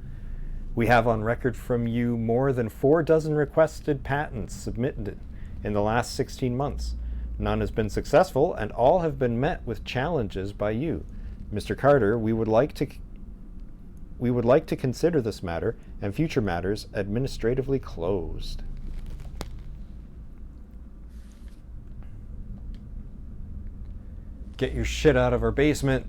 We have on record from you more than 4 dozen requested patents submitted in the last 16 months. None has been successful, and all have been met with challenges by you. Mr. Carter, we would like to consider this matter and future matters administratively closed. Get your shit out of our basement.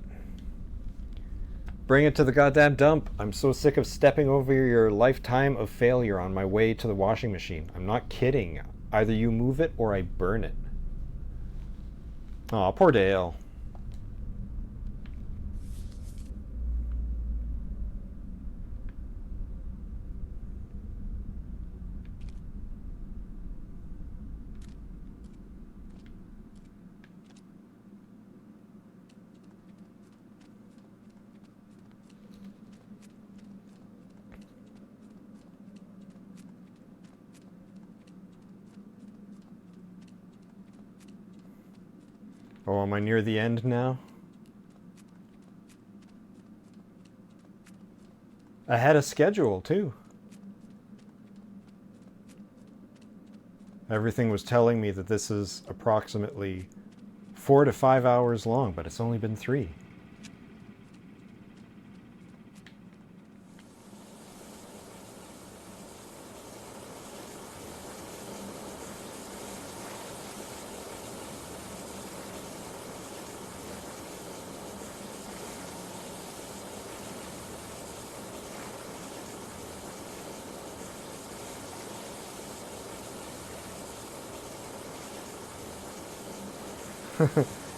Bring it to the goddamn dump. I'm so sick of stepping over your lifetime of failure on my way to the washing machine. I'm not kidding. Either you move it or I burn it. Aw, poor Dale. Oh, am I near the end now? Ahead of schedule, too. Everything was telling me that this is approximately 4 to 5 hours long, but it's only been 3.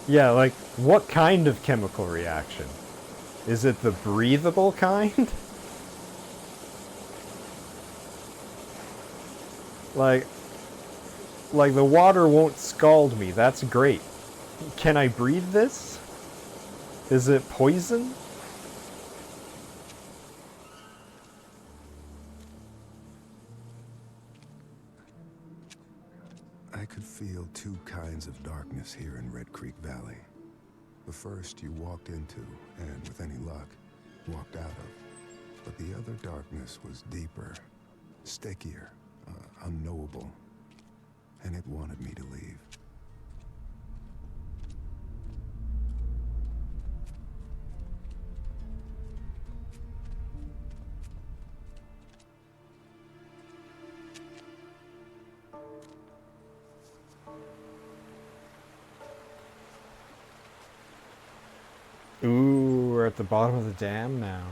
Yeah, like, what kind of chemical reaction? Is it the breathable kind? like the water won't scald me, that's great. Can I breathe this? Is it poison? I could feel 2 kinds of darkness here in Red Creek Valley. The first you walked into, and with any luck, walked out of. But the other darkness was deeper, stickier, unknowable. And it wanted me to leave. Ooh, we're at the bottom of the dam now.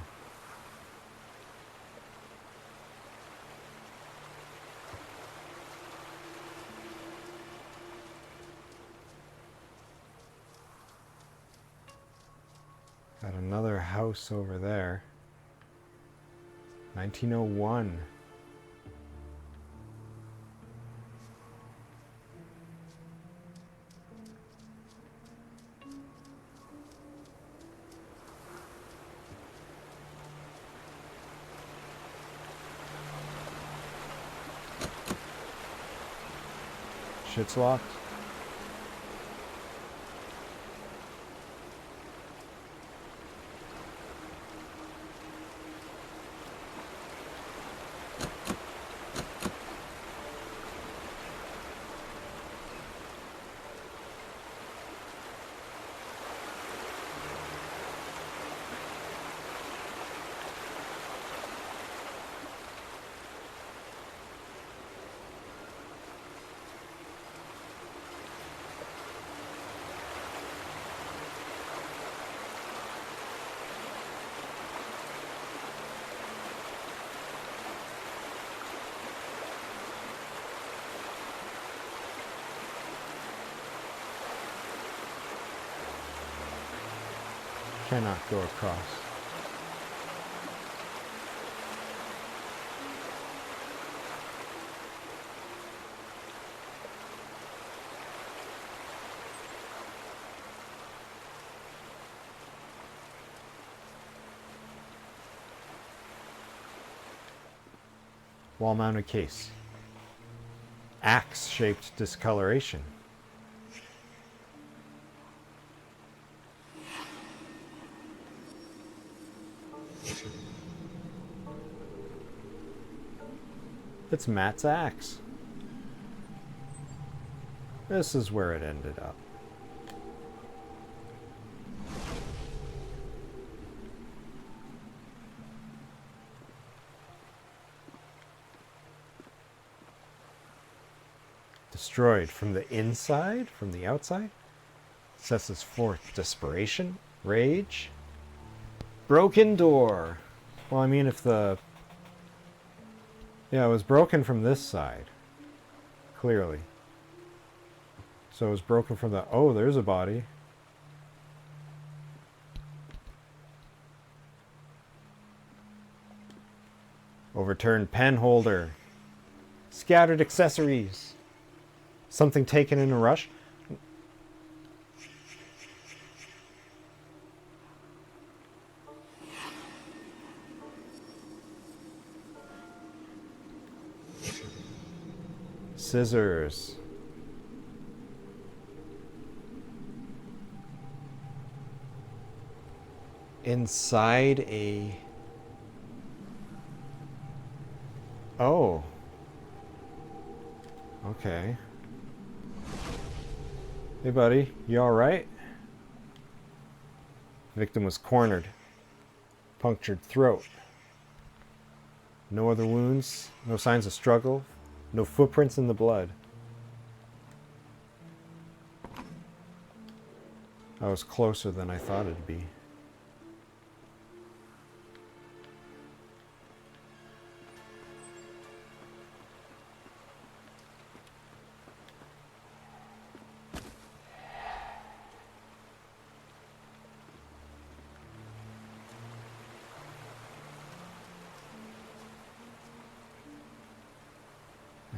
Got another house over there. 1901. Shit's locked. Cannot go across. Wall-mounted case. Axe-shaped discoloration. It's Matt's axe. This is where it ended up. Destroyed from the inside, from the outside. Sets forth desperation, rage. Broken door. Well, I mean, if the... Yeah, it was broken from this side. Clearly. So it was broken from the... Oh, there's a body. Overturned pen holder. Scattered accessories. Something taken in a rush. Scissors. Inside a... Oh. Okay. Hey buddy, you alright? Victim was cornered. Punctured throat. No other wounds, no signs of struggle, no footprints in the blood. I was closer than I thought it'd be.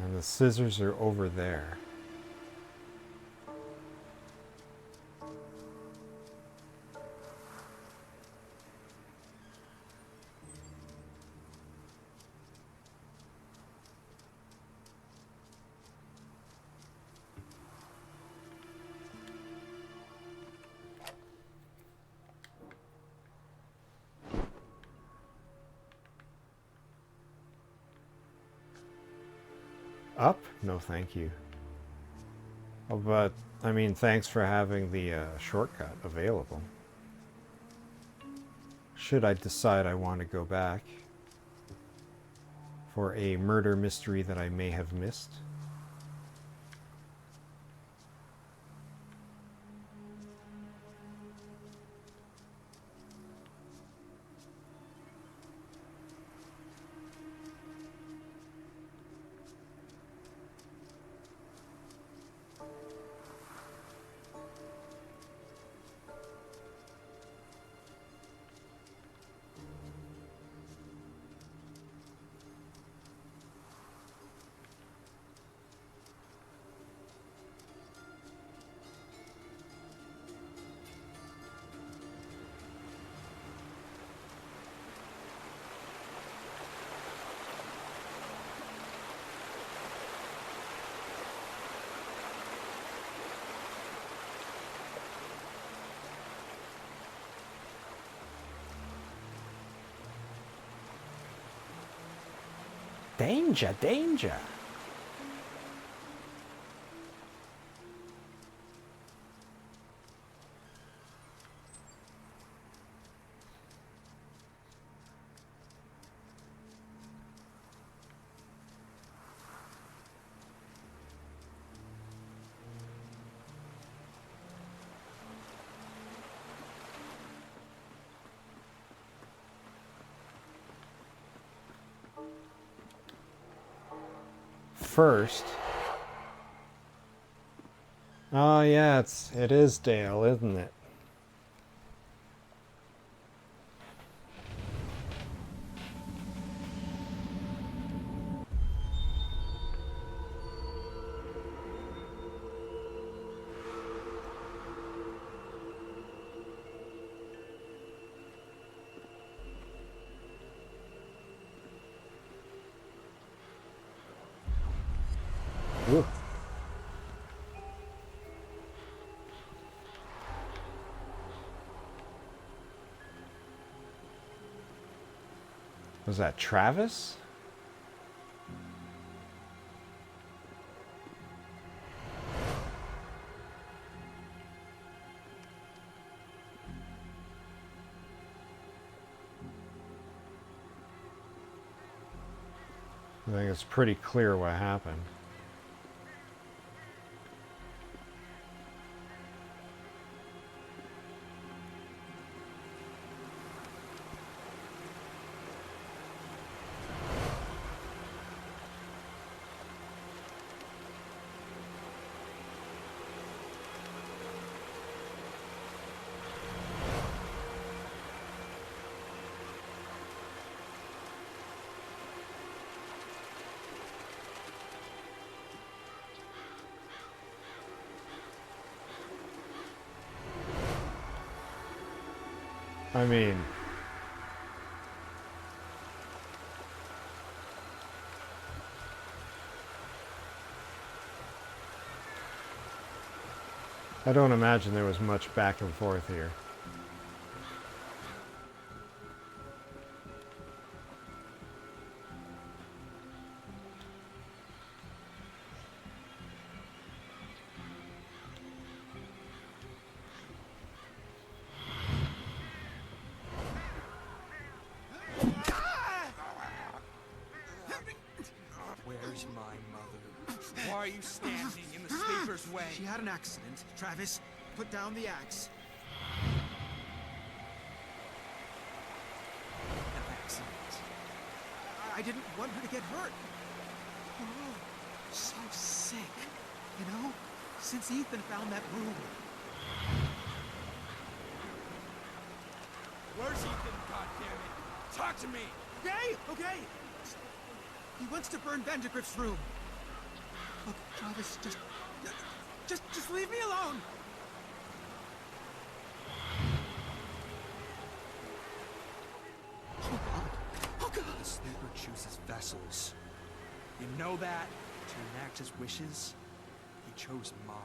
And the scissors are over there. Up? No, thank you. Oh, but, I mean, thanks for having the shortcut available. Should I decide I want to go back for a murder mystery that I may have missed. Danger, danger. First. Oh yeah, it is Dale, isn't it? Ooh. Was that Travis? I think it's pretty clear what happened. I mean, I don't imagine there was much back and forth here. Where's my mother? Why are you standing in the sleeper's way? She had an accident. Travis, put down the axe. An accident. I didn't want her to get hurt. We're all so sick, you know? Since Ethan found that room. Where's Ethan, goddammit? Talk to me! Okay, okay. He wants to burn Vandergrift's room. Look, Travis, just leave me alone. Oh God! Oh God! The sleeper chooses vessels. You know that? To enact his wishes? He chose Mom.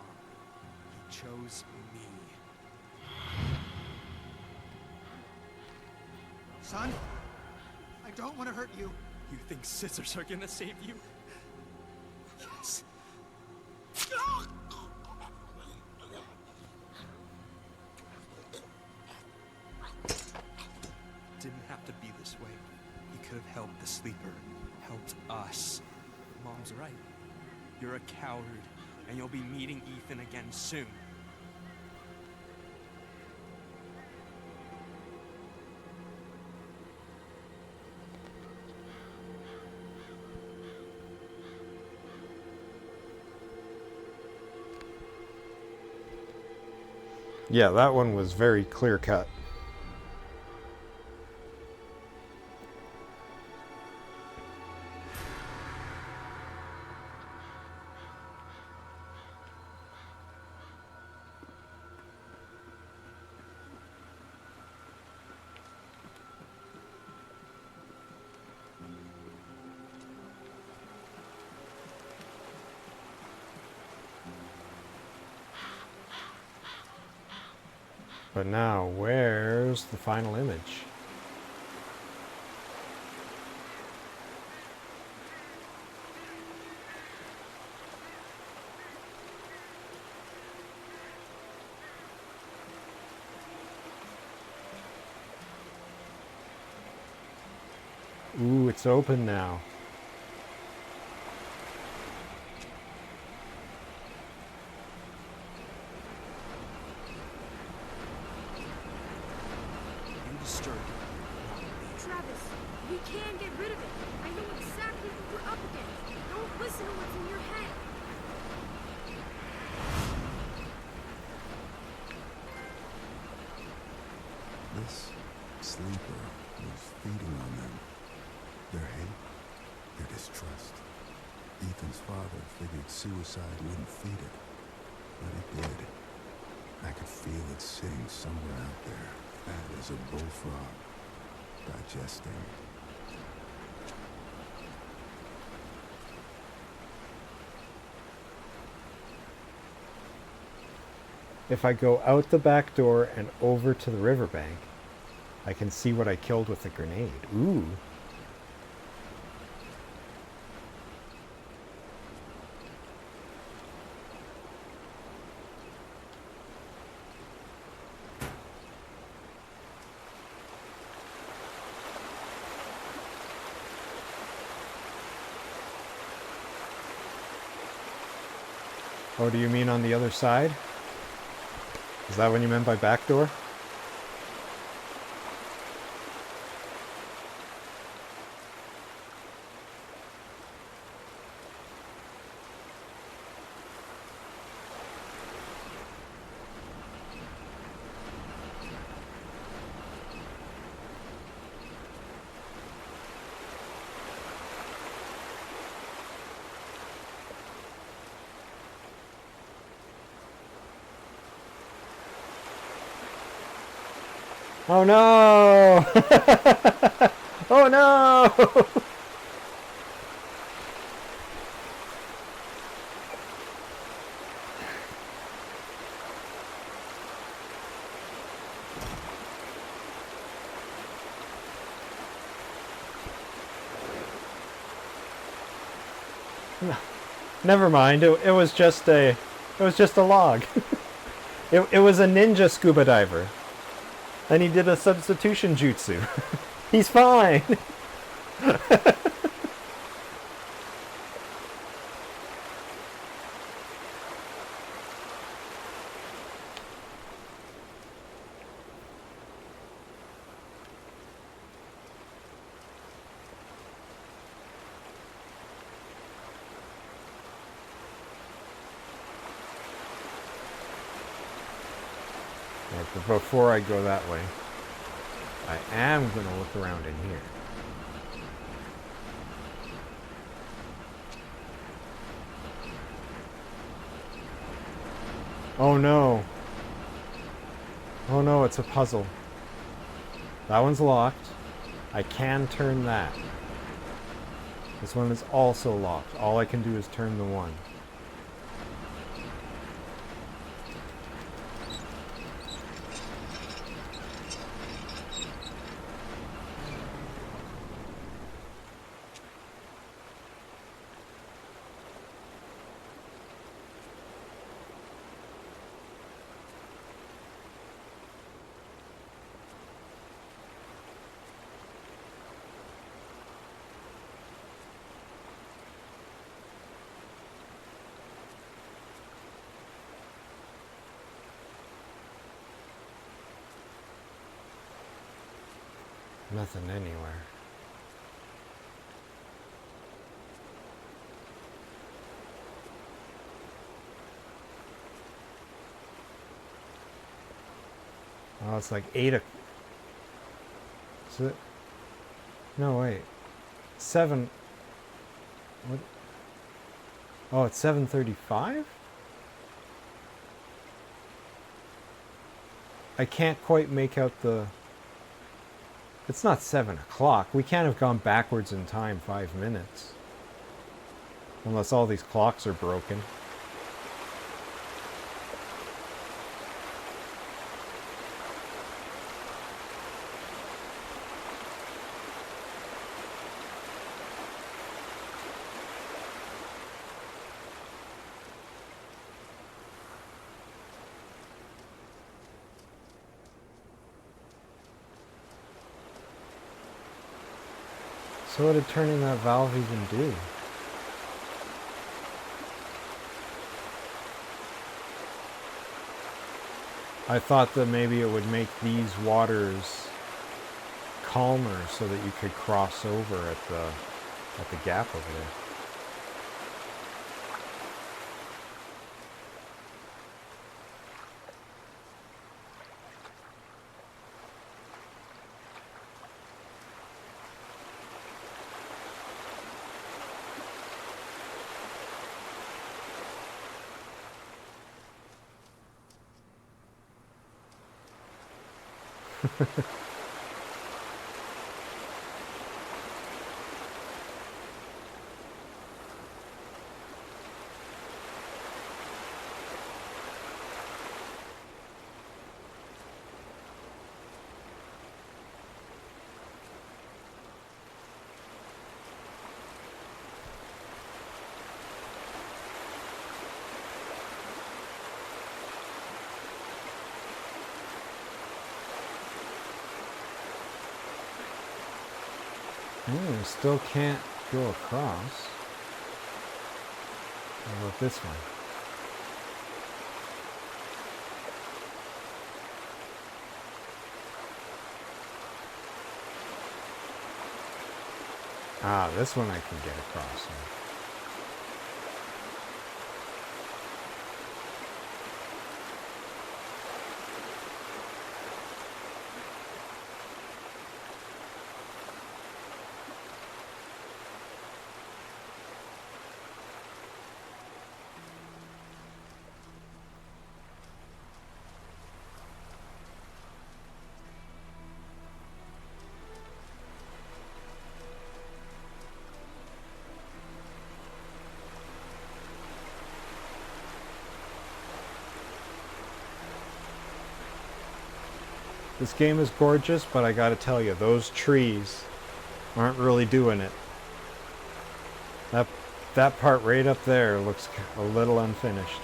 He chose me. Son, I don't want to hurt you. You think scissors are gonna save you? Yes. Didn't have to be this way. He could have helped the sleeper, helped us. Mom's right. You're a coward, and you'll be meeting Ethan again soon. Yeah, that one was very clear cut. But now, where's the final image? Ooh, it's open now. You disturbed it. Travis, we can get rid of it. I know exactly what we're up against. Don't listen to what's in your head. This sleeper was feeding on them. Their hate, their distrust. Ethan's father figured suicide wouldn't feed it, but it did. I could feel it sitting somewhere out there, fat as a bullfrog, digesting. If I go out the back door and over to the riverbank, I can see what I killed with the grenade. Ooh. Oh, do you mean on the other side? Is that what you meant by back door? Oh no! Oh no! Never mind. It was just a log. It was a ninja scuba diver. And he did a substitution jutsu. He's fine. Right, but before I go that way, I am going to look around in here. Oh no. Oh no, it's a puzzle. That one's locked. I can turn that. This one is also locked. All I can do is turn the one. Nothing anywhere. Oh, it's like 8 o'clock. No, wait. 7. What? Oh, it's 7:35? I can't quite make out the... It's not 7 o'clock. We can't have gone backwards in time 5 minutes. Unless all these clocks are broken. So what did turning that valve even do? I thought that maybe it would make these waters calmer so that you could cross over at the gap over there. Still can't go across. What about this one? Ah, this one I can get across. This game is gorgeous, but I gotta tell you, those trees aren't really doing it. That part right up there looks a little unfinished.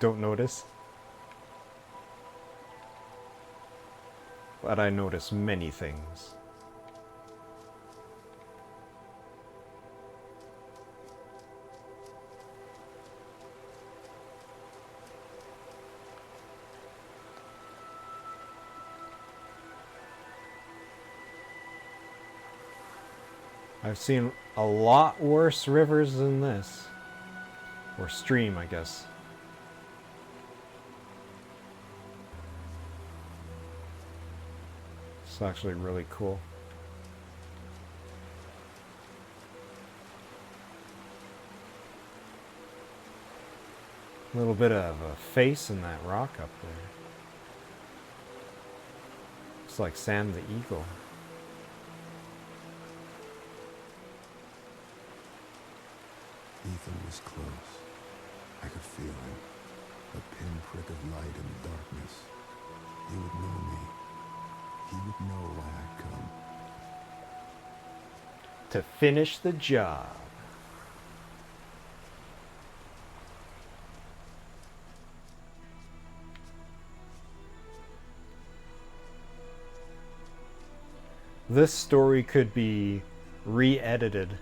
Don't notice. But I notice many things. I've seen a lot worse rivers than this. Or stream, I guess. It's actually really cool. A little bit of a face in that rock up there. It's like Sam the Eagle. Ethan was close. I could feel him. A pinprick of light in the darkness. He would know me. He would know why I'd come. To finish the job. This story could be re-edited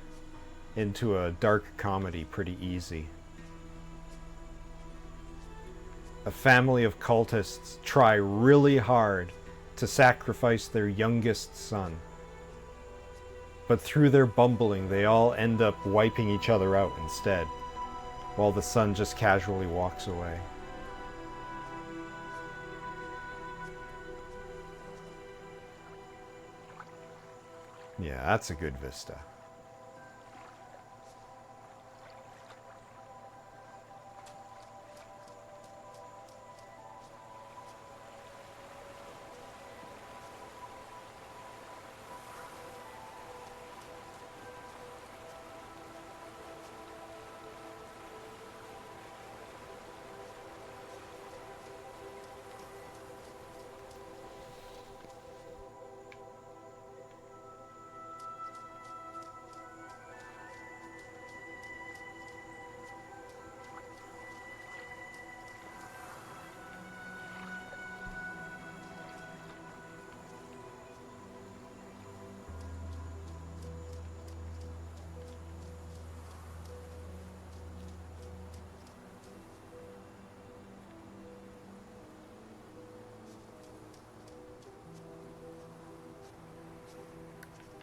into a dark comedy pretty easy. A family of cultists try really hard to sacrifice their youngest son. But through their bumbling, they all end up wiping each other out instead, while the son just casually walks away. Yeah, that's a good vista.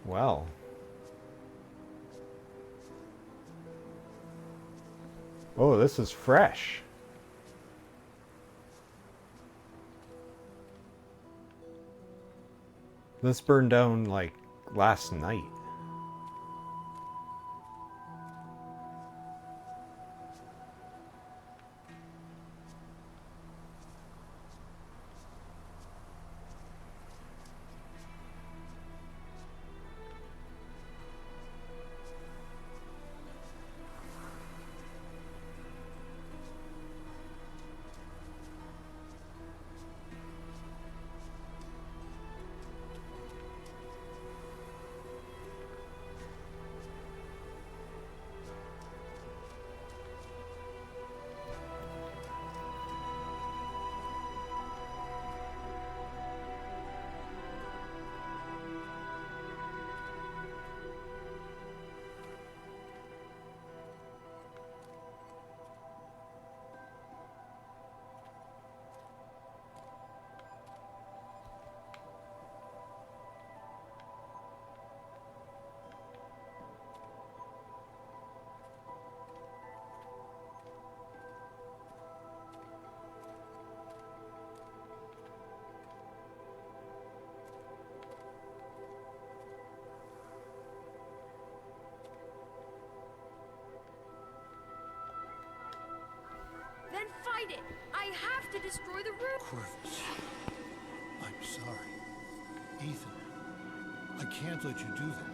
Well. Oh, this is fresh. This burned down like last night. Then fight it! I have to destroy the room! Corvus, I'm sorry. Ethan, I can't let you do that.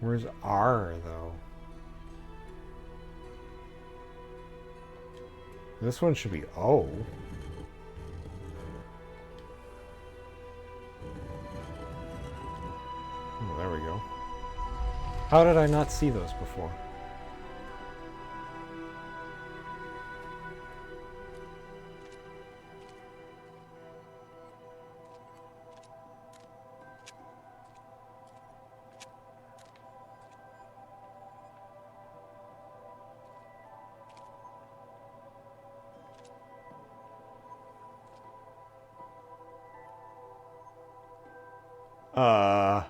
Where's R, though? This one should be O. Oh, there we go. How did I not see those before? Uh...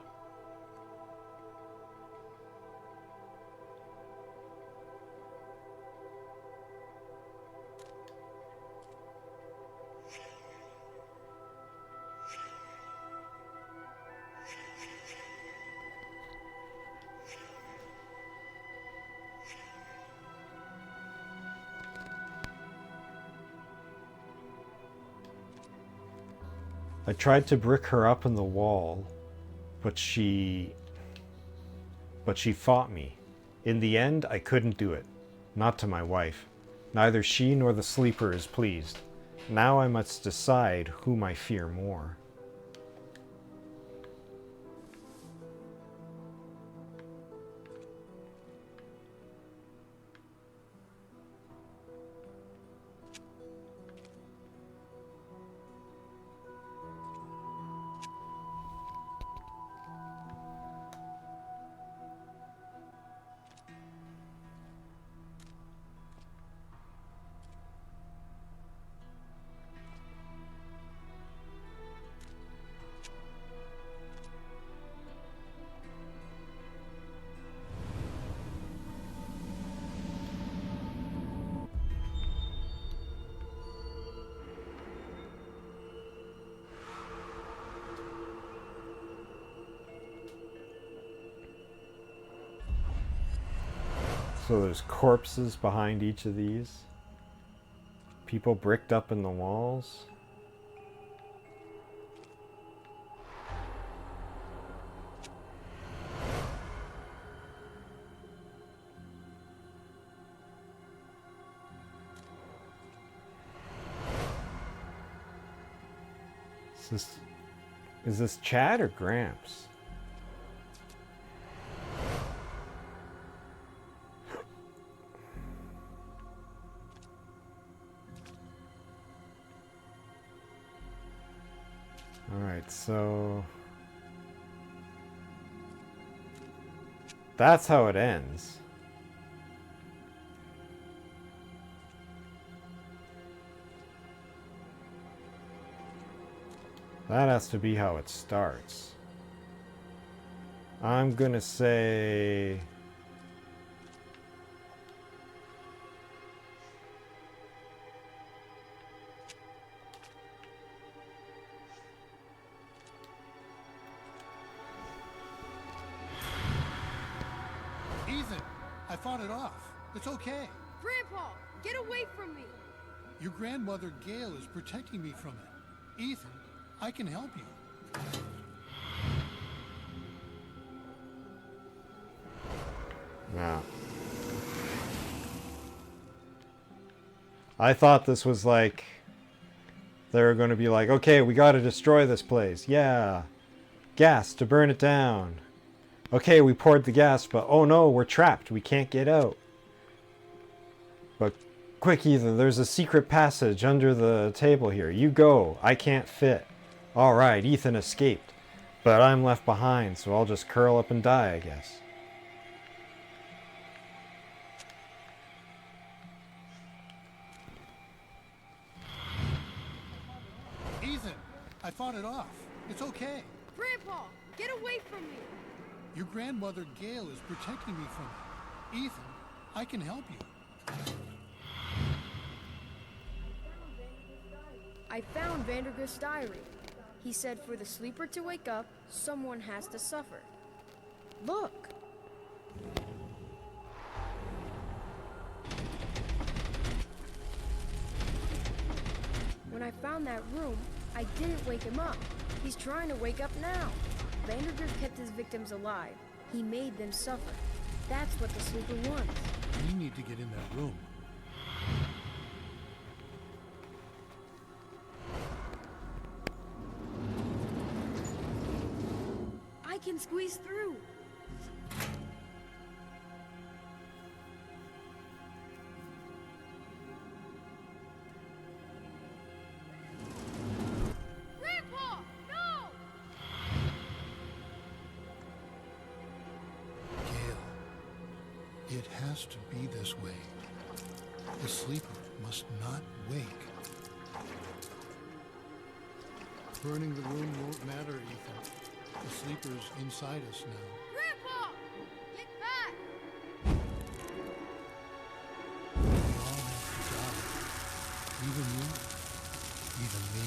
I tried to brick her up in the wall, but she fought me. In the end, I couldn't do it. Not to my wife. Neither she nor the sleeper is pleased. Now I must decide whom I fear more. So there's corpses behind each of these. People bricked up in the walls. Is this Chad or Gramps? Alright, so that's how it ends. That has to be how it starts. I'm gonna say... Ethan, I fought it off. It's okay. Grandpa, get away from me! Your grandmother Gail is protecting me from it. Ethan, I can help you. Yeah. I thought this was like... They were going to be like, okay, we got to destroy this place. Yeah. Gas to burn it down. Okay, we poured the gas, but oh no, we're trapped. We can't get out. But quick, Ethan, there's a secret passage under the table here. You go. I can't fit. Alright, Ethan escaped. But I'm left behind, so I'll just curl up and die, I guess. Ethan, I fought it off. It's okay. Grandpa, get away from me! Your grandmother Gail is protecting me from it. Ethan, I can help you. I found Vandergrift's diary. He said for the sleeper to wake up, someone has to suffer. Look! When I found that room, I didn't wake him up. He's trying to wake up now. Vandergrift kept his victims alive. He made them suffer. That's what the sleeper wants. We need to get in that room. I can squeeze through. Grandpa, no! Gail, it has to be this way. The sleeper must not wake. Burning the room won't matter, Ethan. The sleeper's inside us now. Grandpa! Get back! We all have to die. Even you, even me.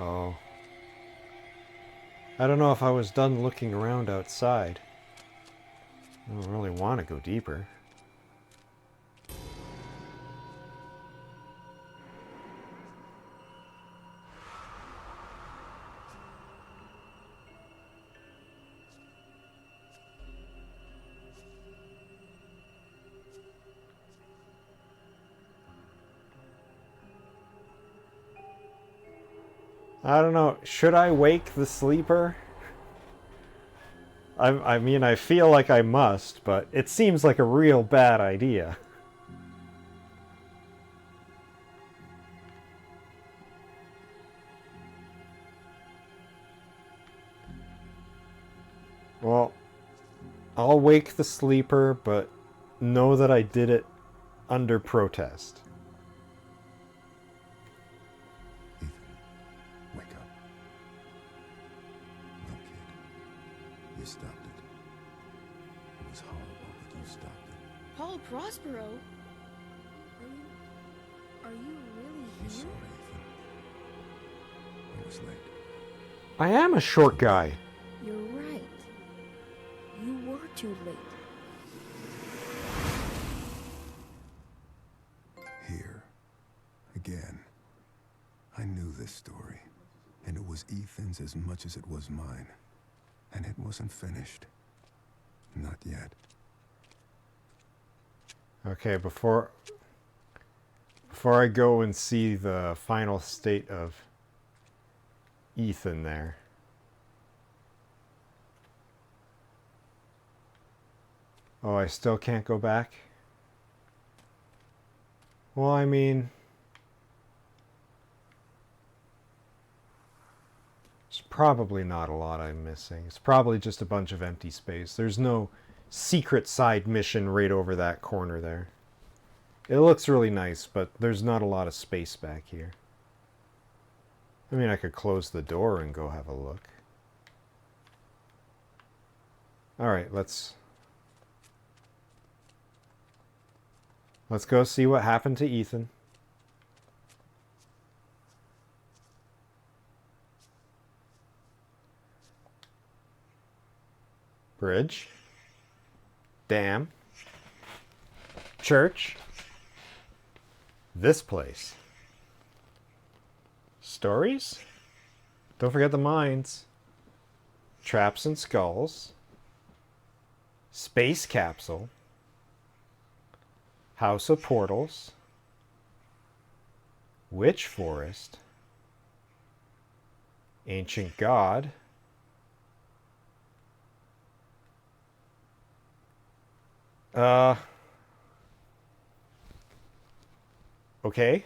Oh. I don't know if I was done looking around outside. I don't really want to go deeper. I don't know. Should I wake the sleeper? I mean, I feel like I must, but it seems like a real bad idea. Well, I'll wake the sleeper, but know that I did it under protest. Ethan, wake up. No, kid. You stopped it. It was horrible, but you stopped it. Paul Prospero? Are you really I'm here? sorry, Ethan. I was late. I am a short guy. You're right. You were too late. Here. Again. I knew this story. And it was Ethan's as much as it was mine. And it wasn't finished. Not yet. Okay, before I go and see the final state of Ethan there. Oh, I still can't go back? Well, I mean, there's probably not a lot I'm missing. It's probably just a bunch of empty space. There's no secret side mission right over that corner there. It looks really nice, but there's not a lot of space back here. I mean, I could close the door and go have a look. Alright, let's go see what happened to Ethan. Bridge. Dam. Church. This place. Stories? Don't forget the mines. Traps and skulls. Space capsule. House of portals. Witch forest. Ancient god. Okay.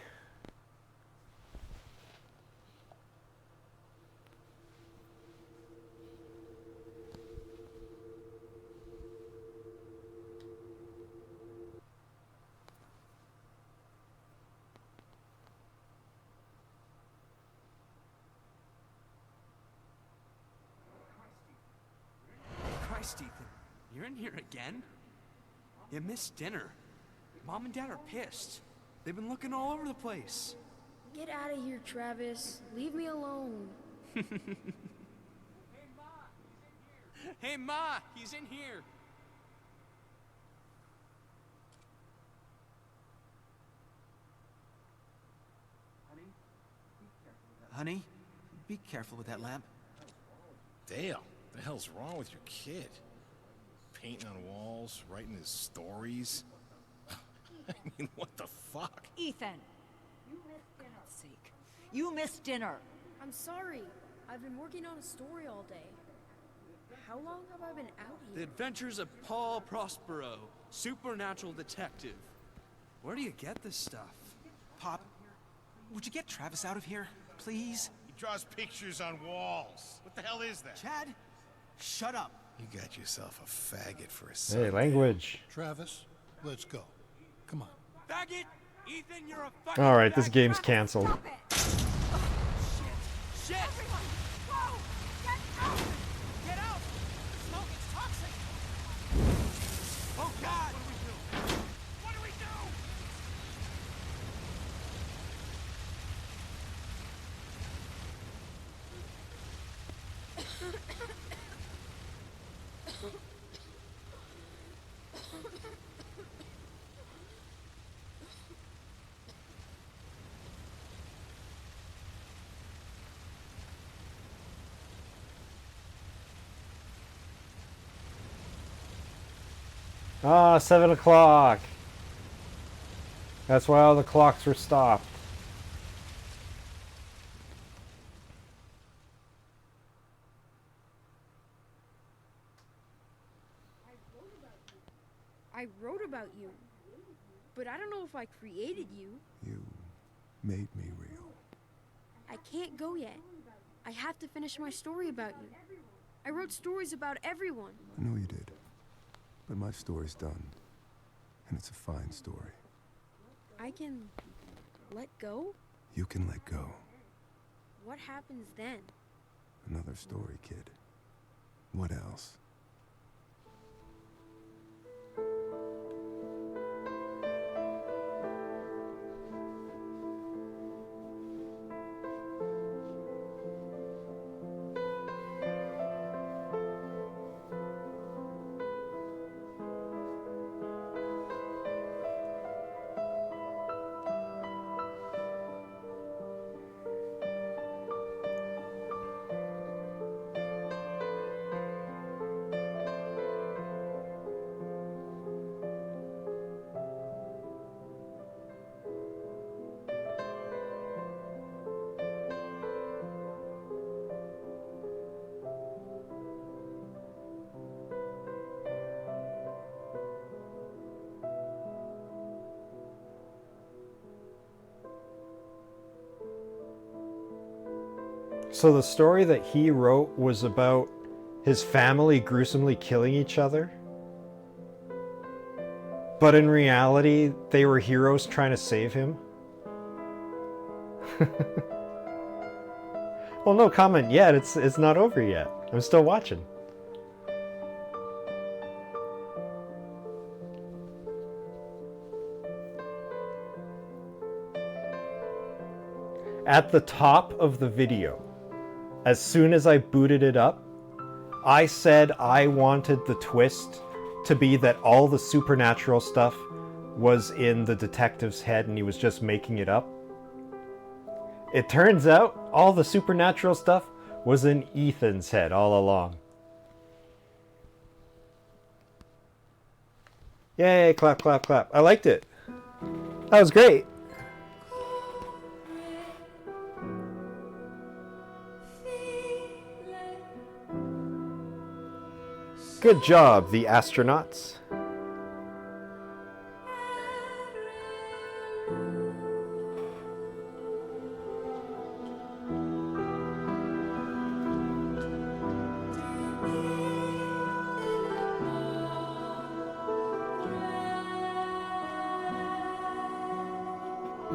Christ, Ethan, you're in here again? You missed dinner. Mom and Dad are pissed. They've been looking all over the place. Get out of here, Travis. Leave me alone. Hey, Ma, he's in here. Honey, be careful with that lamp. Dale, the hell's wrong with your kid? Painting on walls, writing his stories. I mean, what the fuck? Ethan! You missed dinner. For God's sake. You missed dinner. I'm sorry. I've been working on a story all day. How long have I been out The here? Adventures of Paul Prospero, supernatural detective. Where do you get this stuff? Pop, would you get Travis out of here, please? He draws pictures on walls. What the hell is that? Chad, shut up. You got yourself a faggot for a son. Hey, language. Travis, let's go. Come on. Faggot! Ethan, you're a fucking Alright, this faggot. game's cancelled. Stop it! Shit! Everyone, whoa! Get out! Get out! The smoke is toxic! Oh, God! What do we do? Ah, 7 o'clock. That's why all the clocks were stopped. I wrote about you. But I don't know if I created you. You made me real. I can't go yet. I have to finish my story about you. I wrote stories about everyone. I know you did. But my story's done. And it's a fine story. I can let go? You can let go. What happens then? Another story, kid. What else? So the story that he wrote was about his family gruesomely killing each other? But in reality, they were heroes trying to save him? Well, no comment yet. It's not over yet. I'm still watching. At the top of the video, as soon as I booted it up, I said I wanted the twist to be that all the supernatural stuff was in the detective's head and he was just making it up. It turns out all the supernatural stuff was in Ethan's head all along. Yay, clap, clap, clap. I liked it. That was great. Good job, the astronauts.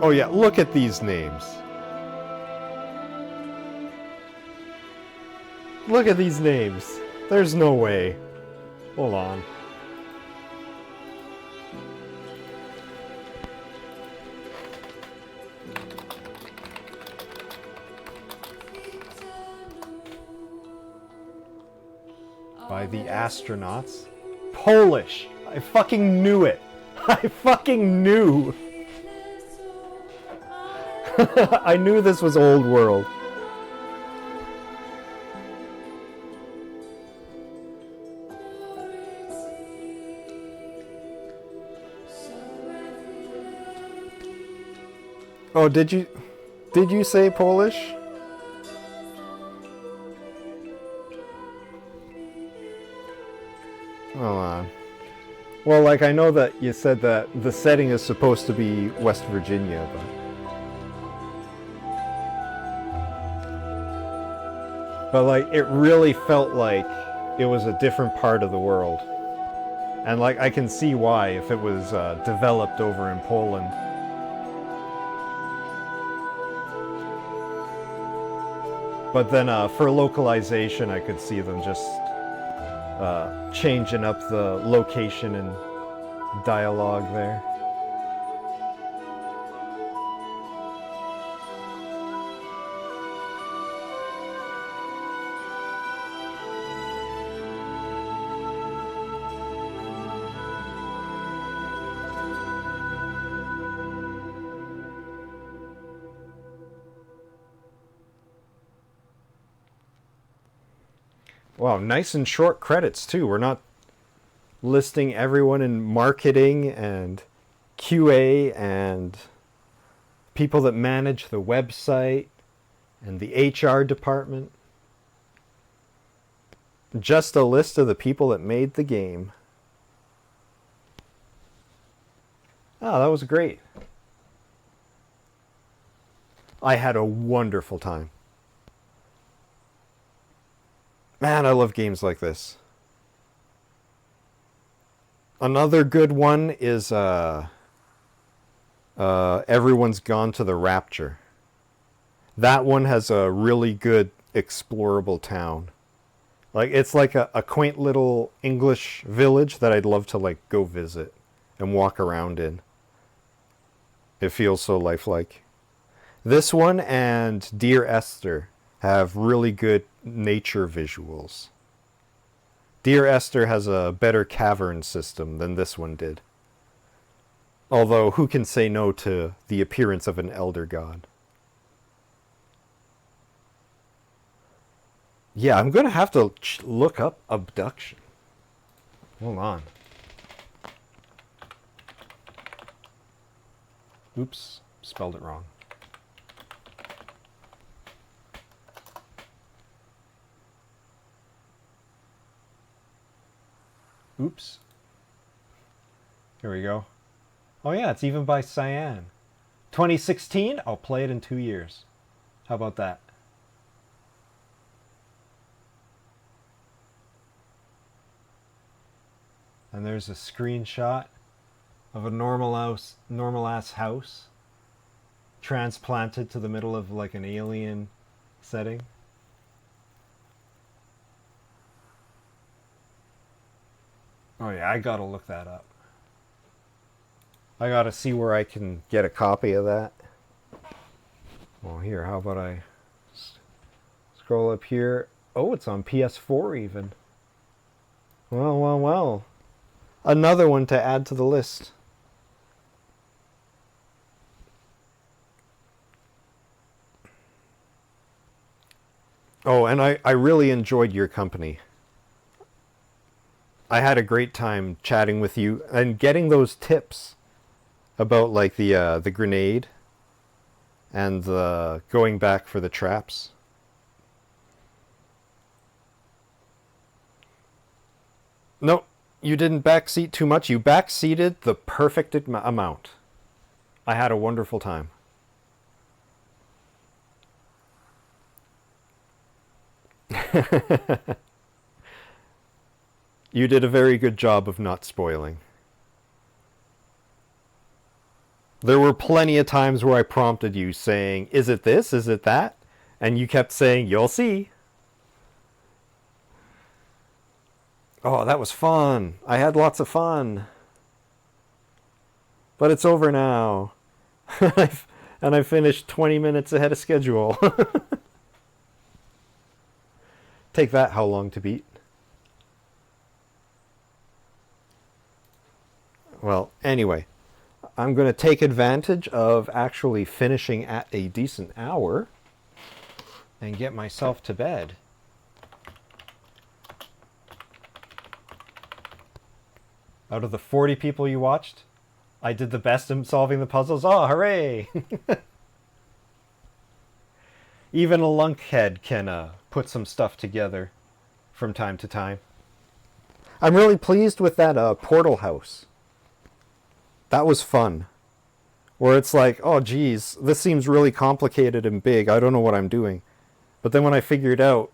Oh yeah, look at these names. Look at these names. There's no way. Hold on. By the astronauts. Polish. I fucking knew it. I fucking knew. I knew this was old world. Oh, did you say Polish? Hold on. Well, like, I know that you said that the setting is supposed to be West Virginia, but like, it really felt like it was a different part of the world. And like, I can see why if it was developed over in Poland. But then for localization, I could see them just changing up the location and dialogue there. Wow, nice and short credits too. We're not listing everyone in marketing and QA and people that manage the website and the HR department. Just a list of the people that made the game. Oh, that was great. I had a wonderful time. Man, I love games like this. Another good one is Everyone's Gone to the Rapture. That one has a really good explorable town. Like, it's like a quaint little English village that I'd love to, like, go visit and walk around in. It feels so lifelike. This one and Dear Esther have really good nature visuals. Dear Esther has a better cavern system than this one did. Although, who can say no to the appearance of an elder god? Yeah, I'm going to have to look up abduction. Hold on. Oops, spelled it wrong. Oops. Here we go. Oh yeah, it's even by Cyan. 2016? I'll play it in 2 years. How about that? And there's a screenshot of a normal ass house transplanted to the middle of like an alien setting. Oh yeah, I gotta look that up. I gotta see where I can get a copy of that. Well, here, how about I scroll up here? Oh, it's on PS4 even. Well, well, well. Another one to add to the list. Oh, and I really enjoyed your company. I had a great time chatting with you and getting those tips about like the grenade and the going back for the traps. No, you didn't backseat too much. You backseated the perfect amount. I had a wonderful time. You did a very good job of not spoiling. There were plenty of times where I prompted you saying, is it this? Is it that? And you kept saying, you'll see. Oh, that was fun. I had lots of fun. But it's over now. And I finished 20 minutes ahead of schedule. Take that, how long to beat. Well, anyway, I'm going to take advantage of actually finishing at a decent hour and get myself to bed. Out of the 40 people you watched, I did the best in solving the puzzles. Oh, hooray! Even a lunkhead can put some stuff together from time to time. I'm really pleased with that portal house. That was fun. Where it's like, oh geez, this seems really complicated and big. I don't know what I'm doing. But then when I figured out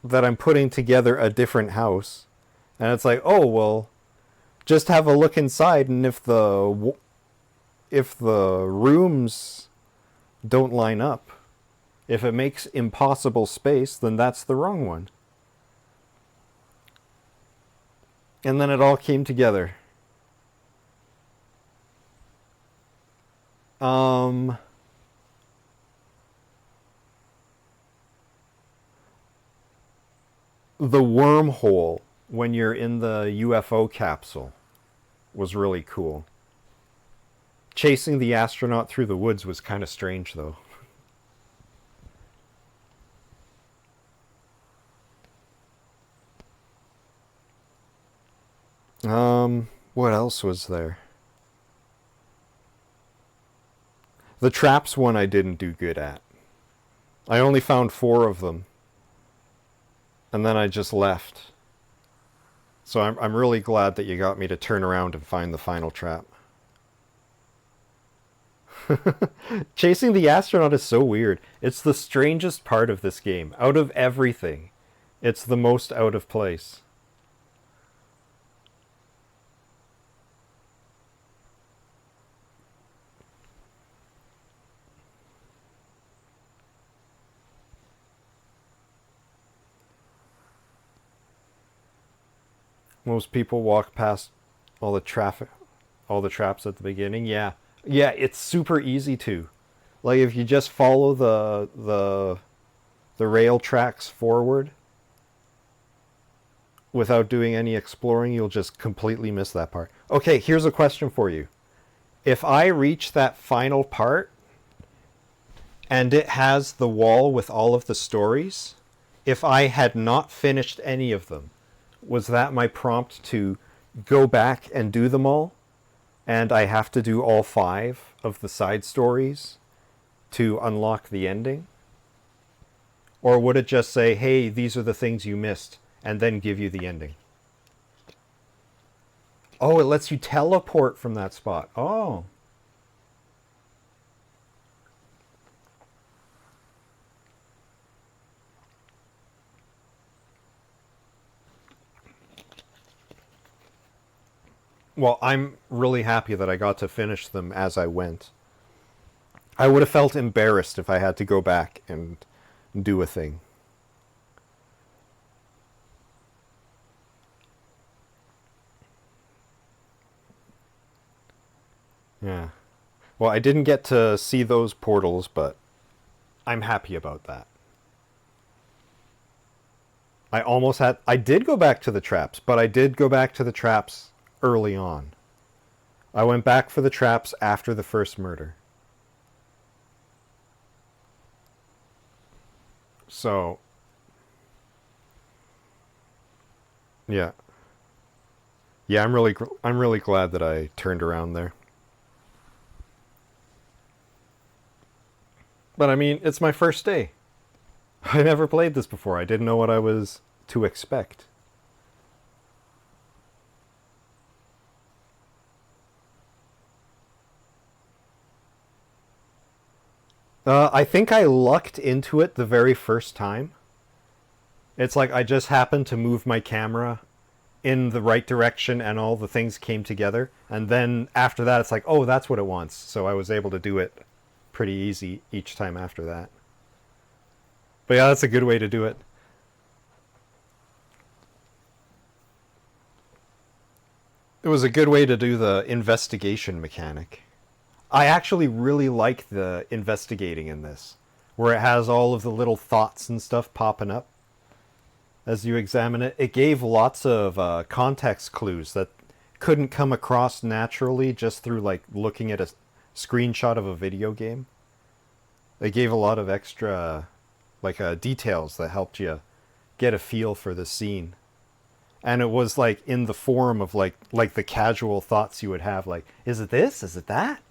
that I'm putting together a different house, and it's like, oh well, just have a look inside, and if the rooms don't line up, if it makes impossible space, then that's the wrong one. And then it all came together. The wormhole when you're in the UFO capsule was really cool. Chasing the astronaut through the woods was kind of strange, though. What else was there? The traps one I didn't do good at. I only found 4 of them. And then I just left. So I'm really glad that you got me to turn around and find the final trap. Chasing the astronaut is so weird. It's the strangest part of this game. Out of everything, It's the most out of place. Most people walk past all the traffic, all the traps at the beginning. Yeah. Yeah, it's super easy to. Like if you just follow the rail tracks forward without doing any exploring, you'll just completely miss that part. Okay, here's a question for you. If I reach that final part and it has the wall with all of the stories, if I had not finished any of them, was that my prompt to go back and do them all? And I have to do all 5 of the side stories to unlock the ending? Or would it just say, hey, these are the things you missed, and then give you the ending? Oh, it lets you teleport from that spot. Oh. Well, I'm really happy that I got to finish them as I went. I would have felt embarrassed if I had to go back and do a thing. Yeah. Well, I didn't get to see those portals, but I'm happy about that. I did go back to the traps, but I did go back to the traps early on. I went back for the traps after the first murder. So, yeah. Yeah, I'm really glad that I turned around there. But I mean, it's my first day. I never played this before. I didn't know what I was to expect. I think I lucked into it the very first time. It's like I just happened to move my camera in the right direction and all the things came together. And then after that, it's like, oh, that's what it wants. So I was able to do it pretty easy each time after that. But yeah, that's a good way to do it. It was a good way to do the investigation mechanic. I actually really like the investigating in this, where it has all of the little thoughts and stuff popping up as you examine it. It gave lots of context clues that couldn't come across naturally just through like looking at a screenshot of a video game. They gave a lot of extra details that helped you get a feel for the scene. And it was like in the form of like the casual thoughts you would have, like, is it this? Is it that?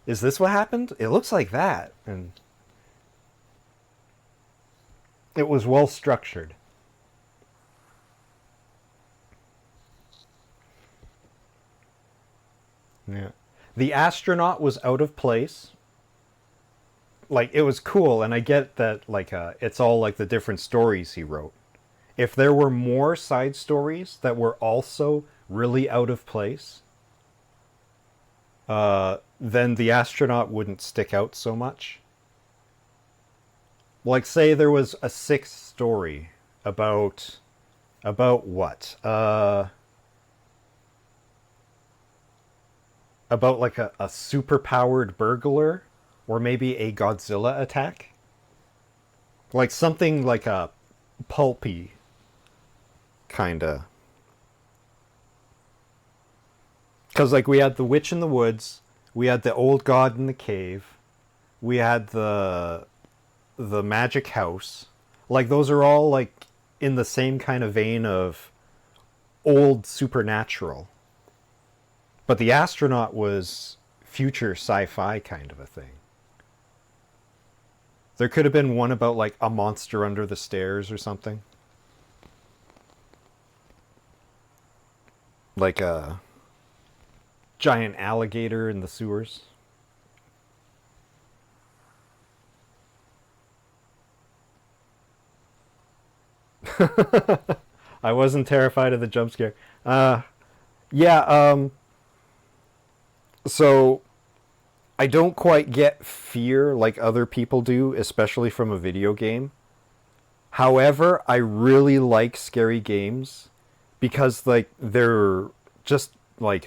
Is this what happened? It looks like that. And it was well structured. Yeah. The astronaut was out of place. Like, it was cool, and I get that, like, it's all, like, the different stories he wrote. If there were more side stories that were also really out of place, then the astronaut wouldn't stick out so much. Like, say there was a 6th story about what? About, like, a super-powered burglar, or maybe a Godzilla attack? Like, something like a pulpy, kinda. Because, like, we had the witch in the woods, we had the old god in the cave, we had the magic house. Like, those are all, like, in the same kind of vein of old supernatural. But the astronaut was future sci-fi kind of a thing. There could have been one about, like, a monster under the stairs or something. Like a giant alligator in the sewers. I wasn't terrified of the jump scare. Yeah, so I don't quite get fear like other people do, especially from a video game. However, I really like scary games because like they're just like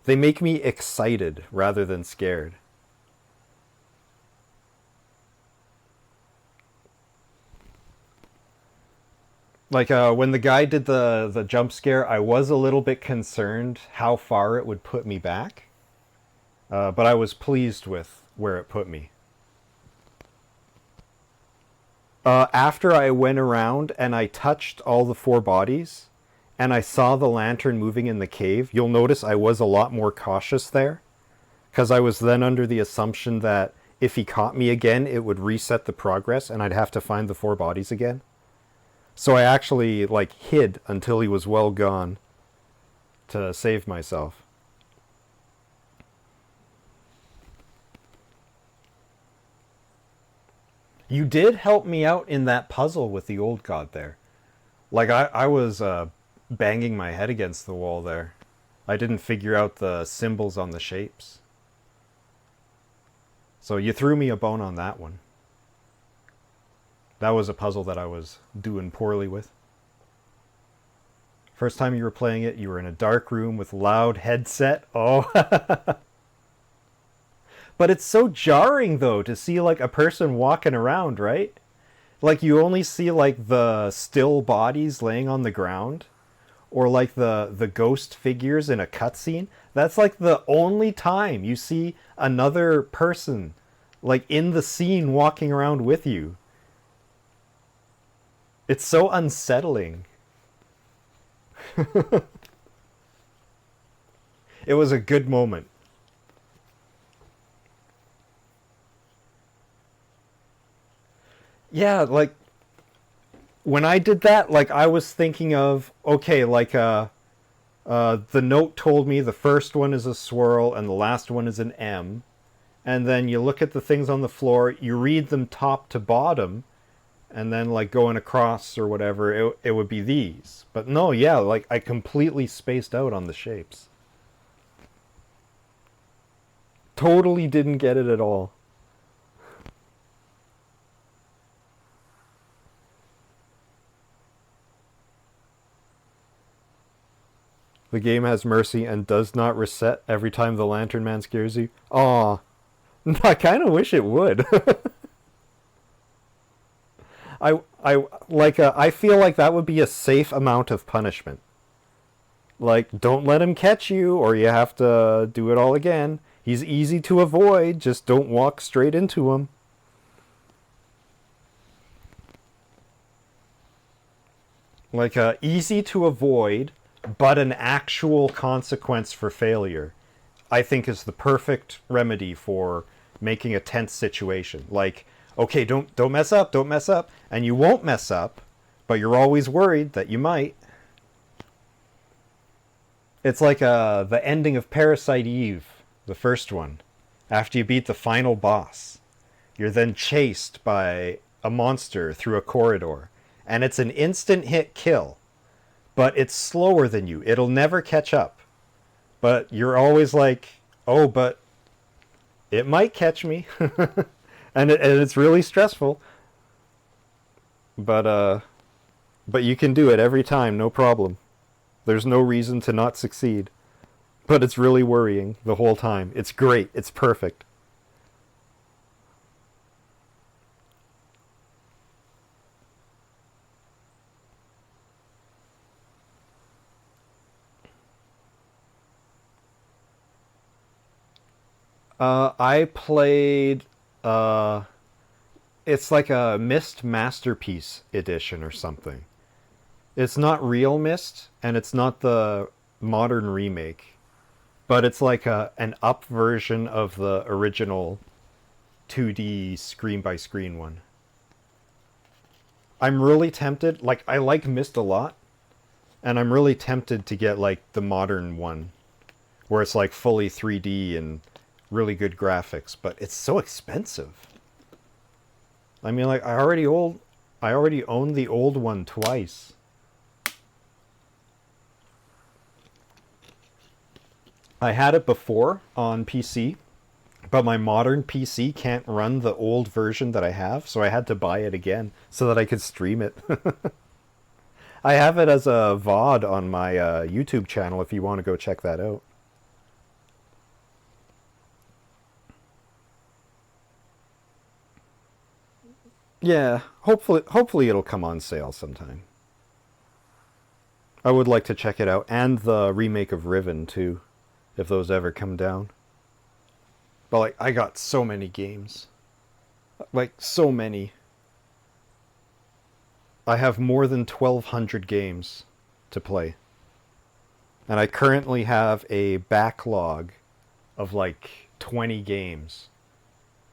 they make me excited rather than scared. Like when the guy did the jump scare, I was a little bit concerned how far it would put me back. But I was pleased with where it put me. After I went around and I touched all the four bodies and I saw the lantern moving in the cave, you'll notice I was a lot more cautious there because I was then under the assumption that if he caught me again, it would reset the progress and I'd have to find the four bodies again. So I actually like hid until he was well gone to save myself. You did help me out in that puzzle with the old god there. Like I was banging my head against the wall there. I didn't figure out the symbols on the shapes. So you threw me a bone on that one. That was a puzzle that I was doing poorly with. First time you were playing it, you were in a dark room with loud headset. Oh. But it's so jarring though to see like a person walking around, right? Like you only see like the still bodies laying on the ground or like the ghost figures in a cutscene. That's like the only time you see another person like in the scene walking around with you. It's so unsettling. It was a good moment. Yeah, like when I did that, like I was thinking of okay, like the note told me the first one is a swirl and the last one is an M, and then you look at the things on the floor, you read them top to bottom, and then like going across or whatever, it would be these. But no, yeah, like I completely spaced out on the shapes. Totally didn't get it at all. The game has mercy and does not reset every time the Lantern Man scares you. Aw. I kind of wish it would. I feel like that would be a safe amount of punishment. Like, don't let him catch you, or you have to do it all again. He's easy to avoid, just don't walk straight into him. Like, easy to avoid, but an actual consequence for failure, I think is the perfect remedy for making a tense situation. Like, okay, don't mess up, and you won't mess up, but you're always worried that you might. It's like the ending of Parasite Eve, the first one. After you beat the final boss, you're then chased by a monster through a corridor, and it's an instant hit kill, but it's slower than you. It'll never catch up. But you're always like, oh, but it might catch me. and it's really stressful. But you can do it every time, no problem. There's no reason to not succeed. But it's really worrying the whole time. It's great. It's perfect. I played, it's like a Myst Masterpiece edition or something. It's not real Myst, and it's not the modern remake, but it's like an up version of the original 2D screen-by-screen one. I'm really tempted, like, I like Myst a lot, and I'm really tempted to get, like, the modern one, where it's, like, fully 3D and really good graphics, but it's so expensive. I mean, like, I already I already owned the old one twice. I had it before on PC, but my modern PC can't run the old version that I have, so I had to buy it again so that I could stream it. I have it as a VOD on my YouTube channel if you want to go check that out. Yeah, hopefully it'll come on sale sometime. I would like to check it out, and the remake of Riven too, if those ever come down. But like, I got so many games. Like, so many. I have more than 1,200 games to play. And I currently have a backlog of like 20 games.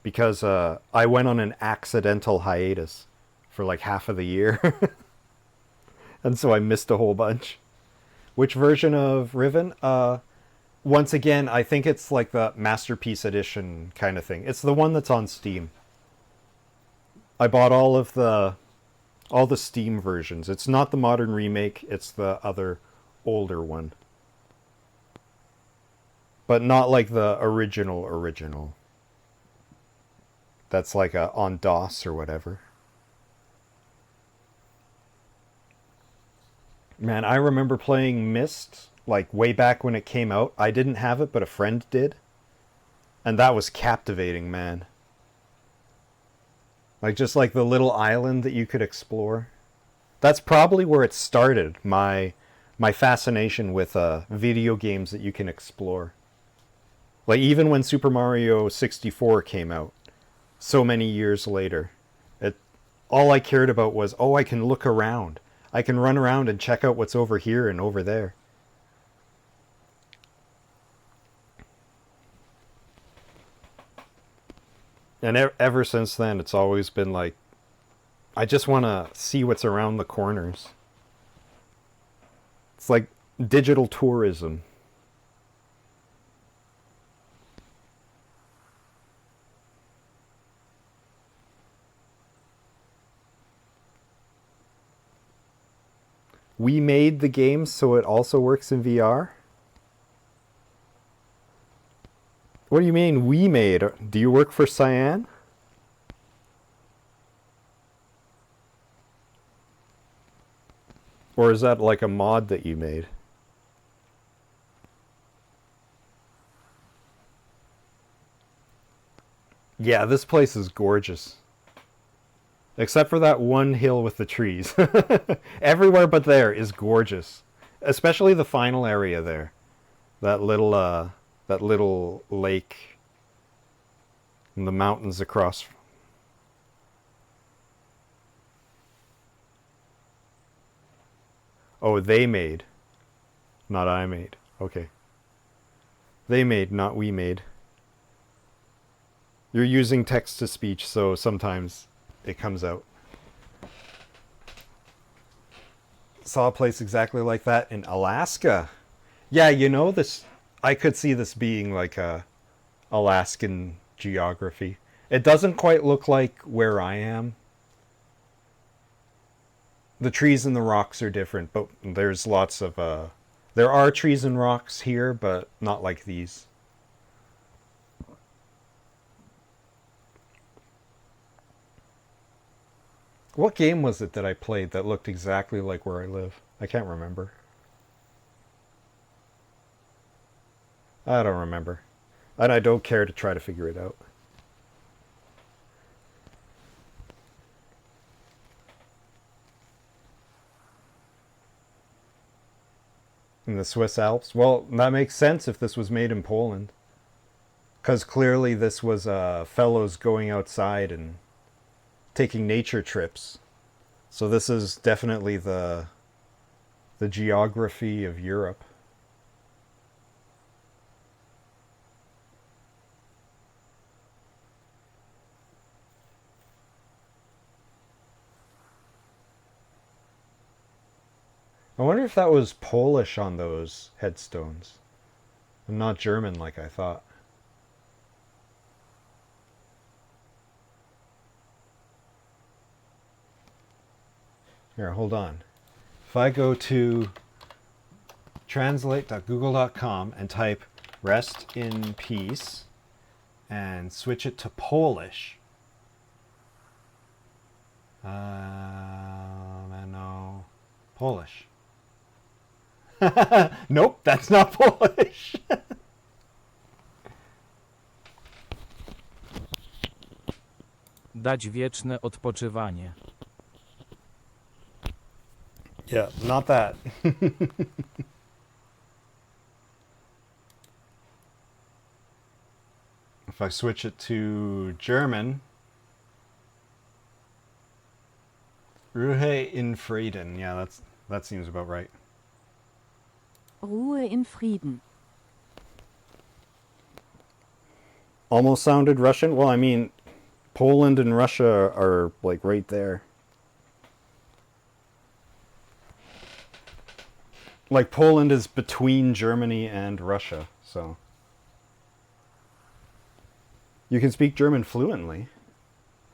Because I went on an accidental hiatus for like half of the year. And so I missed a whole bunch. Which version of Riven? Once again, I think it's like the Masterpiece Edition kind of thing. It's the one that's on Steam. I bought all the Steam versions. It's not the modern remake, it's the other older one. But not like the original. That's like on DOS or whatever. Man, I remember playing Myst, like way back when it came out. I didn't have it, but a friend did. And that was captivating, man. Like, just like the little island that you could explore. That's probably where it started, my fascination with video games that you can explore. Like, even when Super Mario 64 came out, so many years later, all I cared about was, oh, I can look around. I can run around and check out what's over here and over there. And ever since then, it's always been like, I just want to see what's around the corners. It's like digital tourism. We made the game so it also works in VR? What do you mean, we made? Do you work for Cyan? Or is that like a mod that you made? Yeah, this place is gorgeous. Except for that one hill with the trees. Everywhere but there is gorgeous. Especially the final area there. That little lake. And the mountains across. Oh, they made. Not I made. Okay. They made, not we made. You're using text-to-speech, so sometimes it comes out. Saw a place exactly like that in Alaska. Yeah, you know, this, I could see this being like a Alaskan geography. It doesn't quite look like where I am. The trees and the rocks are different, but there's lots of there are trees and rocks here, but not like these. What game was it that I played that looked exactly like where I live? I can't remember. I don't remember. And I don't care to try to figure it out. In the Swiss Alps? Well, that makes sense if this was made in Poland. Because clearly this was fellows going outside and taking nature trips. So this is definitely the geography of Europe. I wonder if that was Polish on those headstones, and not German like I thought. Here, hold on. If I go to translate.google.com and type rest in peace and switch it to Polish. No. Polish. Nope, that's not Polish. Dać wieczne odpoczywanie. Yeah, not that. If I switch it to German, Ruhe in Frieden. Yeah, that seems about right. Ruhe in Frieden. Almost sounded Russian. Well, I mean, Poland and Russia are like right there. Like Poland is between Germany and Russia, so you can speak German fluently.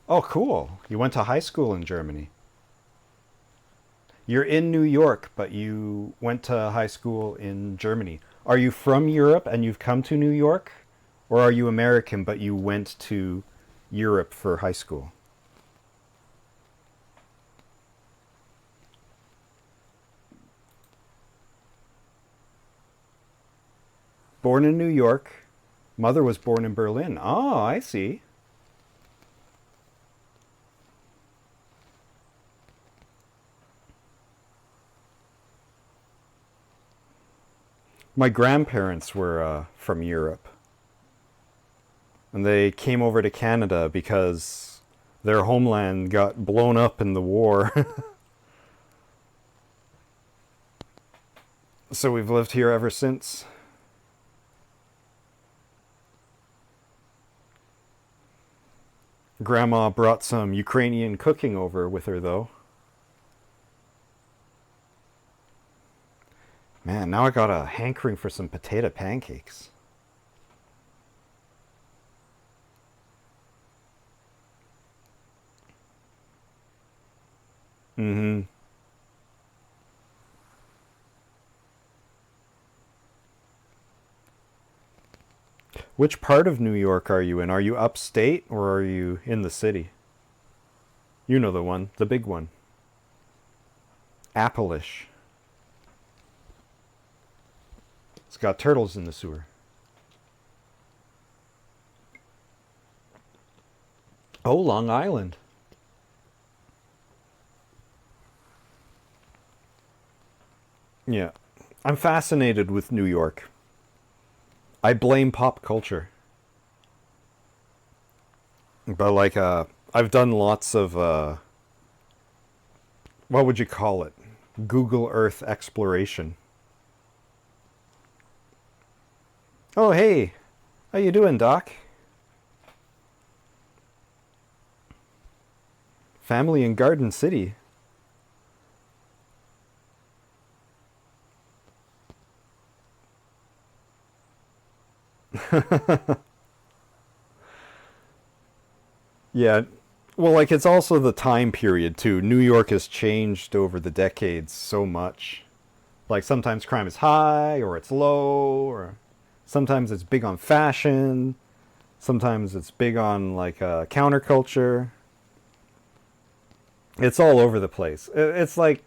Oh, cool. You went to high school in Germany. You're in New York, but you went to high school in Germany. Are you from Europe and you've come to New York? Or are you American, but you went to Europe for high school? Born in New York. Mother was born in Berlin. Oh, I see. My grandparents were from Europe. And they came over to Canada because their homeland got blown up in the war. So we've lived here ever since. Grandma brought some Ukrainian cooking over with her, though. Man, now I got a hankering for some potato pancakes. Mm-hmm. Which part of New York are you in? Are you upstate or are you in the city? You know the one, the big one. Appleish. It's got turtles in the sewer. Oh, Long Island. Yeah. I'm fascinated with New York. I blame pop culture. But like, I've done lots of, what would you call it? Google Earth exploration. Oh, hey. How you doing, Doc? Family in Garden City. Yeah. Well, like, it's also the time period, too. New York has changed over the decades so much. Like, sometimes crime is high, or it's low, or sometimes it's big on fashion. Sometimes it's big on, like, counterculture. It's all over the place. It's like,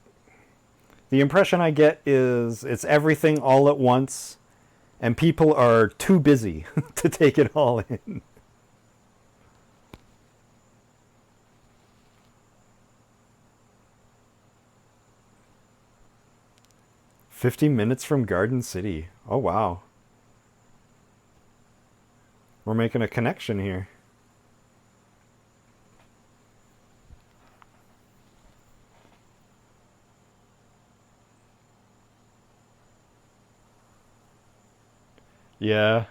the impression I get is it's everything all at once, and people are too busy to take it all in. "50 minutes from Garden City." Oh, wow. We're making a connection here. Yeah.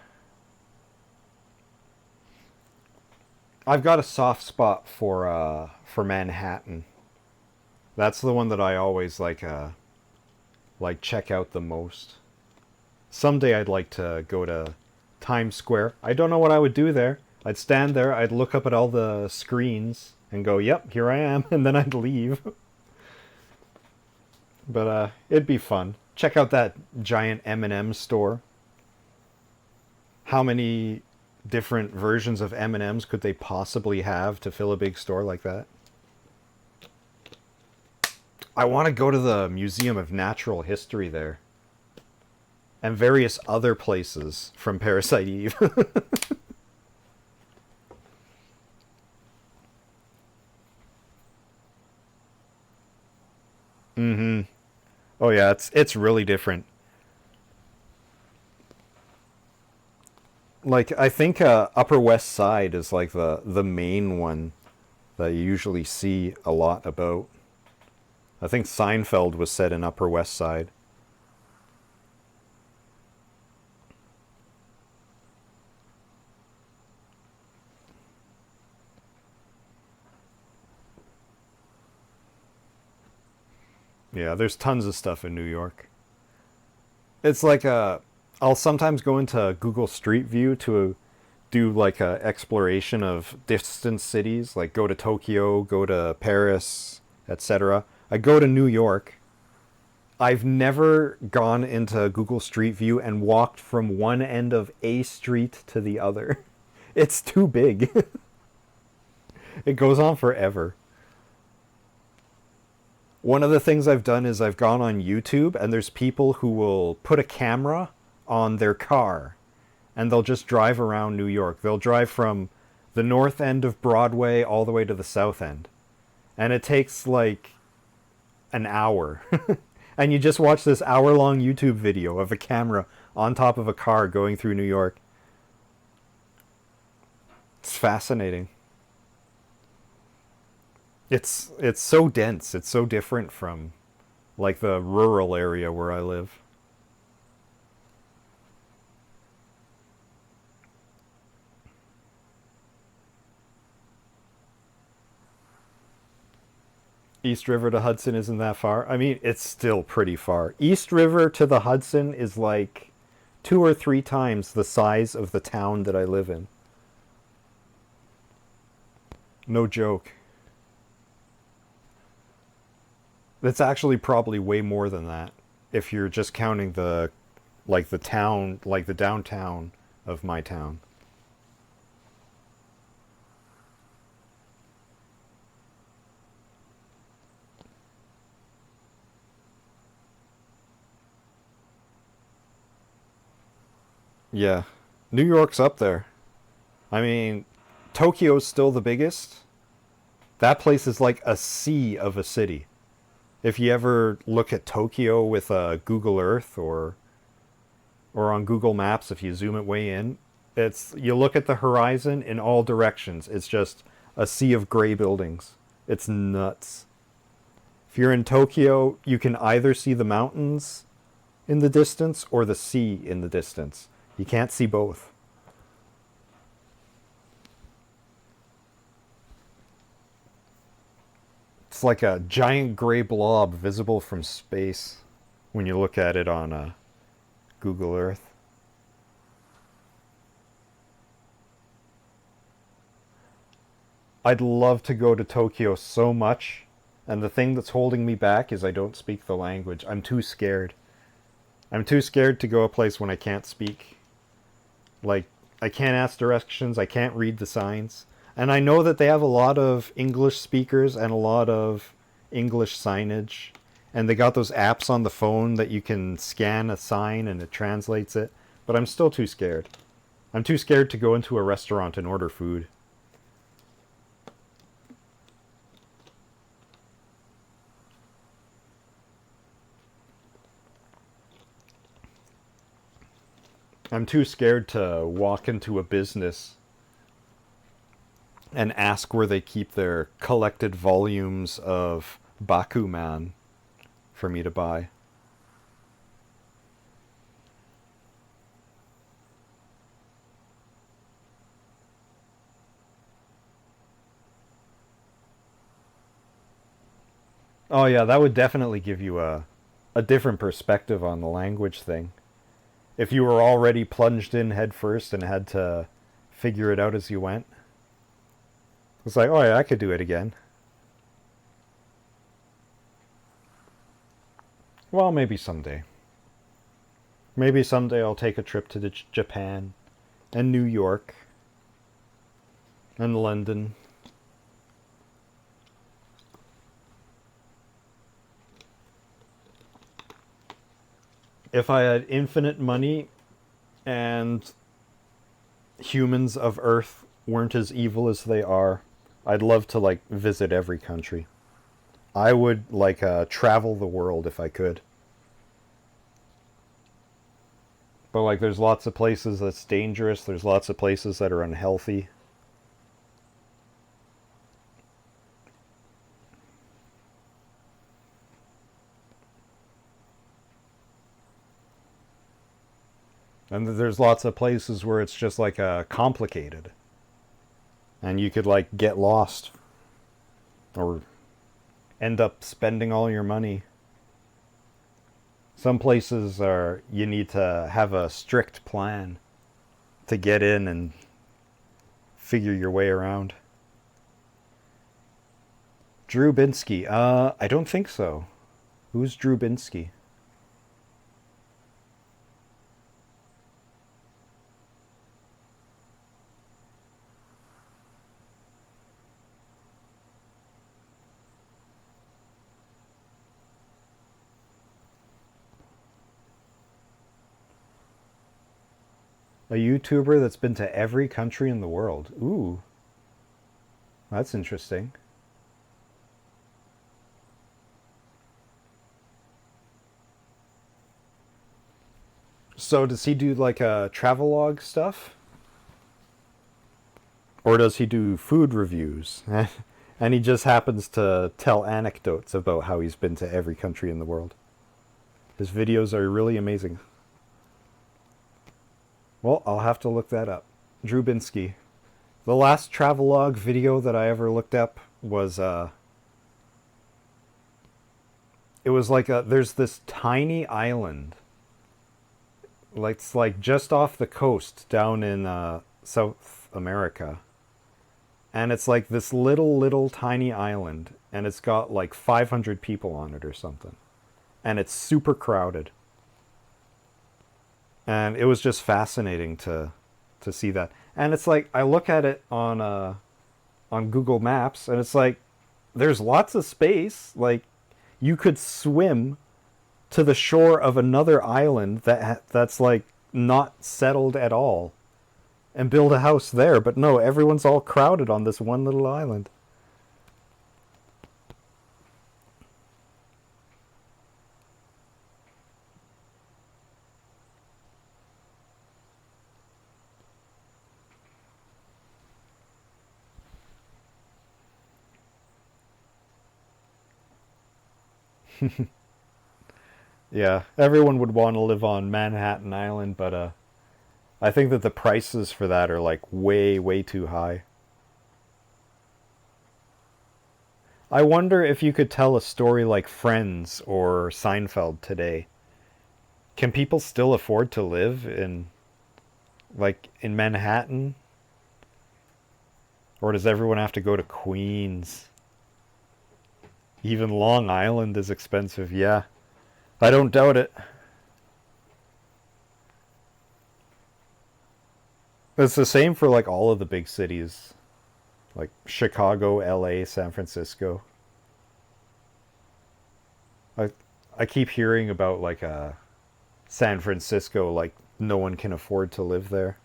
I've got a soft spot for Manhattan. That's the one that I always like check out the most. Someday I'd like to go to Times Square. I don't know what I would do there. I'd stand there, I'd look up at all the screens and go, "Yep, here I am," and then I'd leave. But it'd be fun. Check out that giant M&M store. How many different versions of M&Ms could they possibly have to fill a big store like that? I want to go to the Museum of Natural History there. And various other places from Parasite Eve. Mm-hmm. Oh yeah, it's really different. Like I think Upper West Side is like the main one that you usually see a lot about. I think Seinfeld was set in Upper West Side. Yeah, there's tons of stuff in New York. It's like I'll sometimes go into Google Street View to do like a exploration of distant cities, like go to Tokyo, go to Paris, etc. I go to New York. I've never gone into Google Street View and walked from one end of a street to the other. It's too big. It goes on forever. One of the things I've done is I've gone on YouTube and there's people who will put a camera on their car and they'll just drive around New York. They'll drive from the north end of Broadway all the way to the south end. And it takes like an hour. And you just watch this hour-long YouTube video of a camera on top of a car going through New York. It's fascinating. It's so dense. It's so different from like the rural area where I live. East River to Hudson isn't that far. I mean, it's still pretty far. East River to the Hudson is like 2 or 3 times the size of the town that I live in. No joke. It's actually probably way more than that if you're just counting the town, like the downtown of my town. Yeah. New York's up there. I mean, Tokyo's still the biggest. That place is like a sea of a city. If you ever look at Tokyo with Google Earth or on Google Maps, if you zoom it way in, it's you look at the horizon in all directions. It's just a sea of gray buildings. It's nuts. If you're in Tokyo, you can either see the mountains in the distance or the sea in the distance. You can't see both. It's like a giant gray blob visible from space when you look at it on Google Earth. I'd love to go to Tokyo so much, and the thing that's holding me back is I don't speak the language. I'm too scared. I'm too scared to go a place when I can't speak. Like, I can't ask directions, I can't read the signs. And I know that they have a lot of English speakers and a lot of English signage. And they got those apps on the phone that you can scan a sign and it translates it. But I'm still too scared. I'm too scared to go into a restaurant and order food. I'm too scared to walk into a business and ask where they keep their collected volumes of Bakuman for me to buy. Oh yeah, that would definitely give you a different perspective on the language thing. If you were already plunged in head first and had to figure it out as you went. It's like, oh yeah, I could do it again. Well, maybe someday. Maybe someday I'll take a trip to Japan and New York and London. If I had infinite money and humans of Earth weren't as evil as they are, I'd love to like visit every country. I would like travel the world if I could. But like there's lots of places that's dangerous, there's lots of places that are unhealthy. And there's lots of places where it's just like complicated. And you could like get lost or end up spending all your money. Some places are you need to have a strict plan to get in and figure your way around. Drew Binsky. I don't think so. Who's Drew Binsky? A YouTuber that's been to every country in the world. Ooh. That's interesting. So does he do like travelogue stuff? Or does he do food reviews? And he just happens to tell anecdotes about how he's been to every country in the world. His videos are really amazing. Well, I'll have to look that up. Drew Binsky. The last travelogue video that I ever looked up was it was like there's this tiny island. Like it's like just off the coast down in South America. And it's like this little tiny island, and it's got like 500 people on it or something. And it's super crowded. And it was just fascinating to see that. And it's like I look at it on Google Maps, and it's like there's lots of space. Like you could swim to the shore of another island that's like not settled at all, and build a house there. But no, everyone's all crowded on this one little island. Yeah, everyone would want to live on Manhattan Island, but I think that the prices for that are like way too high. I wonder if you could tell a story like Friends or Seinfeld today. Can people still afford to live in like in Manhattan? Or does everyone have to go to Queens? Even Long Island is expensive, yeah. I don't doubt it. It's the same for like all of the big cities. Like Chicago, LA, San Francisco. I keep hearing about like San Francisco, like no one can afford to live there.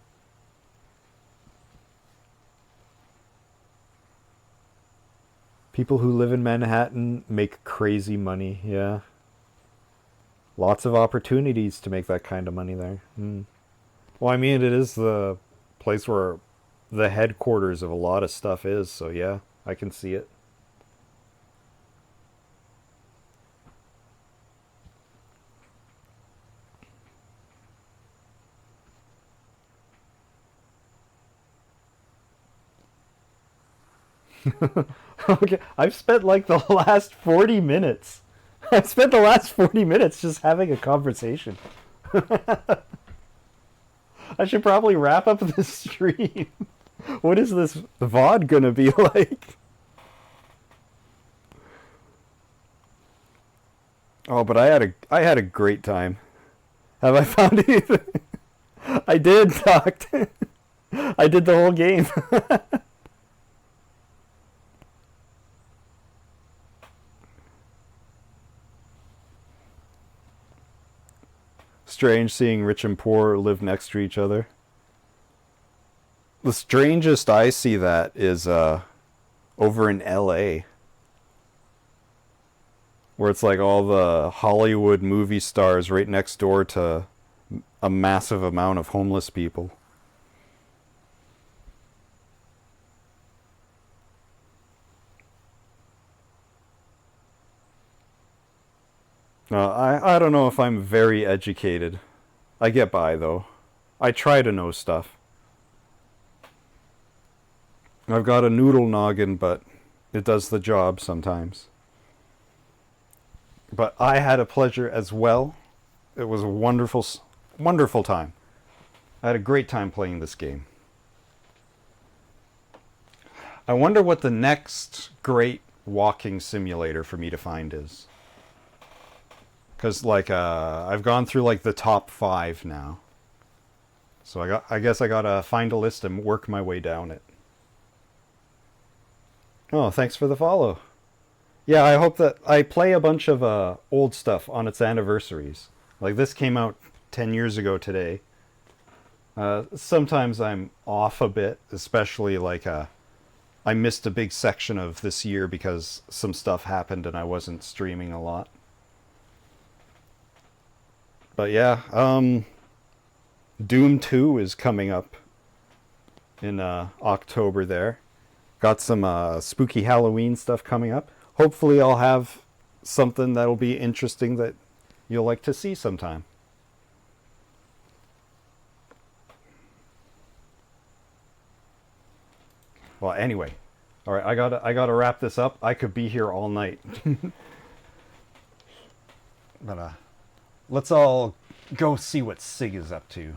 People who live in Manhattan make crazy money, yeah. Lots of opportunities to make that kind of money there. Well, I mean, it is the place where the headquarters of a lot of stuff is, so yeah, I can see it. Okay, I've spent like the last 40 minutes. I've spent the last 40 minutes just having a conversation. I should probably wrap up this stream. What is this VOD gonna be like? Oh, but I had a great time. Have I found anything? I did, talk. I did the whole game. Strange seeing rich and poor live next to each other. The strangest I see that is over in LA, where it's like all the Hollywood movie stars right next door to a massive amount of homeless people. I don't know if I'm very educated. I get by though. I try to know stuff. I've got a noodle noggin, but it does the job sometimes. But I had a pleasure as well. It was a wonderful time. I had a great time playing this game. I wonder what the next great walking simulator for me to find is. Because like I've gone through like the top 5 now. So I guess I gotta find a list and work my way down it. Oh, thanks for the follow. Yeah, I hope that I play a bunch of old stuff on its anniversaries. Like this came out 10 years ago today. Sometimes I'm off a bit, especially like I missed a big section of this year because some stuff happened and I wasn't streaming a lot. But yeah, Doom 2 is coming up in October there. Got some spooky Halloween stuff coming up. Hopefully I'll have something that'll be interesting that you'll like to see sometime. Well, anyway. All right, I gotta wrap this up. I could be here all night. But let's all go see what Sig is up to.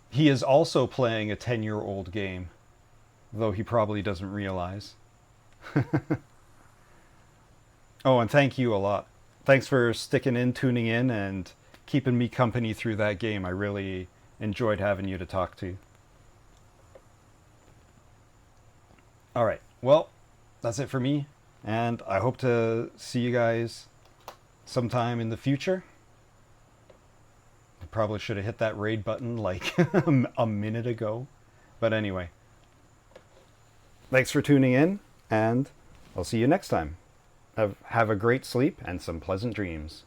He is also playing a 10-year-old game, though he probably doesn't realize. Oh, and thank you a lot. Thanks for sticking in, tuning in, and keeping me company through that game. I really enjoyed having you to talk to. All right, well, that's it for me, and I hope to see you guys sometime in the future. I probably should have hit that raid button like a minute ago, but anyway. Thanks for tuning in, and I'll see you next time. Have a great sleep and some pleasant dreams.